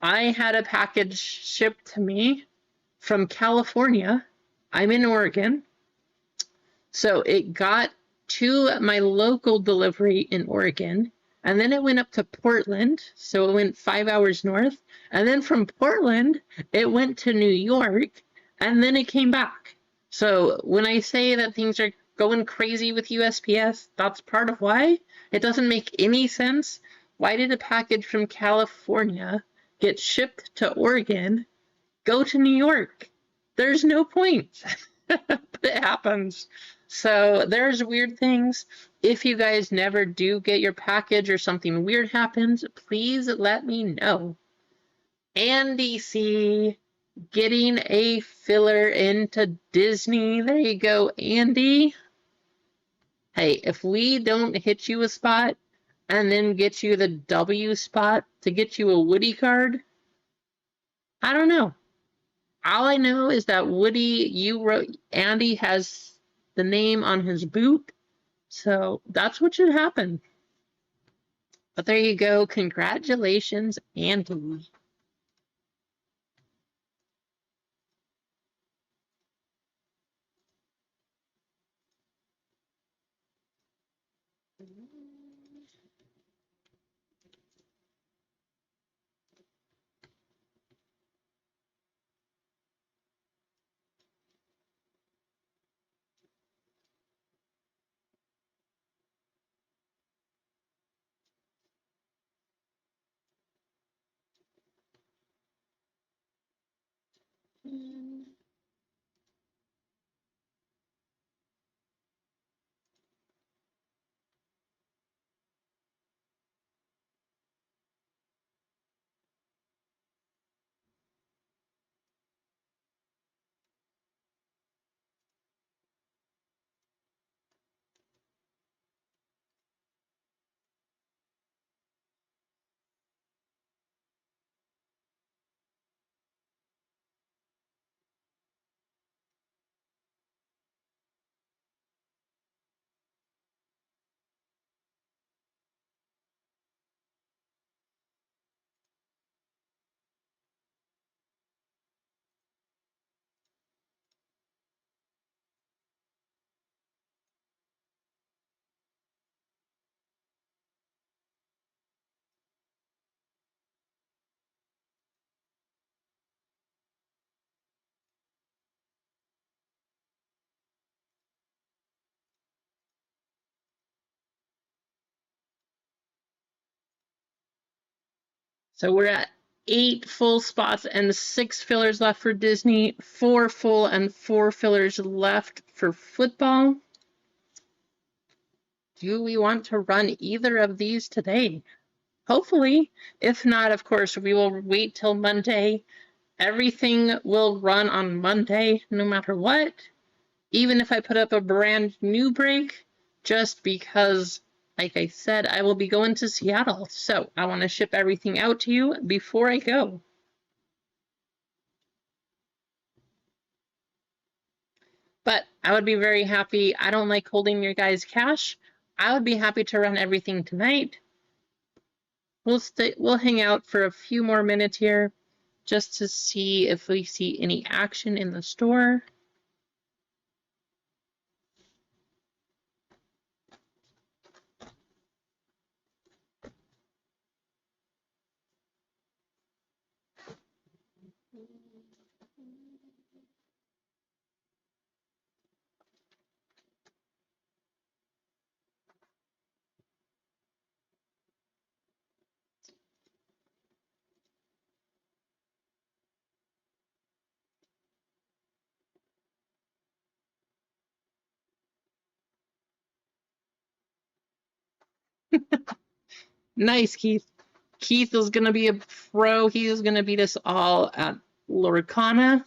I had a package shipped to me from California. I'm in Oregon. So it got to my local delivery in Oregon, and then it went up to Portland. So it went 5 hours north. And then from Portland, it went to New York, and then it came back. So when I say that things are going crazy with USPS, that's part of why. It doesn't make any sense. Why did a package from California get shipped to Oregon, go to New York? There's no point. But it happens. So there's weird things. If you guys never do get your package or something weird happens, please let me know. Andy C, getting a filler into Disney. There you go, Andy. Hey, if we don't hit you a spot and then get you the W spot to get you a Woody card, I don't know. All I know is that Woody, Andy has the name on his boot. So that's what should happen. But there you go. Congratulations, Andy. So we're at 8 full spots and 6 fillers left for Disney, 4 full and 4 fillers left for football. Do we want to run either of these today? Hopefully. If not, of course, we will wait till Monday. Everything will run on Monday no matter what. Even if I put up a brand new break, just because, like I said, I will be going to Seattle. So I want to ship everything out to you before I go. But I would be very happy. I don't like holding your guys' cash. I would be happy to run everything tonight. We'll hang out for a few more minutes here just to see if we see any action in the store. Nice, Keith. Keith is going to be a pro. He is going to beat us all at Lorcana.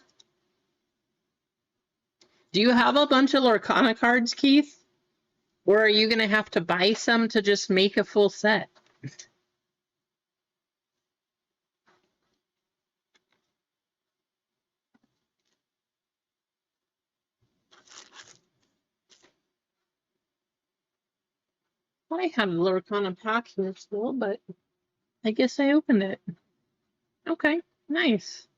Do you have a bunch of Lorcana cards, Keith? Or are you going to have to buy some to just make a full set? I had a Lorcana pack here still, but I guess I opened it. Okay, nice.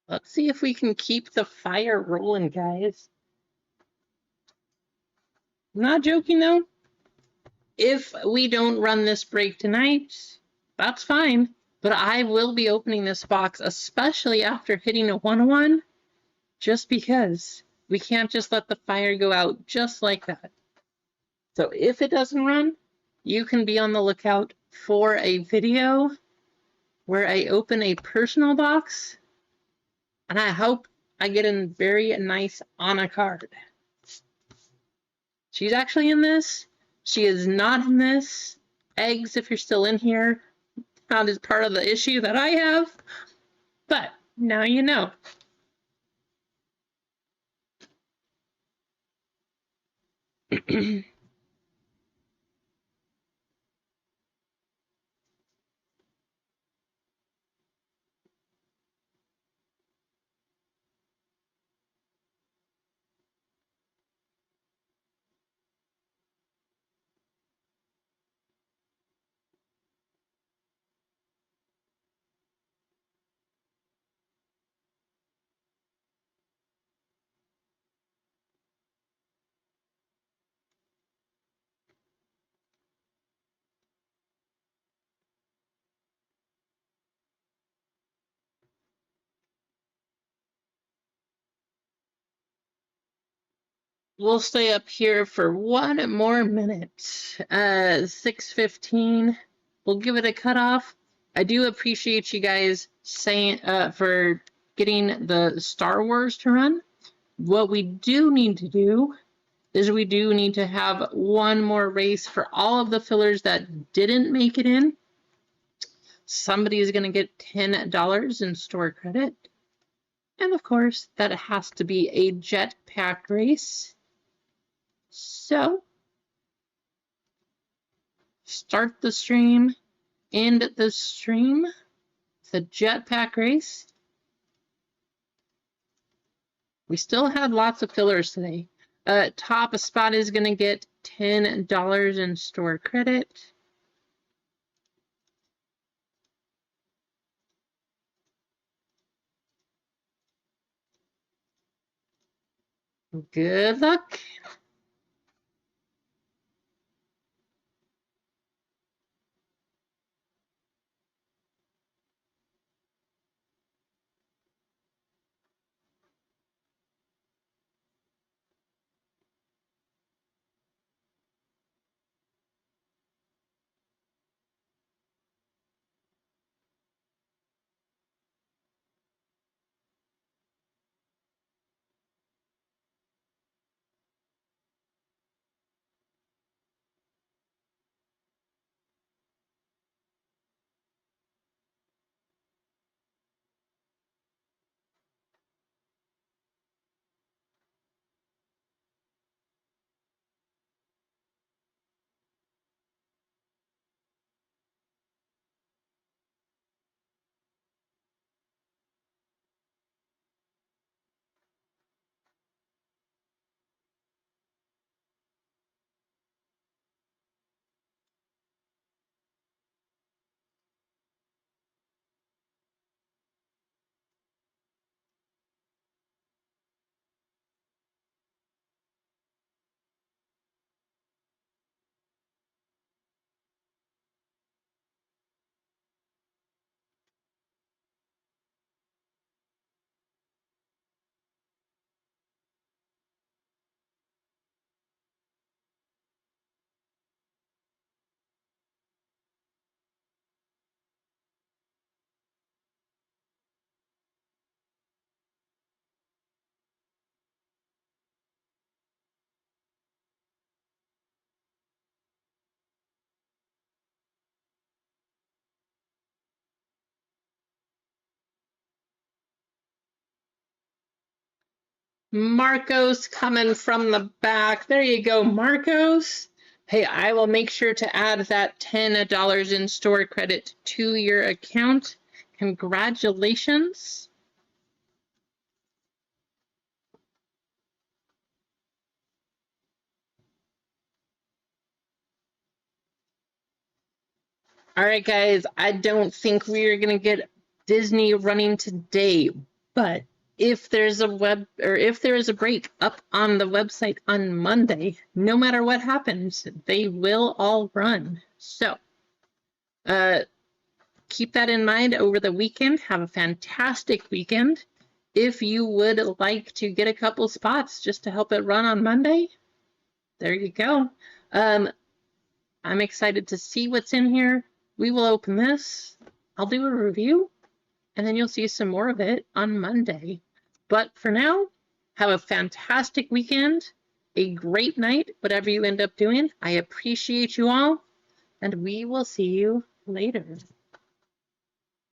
Let's see if we can keep the fire rolling, guys. I'm not joking, though. If we don't run this break tonight, that's fine. But I will be opening this box, especially after hitting a 1-1, just because we can't just let the fire go out just like that. So if it doesn't run, you can be on the lookout for a video where I open a personal box, and I hope I get a very nice Anna card. She's actually in this. She is not in this. Eggs, if you're still in here, that is part of the issue that I have. But now you know. We'll stay up here for one more minute. 6:15. We'll give it a cutoff. I do appreciate you guys saying for getting the Star Wars to run. What we do need to do is we do need to have one more race for all of the fillers that didn't make it in. Somebody is going to get $10 in store credit. And of course, that has to be a jetpack race. So, start the stream, end the stream. It's a jetpack race. We still had lots of fillers today. Top spot is going to get $10 in store credit. Good luck. Marcos coming from the back. There you go, Marcos. Hey, I will make sure to add that $10 in store credit to your account. Congratulations. All right, guys, I don't think we are going to get Disney running today, but if there's a break up on the website on Monday, no matter what happens, they will all run. So, keep that in mind over the weekend. Have a fantastic weekend. If you would like to get a couple spots just to help it run on Monday, there you go. I'm excited to see what's in here. We will open this. I'll do a review, and then you'll see some more of it on Monday. But for now, have a fantastic weekend, a great night, whatever you end up doing. I appreciate you all, and we will see you later.